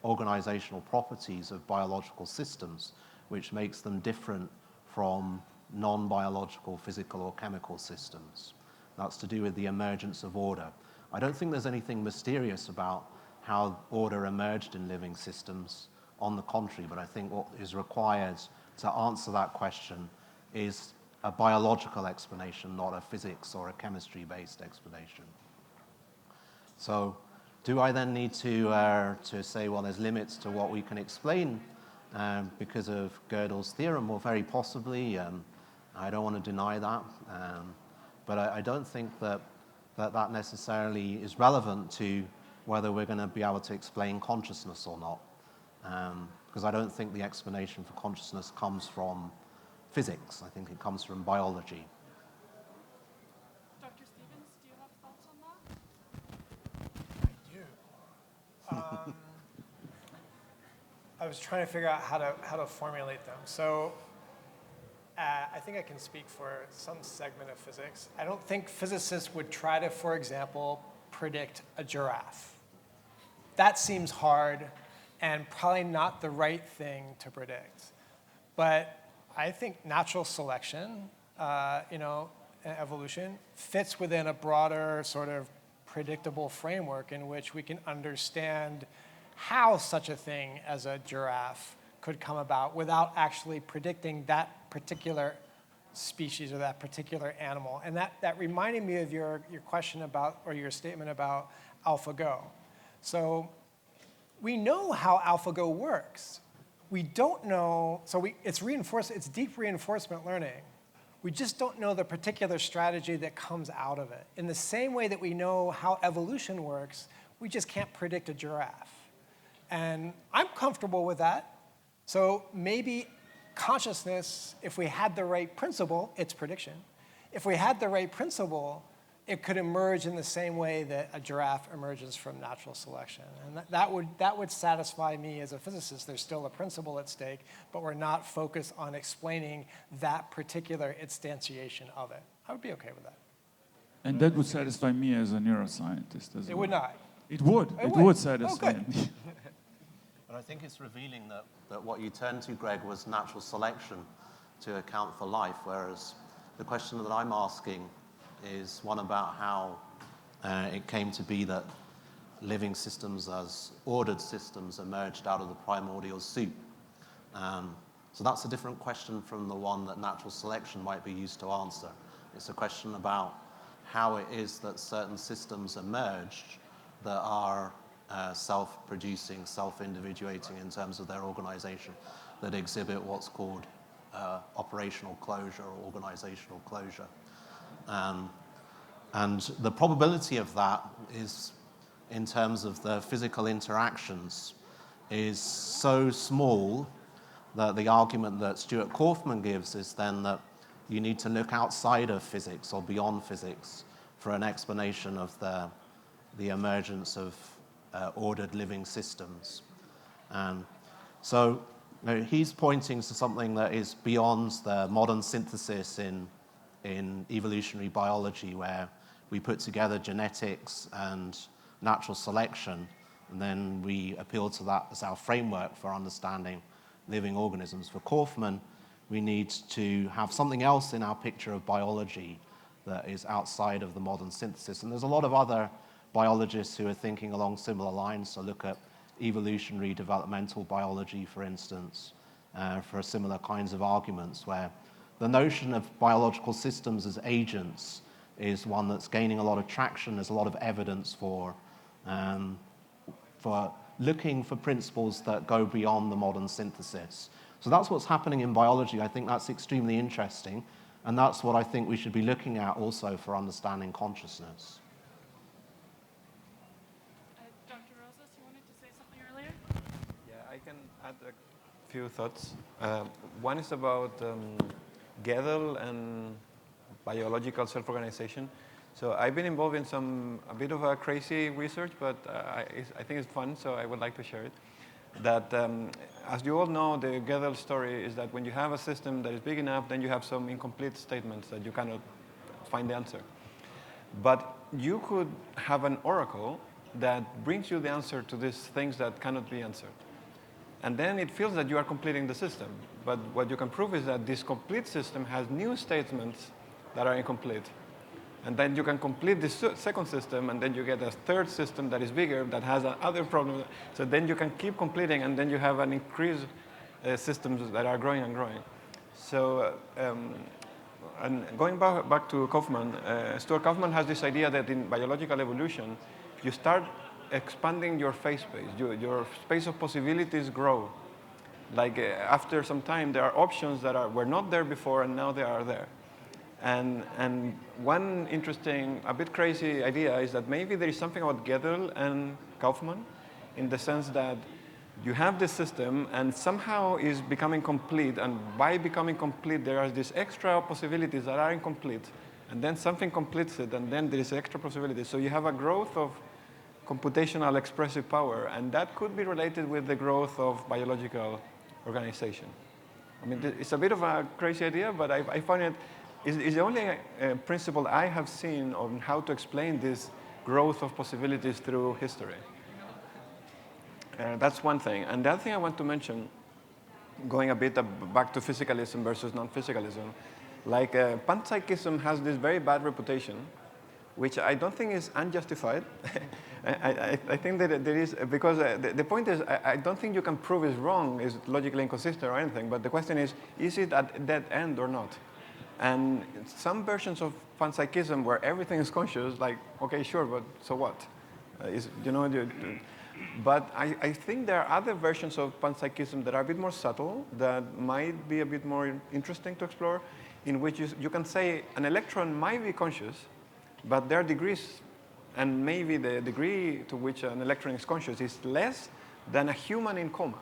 [SPEAKER 8] organizational properties of biological systems which makes them different from non-biological physical or chemical systems. That's to do with the emergence of order. I don't think there's anything mysterious about how order emerged in living systems. On the contrary, but I think what is required to answer that question is a biological explanation, not a physics or a chemistry-based explanation. So do I then need to say, well, there's limits to what we can explain because of Gödel's theorem? Well, very possibly. I don't want to deny that. But I don't think that necessarily is relevant to whether we're going to be able to explain consciousness or not. Because I don't think the explanation for consciousness comes from physics. I think it comes from biology.
[SPEAKER 9] Dr. Stevens, do you have thoughts on that?
[SPEAKER 7] I I was trying to figure out how to formulate them. So I think I can speak for some segment of physics. I don't think physicists would try to, for example, predict a giraffe. That seems hard and probably not the right thing to predict. But I think natural selection, evolution, fits within a broader sort of predictable framework in which we can understand how such a thing as a giraffe could come about without actually predicting that particular species or that particular animal. And that reminded me of your question about, or your statement about AlphaGo. So we know how AlphaGo works. We don't know, it's deep reinforcement learning. We just don't know the particular strategy that comes out of it. In the same way that we know how evolution works, we just can't predict a giraffe. And I'm comfortable with that. So maybe consciousness, if we had the right principle, it's prediction. If we had the right principle, it could emerge in the same way that a giraffe emerges from natural selection. And that would satisfy me as a physicist. There's still a principle at stake, but we're not focused on explaining that particular instantiation of it. I would be okay with that.
[SPEAKER 10] And that would satisfy me as a neuroscientist as well.
[SPEAKER 7] It would not.
[SPEAKER 10] It would. It would satisfy me.
[SPEAKER 8] But I think it's revealing that what you turned to, Greg, was natural selection to account for life, whereas the question that I'm asking is one about how it came to be that living systems as ordered systems emerged out of the primordial soup. So that's a different question from the one that natural selection might be used to answer. It's a question about how it is that certain systems emerged that are self-producing, self-individuating in terms of their organization, that exhibit what's called operational closure or organizational closure. And the probability of that is, in terms of the physical interactions, is so small that the argument that Stuart Kaufman gives is then that you need to look outside of physics or beyond physics for an explanation of the emergence of ordered living systems. So he's pointing to something that is beyond the modern synthesis in evolutionary biology, where we put together genetics and natural selection, and then we appeal to that as our framework for understanding living organisms. For Kaufman, we need to have something else in our picture of biology that is outside of the modern synthesis. And there's a lot of other biologists who are thinking along similar lines. So look at evolutionary developmental biology, for instance, for similar kinds of arguments, where the notion of biological systems as agents is one that's gaining a lot of traction. There's a lot of evidence for looking for principles that go beyond the modern synthesis. So that's what's happening in biology. I think that's extremely interesting, and that's what I think we should be looking at also for understanding consciousness.
[SPEAKER 9] Dr. Rosas, you wanted to say something earlier?
[SPEAKER 6] Yeah, I can add a few thoughts. One is about Gödel and biological self-organization. So I've been involved in a bit of a crazy research, but I think it's fun, so I would like to share it. That, as you all know, the Gödel story is that when you have a system that is big enough, then you have some incomplete statements that you cannot find the answer. But you could have an oracle that brings you the answer to these things that cannot be answered. And then it feels that you are completing the system. But what you can prove is that this complete system has new statements that are incomplete. And then you can complete this second system, and then you get a third system that is bigger, that has other problems. So then you can keep completing, and then you have an increased systems that are growing and growing. So, and going back to Kaufman, Stuart Kaufman has this idea that in biological evolution, you start expanding your phase space. Your space of possibilities grow. Like after some time, there are options that were not there before, and now they are there. And one interesting, a bit crazy idea is that maybe there is something about Gödel and Kaufman in the sense that you have this system and somehow is becoming complete, and by becoming complete there are these extra possibilities that are incomplete, and then something completes it, and then there is extra possibilities. So you have a growth of computational expressive power, and that could be related with the growth of biological organization. I mean, it's a bit of a crazy idea, but I find it is the only principle I have seen on how to explain this growth of possibilities through history. That's one thing. And the other thing I want to mention, going a bit back to physicalism versus non-physicalism, like panpsychism has this very bad reputation, which I don't think is unjustified. I think that there is, because the point is, I don't think you can prove it's wrong, is logically inconsistent or anything, but the question is it at that end or not? And some versions of panpsychism where everything is conscious, like, okay, sure, but so what? But I think there are other versions of panpsychism that are a bit more subtle, that might be a bit more interesting to explore, in which you can say an electron might be conscious, but there are degrees, and maybe the degree to which an electron is conscious is less than a human in coma.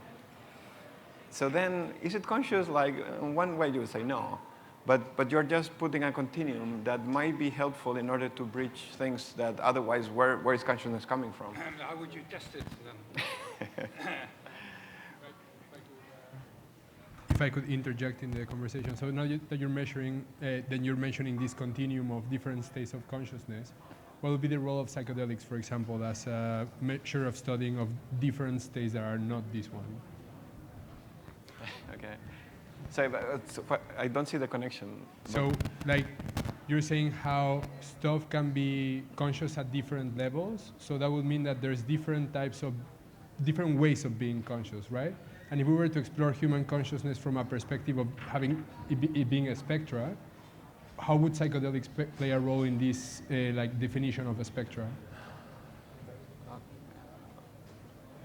[SPEAKER 6] So then, is it conscious? Like, in one way you would say no, but you're just putting a continuum that might be helpful in order to bridge things that otherwise, where is consciousness coming from?
[SPEAKER 11] And how would you test it then?
[SPEAKER 1] If I could interject in the conversation. So now that you're measuring, then you're mentioning this continuum of different states of consciousness. What would be the role of psychedelics, for example, as a measure of studying of different states that are not this one?
[SPEAKER 6] Okay. So I don't see the connection.
[SPEAKER 1] So, like, you're saying how stuff can be conscious at different levels. So that would mean that there's different ways of being conscious, right? And if we were to explore human consciousness from a perspective of having it being a spectra, how would psychedelics play a role in this like definition of a spectra?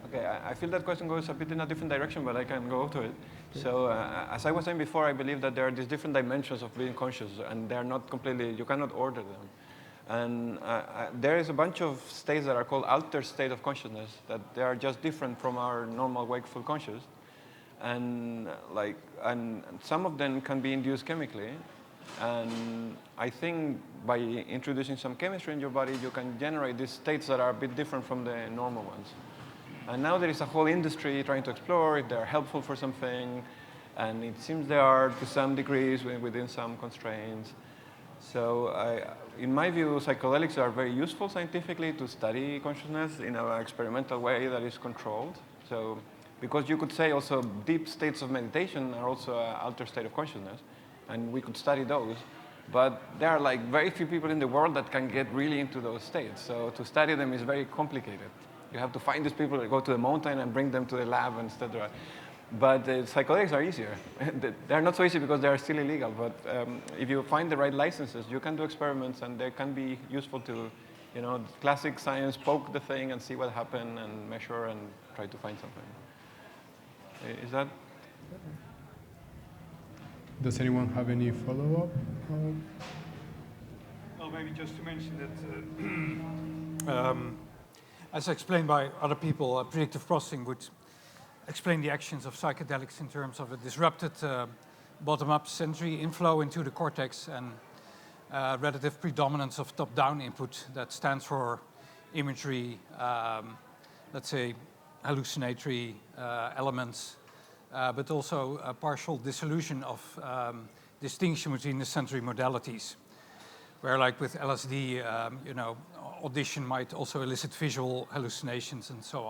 [SPEAKER 6] Okay, I feel that question goes a bit in a different direction, but I can go to it. So as I was saying before, I believe that there are these different dimensions of being conscious, and they're not completely, you cannot order them. And there is a bunch of states that are called altered state of consciousness, that they are just different from our normal wakeful conscious. And some of them can be induced chemically. And I think by introducing some chemistry in your body, you can generate these states that are a bit different from the normal ones. And now there is a whole industry trying to explore if they're helpful for something. And it seems they are to some degrees within some constraints. So in my view, psychedelics are very useful scientifically to study consciousness in an experimental way that is controlled. So, because you could say also deep states of meditation are also an altered state of consciousness, and we could study those. But there are like very few people in the world that can get really into those states. So to study them is very complicated. You have to find these people that go to the mountain and bring them to the lab, etc. But psychedelics are easier. They're not so easy because they are still illegal. But if you find the right licenses, you can do experiments, and they can be useful to, classic science, poke the thing and see what happened, and measure and try to find something. Is that?
[SPEAKER 1] Does anyone have any follow-up?
[SPEAKER 11] Well, maybe just to mention that, as explained by other people, predictive processing would explain the actions of psychedelics in terms of a disrupted bottom-up sensory inflow into the cortex and relative predominance of top-down input that stands for imagery, let's say hallucinatory elements, but also a partial dissolution of distinction between the sensory modalities, where like with LSD, audition might also elicit visual hallucinations and so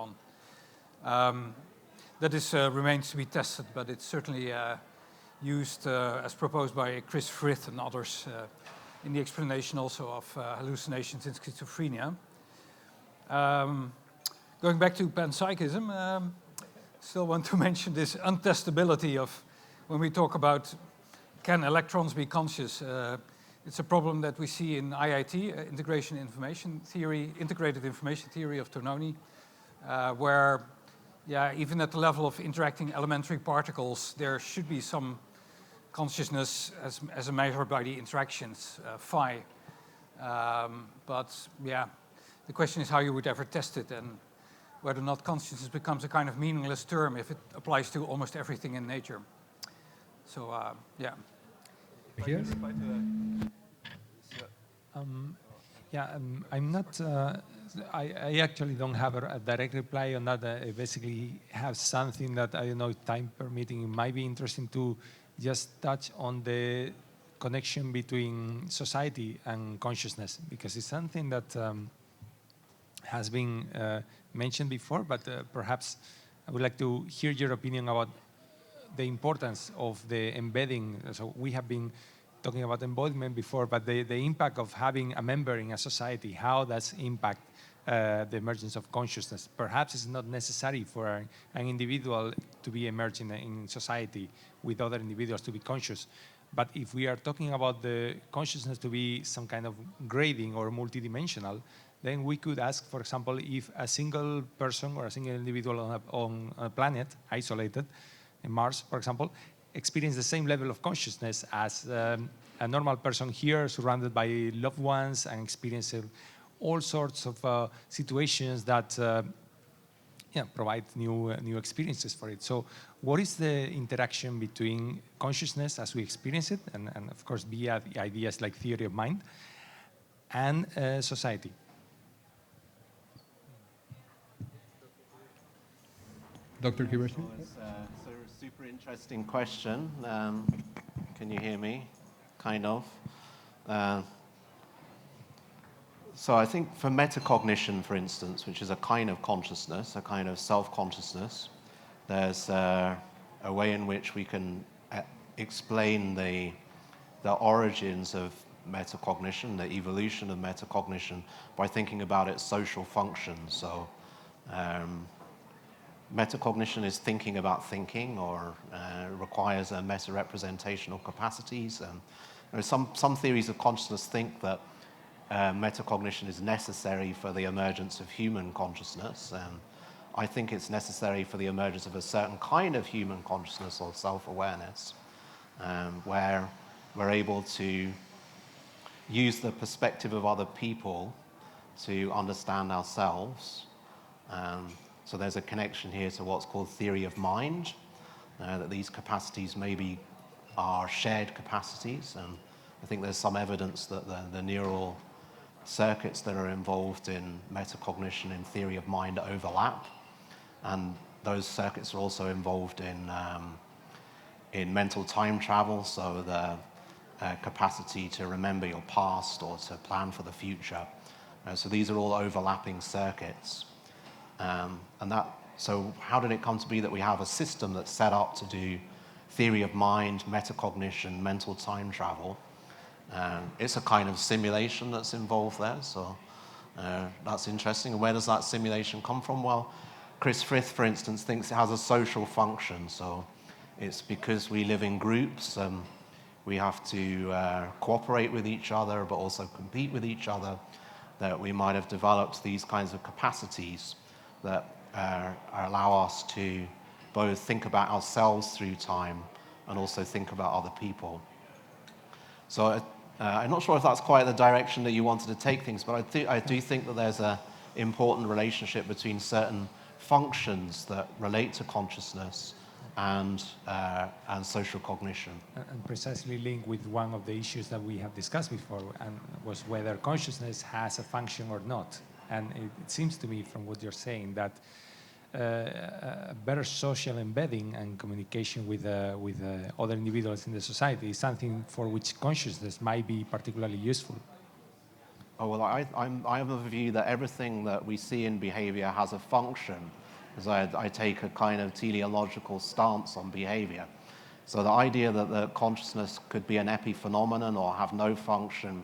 [SPEAKER 11] on. That remains to be tested, but it's certainly used as proposed by Chris Frith and others in the explanation also of hallucinations in schizophrenia. Going back to panpsychism, still want to mention this untestability of when we talk about can electrons be conscious. It's a problem that we see in IIT, integrated information theory of Tononi, where even at the level of interacting elementary particles, there should be some consciousness as a measure by the interactions, phi. But the question is how you would ever test it, and whether or not consciousness becomes a kind of meaningless term if it applies to almost everything in nature. So,
[SPEAKER 1] Yes?
[SPEAKER 14] I'm not
[SPEAKER 4] I actually don't have a direct reply on that. I basically have something that, I don't know, if time permitting, it might be interesting to just touch on the connection between society and consciousness, because it's something that has been mentioned before, but perhaps I would like to hear your opinion about the importance of the embedding. So we have been talking about embodiment before, but the impact of having a member in a society, how does impact the emergence of consciousness? Perhaps it's not necessary for an individual to be emerging in society with other individuals to be conscious. But if we are talking about the consciousness to be some kind of grading or multidimensional, then we could ask, for example, if a single person or a single individual on a planet, isolated, in Mars, for example, experience the same level of consciousness as a normal person here, surrounded by loved ones and experiencing all sorts of situations that provide new experiences for it. So what is the interaction between consciousness as we experience it, and of course via the ideas like theory of mind, and society?
[SPEAKER 1] Dr. Kiverstein?
[SPEAKER 8] It's a super interesting question. Can you hear me? Kind of. So I think for metacognition, for instance, which is a kind of consciousness, a kind of self-consciousness, there's a way in which we can explain the origins of metacognition, the evolution of metacognition, by thinking about its social functions. So metacognition is thinking about thinking, or requires a meta-representational capacities. And some theories of consciousness think that metacognition is necessary for the emergence of human consciousness, and I think it's necessary for the emergence of a certain kind of human consciousness or self-awareness, where we're able to use the perspective of other people to understand ourselves. So there's a connection here to what's called theory of mind, that these capacities maybe are shared capacities, and I think there's some evidence that the neural circuits that are involved in metacognition in theory of mind overlap, and those circuits are also involved in mental time travel, so the capacity to remember your past or to plan for the future. So these are all overlapping circuits. So how did it come to be that we have a system that's set up to do theory of mind, metacognition, mental time travel? It's a kind of simulation that's involved there, so that's interesting. And where does that simulation come from? Well, Chris Frith, for instance, thinks it has a social function. So it's because we live in groups, we have to cooperate with each other, but also compete with each other, that we might have developed these kinds of capacities that allow us to both think about ourselves through time and also think about other people. So I'm not sure if that's quite the direction that you wanted to take things, but I do think that there's an important relationship between certain functions that relate to consciousness and social cognition.
[SPEAKER 4] And precisely linked with one of the issues that we have discussed before, and was whether consciousness has a function or not. And it seems to me from what you're saying that a better social embedding and communication with other individuals in the society is something for which consciousness might be particularly useful.
[SPEAKER 8] Oh, well, I have a view that everything that we see in behavior has a function, because I take a kind of teleological stance on behavior. So the idea that the consciousness could be an epiphenomenon or have no function,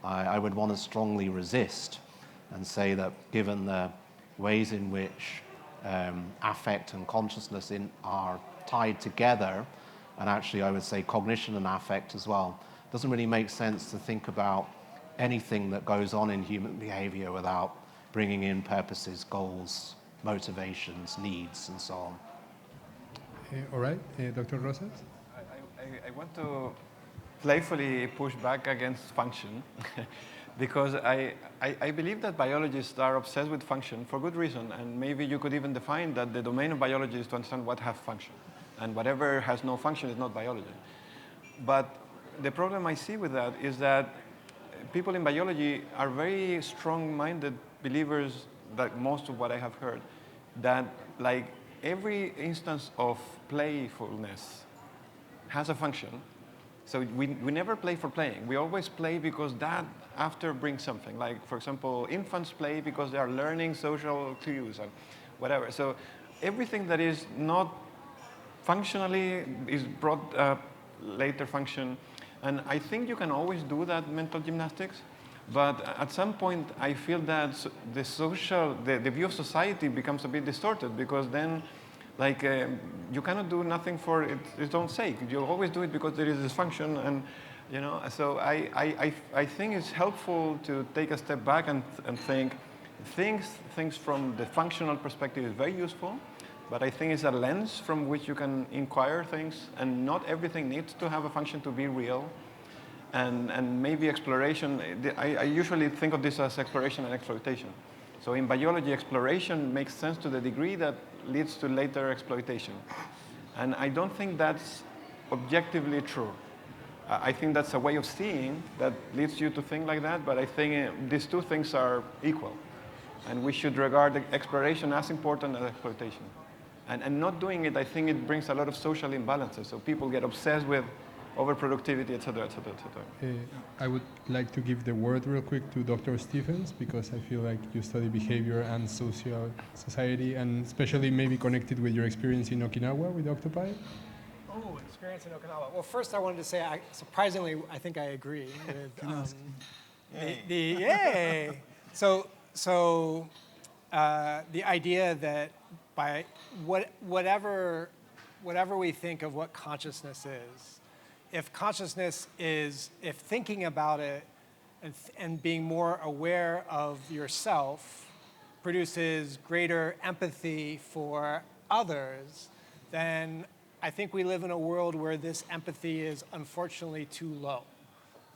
[SPEAKER 8] I would want to strongly resist and say that given the ways in which affect and consciousness are tied together, and actually I would say cognition and affect as well, it doesn't really make sense to think about anything that goes on in human behavior without bringing in purposes, goals, motivations, needs, and so on.
[SPEAKER 1] All right, Dr. Rosas?
[SPEAKER 6] I want to playfully push back against function because I believe that biologists are obsessed with function for good reason, and maybe you could even define that the domain of biology is to understand what has function, and whatever has no function is not biology. But the problem I see with that is that people in biology are very strong-minded believers, that most of what I have heard, that like every instance of playfulness has a function. So we never play for playing. We always play because that after brings something. Like, for example, infants play because they are learning social cues and whatever. So everything that is not functionally is brought later function. And I think you can always do that mental gymnastics. But at some point, I feel that the view of society becomes a bit distorted, because then, like, you cannot do nothing for its own sake. You always do it because there is this function, and you know. So I think it's helpful to take a step back and think things from the functional perspective is very useful. But I think it's a lens from which you can inquire things, and not everything needs to have a function to be real. And maybe exploration, I usually think of this as exploration and exploitation. So in biology, exploration makes sense to the degree that leads to later exploitation. And I don't think that's objectively true. I think that's a way of seeing that leads you to think like that, but I think these two things are equal. And we should regard exploration as important as exploitation. And not doing it, I think it brings a lot of social imbalances. So people get obsessed with overproductivity, et cetera, et cetera, et cetera.
[SPEAKER 1] I would like to give the word real quick to Dr. Stephens, because I feel like you study behavior and society, and especially maybe connected with your experience in Okinawa with octopi.
[SPEAKER 7] Oh, experience in Okinawa. Well, first I wanted to say, surprisingly, I think I agree with yay. So the idea that by whatever we think of what consciousness is, if thinking about it and being more aware of yourself produces greater empathy for others, then I think we live in a world where this empathy is unfortunately too low.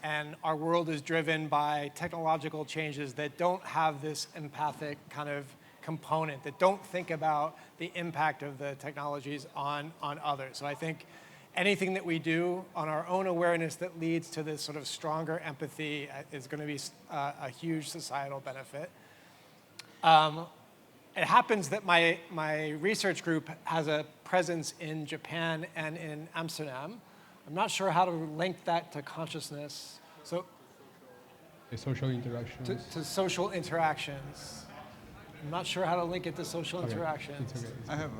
[SPEAKER 7] And our world is driven by technological changes that don't have this empathic kind of component, that don't think about the impact of the technologies on others. So I think anything that we do on our own awareness that leads to this sort of stronger empathy is going to be a huge societal benefit. It happens that my research group has a presence in Japan and in Amsterdam. I'm not sure how to link that to consciousness. So,
[SPEAKER 1] social interactions.
[SPEAKER 7] To social interactions. I'm not sure how to link it to social interactions.
[SPEAKER 2] I have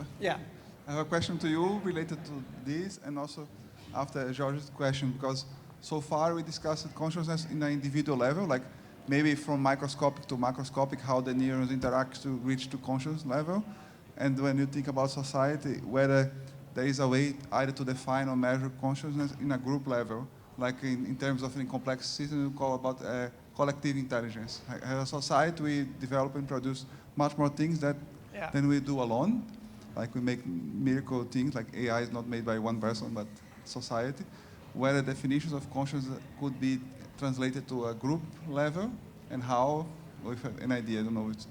[SPEAKER 2] a question to you related to this, and also after Jorge's question, because so far we discussed consciousness in an individual level, like maybe from microscopic to macroscopic, how the neurons interact to reach to conscious level. And when you think about society, whether there is a way either to define or measure consciousness in a group level, like in terms of in complex systems, we call about collective intelligence. As a society, we develop and produce much more things than we do alone. Like we make miracle things, like AI is not made by one person, but society, where the definitions of consciousness could be translated to a group level, and how, with an idea, I don't know, it's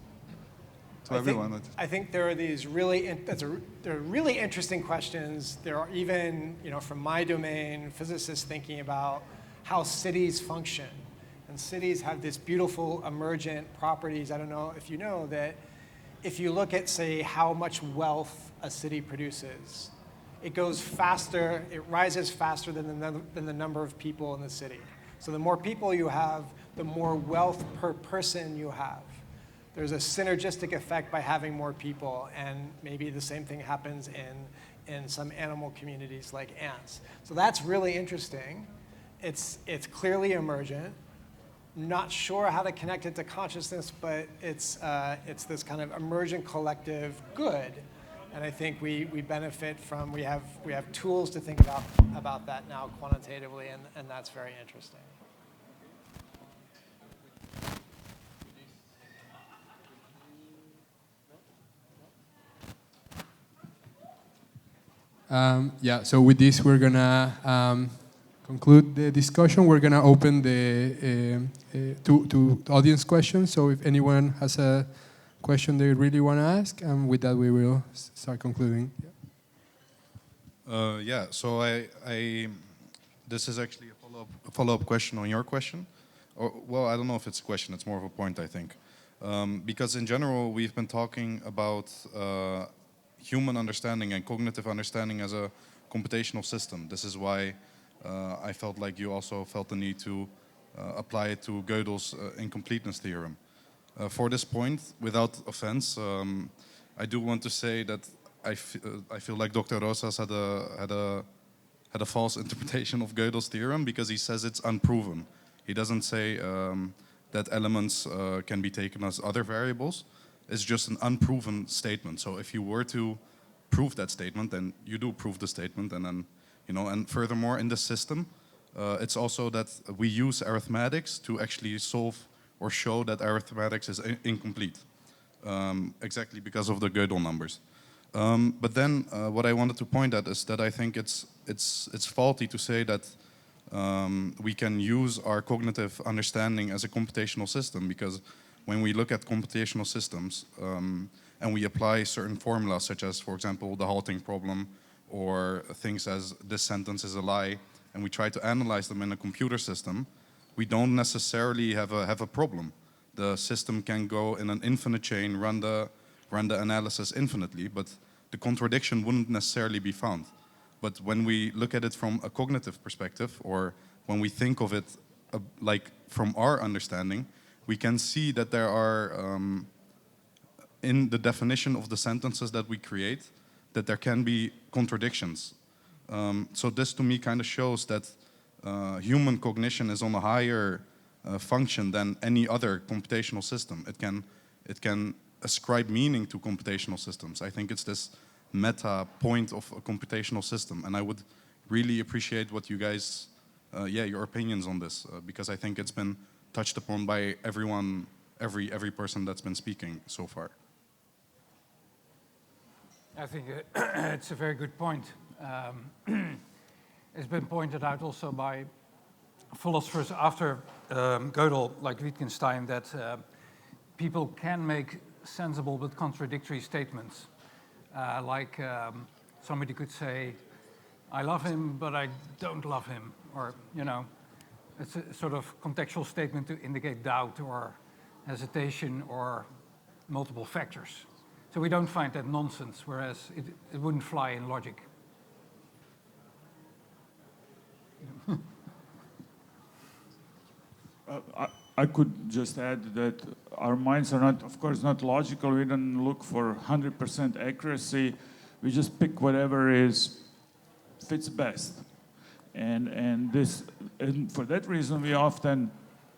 [SPEAKER 2] to everyone.
[SPEAKER 7] I think there are these there are really interesting questions. There are even, from my domain, physicists thinking about how cities function. And cities have this beautiful emergent properties. I don't know if you know that if you look at, say, how much wealth a city produces, it goes faster, it rises faster than the number of people in the city. So the more people you have, the more wealth per person you have. There's a synergistic effect by having more people, and maybe the same thing happens in some animal communities like ants. So that's really interesting. It's clearly emergent. Not sure how to connect it to consciousness, but it's this kind of emergent collective good, and I think we benefit from, we have tools to think about that now quantitatively, and that's very interesting.
[SPEAKER 1] So with this, we're gonna conclude the discussion. We're gonna open the to audience questions. So if anyone has a question they really want to ask, and with that, we will start concluding.
[SPEAKER 12] So this is actually a follow-up question on your question or well, I don't know if it's a question, it's more of a point, I think. Because in general, we've been talking about human understanding and cognitive understanding as a computational system. This is why I felt like you also felt the need to apply it to Gödel's incompleteness theorem. For this point, without offense, I do want to say that I feel like Dr. Rosas had a false interpretation of Gödel's theorem, because he says it's unproven. He doesn't say that elements can be taken as other variables. It's just an unproven statement. So if you were to prove that statement, then you do prove the statement, and then, you know, and furthermore, in the system, it's also that we use arithmetics to actually solve or show that arithmetics is incomplete, exactly because of the Gödel numbers. But then what I wanted to point at is that I think it's faulty to say that we can use our cognitive understanding as a computational system, because when we look at computational systems and we apply certain formulas, such as, for example, the halting problem, or things as this sentence is a lie, and we try to analyze them in a computer system, we don't necessarily have a problem. The system can go in an infinite chain, run the analysis infinitely, but the contradiction wouldn't necessarily be found. But when we look at it from a cognitive perspective, or when we think of it like from our understanding, we can see that there are, in the definition of the sentences that we create, that there can be contradictions. So this to me kind of shows that human cognition is on a higher function than any other computational system. It can ascribe meaning to computational systems. I think it's this meta point of a computational system, and I would really appreciate what you guys, your opinions on this, because I think it's been touched upon by everyone, every person that's been speaking so far.
[SPEAKER 11] I think it's a very good point. It's been pointed out also by philosophers after Gödel, like Wittgenstein, that people can make sensible but contradictory statements. Like somebody could say, I love him, but I don't love him. Or, you know, it's a sort of contextual statement to indicate doubt or hesitation or multiple factors. So we don't find that nonsense, whereas it wouldn't fly in logic.
[SPEAKER 10] I could just add that our minds are not, of course, not logical. We don't look for 100% accuracy. We just pick whatever fits best. And for that reason, we often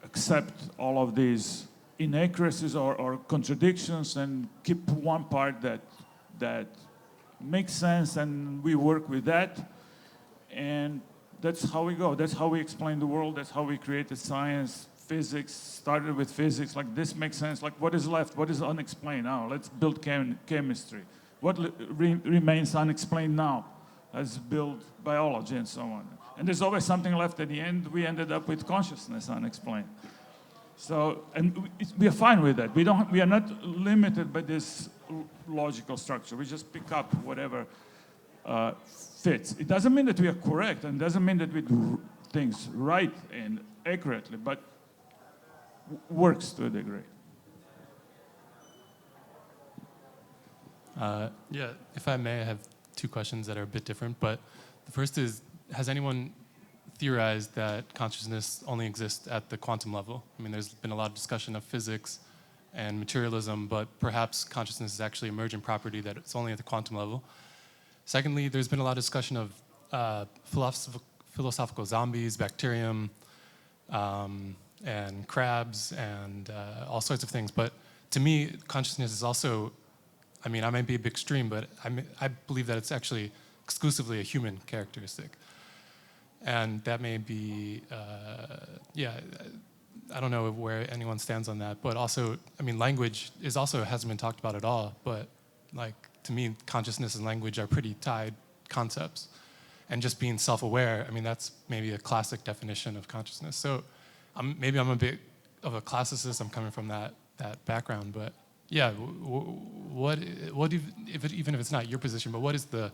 [SPEAKER 10] accept all of these inaccuracies or contradictions and keep one part that makes sense, and we work with that. And that's how we go. That's how we explain the world. That's how we created science. Physics started with physics. Like, this makes sense. Like, what is left? What is unexplained? Now let's build chemistry. What remains unexplained now? Let's build biology and so on. And there's always something left at the end. We ended up with consciousness unexplained. So, and we are fine with that. We are not limited by this logical structure. We just pick up whatever fits. It doesn't mean that we are correct, and it doesn't mean that we do things right and accurately, but works to a degree.
[SPEAKER 14] Yeah, if I may, I have two questions that are a bit different. But the first is, has anyone theorized that consciousness only exists at the quantum level? I mean, there's been a lot of discussion of physics and materialism, but perhaps consciousness is actually an emergent property that it's only at the quantum level. Secondly, there's been a lot of discussion of philosophical zombies, bacterium, and crabs, and all sorts of things. But to me, consciousness is also, I mean, I might be a bit extreme, but I believe that it's actually exclusively a human characteristic. And that may be, I don't know where anyone stands on that. But also, I mean, language hasn't been talked about at all. But like, to me, consciousness and language are pretty tied concepts. And just being self-aware, I mean, that's maybe a classic definition of consciousness. So maybe I'm a bit of a classicist. I'm coming from that background. But yeah, even if it's not your position, but what is the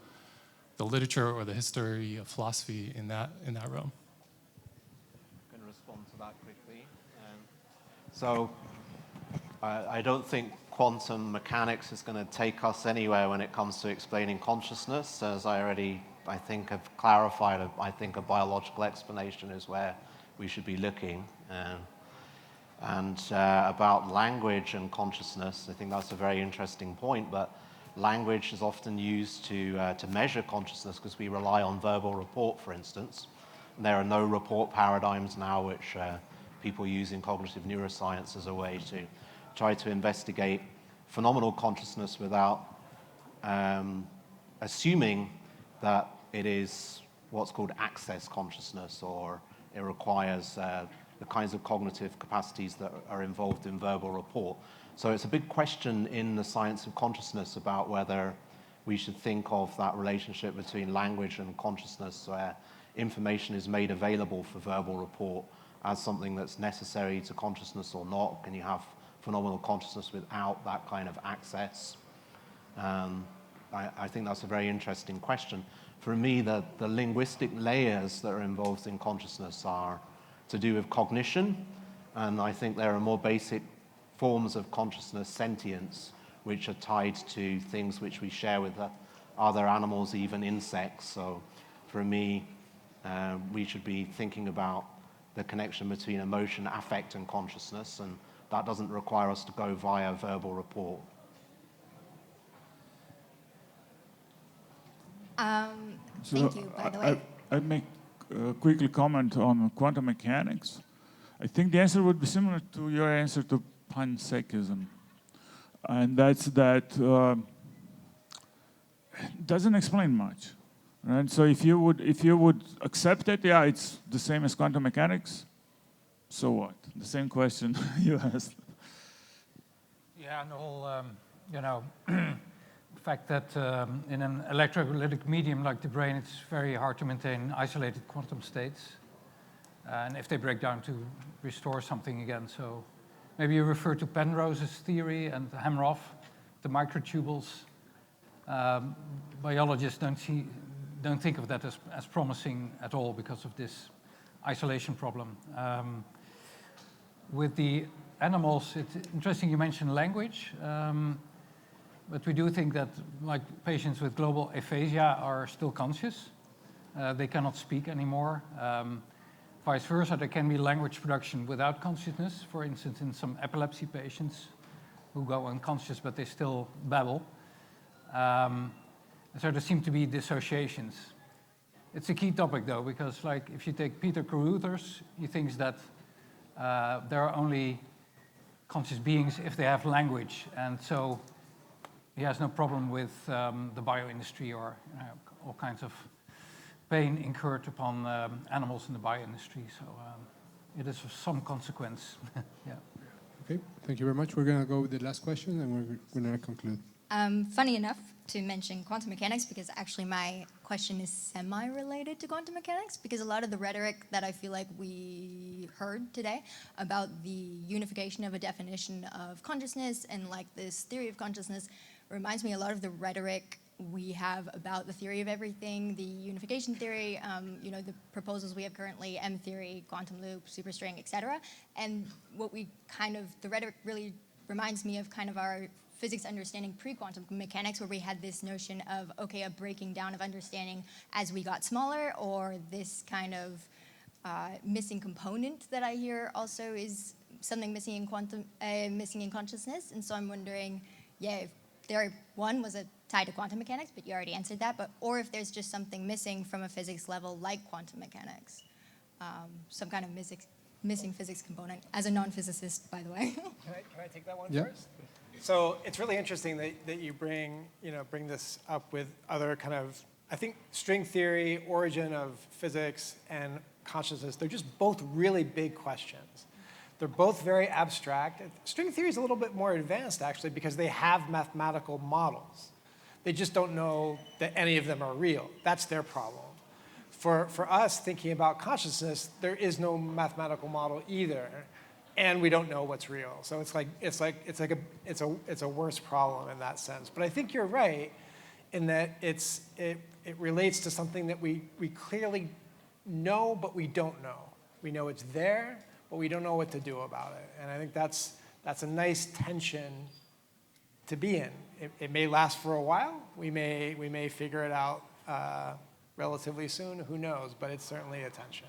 [SPEAKER 14] literature or the history of philosophy in that realm?
[SPEAKER 8] I can respond to that quickly. So I don't think quantum mechanics is going to take us anywhere when it comes to explaining consciousness. As I already, I think, have clarified, I think a biological explanation is where we should be looking. And about language and consciousness, I think that's a very interesting point, but language is often used to measure consciousness because we rely on verbal report, for instance. And there are no report paradigms now which people use in cognitive neuroscience as a way to try to investigate phenomenal consciousness without assuming that it is what's called access consciousness, or it requires the kinds of cognitive capacities that are involved in verbal report. So it's a big question in the science of consciousness about whether we should think of that relationship between language and consciousness, where information is made available for verbal report, as something that's necessary to consciousness or not. Can you have phenomenal consciousness without that kind of access? I think that's a very interesting question. For me, the linguistic layers that are involved in consciousness are to do with cognition, and I think there are more basic forms of consciousness, sentience, which are tied to things which we share with other animals, even insects. So for me, we should be thinking about the connection between emotion, affect, and consciousness, and that doesn't require us to go via verbal report.
[SPEAKER 10] Thank
[SPEAKER 7] you, by the way.
[SPEAKER 10] I'd make quickly comment on quantum mechanics. I think the answer would be similar to your answer to panpsychism, and that's that doesn't explain much, right? So if you would accept it, yeah, it's the same as quantum mechanics. So what? The same question you asked.
[SPEAKER 11] Yeah, and the whole, the fact that in an electrolytic medium like the brain, it's very hard to maintain isolated quantum states. And if they break down, to restore something again. So maybe you refer to Penrose's theory and Hameroff, the microtubules. Biologists don't think of that as promising at all because of this isolation problem. With the animals, it's interesting you mentioned language. But we do think that, like, patients with global aphasia are still conscious. They cannot speak anymore. Vice versa, there can be language production without consciousness. For instance, in some epilepsy patients who go unconscious, but they still babble. So there seem to be dissociations. It's a key topic, though, because, like, if you take Peter Caruthers, he thinks that there are only conscious beings if they have language, and so he has no problem with the bioindustry or all kinds of pain incurred upon animals in the bioindustry. So it is of some consequence. Yeah.
[SPEAKER 1] Okay, thank you very much. We're going to go with the last question, and we're going to conclude.
[SPEAKER 15] Funny enough to mention quantum mechanics, because actually my question is semi-related to quantum mechanics, because a lot of the rhetoric that I feel like we heard today about the unification of a definition of consciousness and like this theory of consciousness reminds me a lot of the rhetoric we have about the theory of everything, the unification theory, the proposals we have currently, M theory, quantum loop, superstring, etc. And what we the rhetoric really reminds me of kind of our physics understanding pre-quantum mechanics, where we had this notion of, okay, a breaking down of understanding as we got smaller, or this kind of missing component that I hear also is something missing in quantum, missing in consciousness. And so I'm wondering, if theory one was tied to quantum mechanics, but you already answered that, or if there's just something missing from a physics level like quantum mechanics, some kind of missing physics component, as a non-physicist, by the way.
[SPEAKER 7] Can I take that one first? So it's really interesting that you bring this up with other kind of, I think string theory, origin of physics, and consciousness, they're just both really big questions. They're both very abstract. String theory is a little bit more advanced, actually, because they have mathematical models. They just don't know that any of them are real. That's their problem. For us, thinking about consciousness, there is no mathematical model either, and we don't know what's real. So it's a worse problem in that sense. But I think you're right in that it relates to something that we clearly know, but we don't know. We know it's there, but we don't know what to do about it. And I think that's a nice tension to be in. It may last for a while. We may figure it out relatively soon. Who knows? But it's certainly a tension.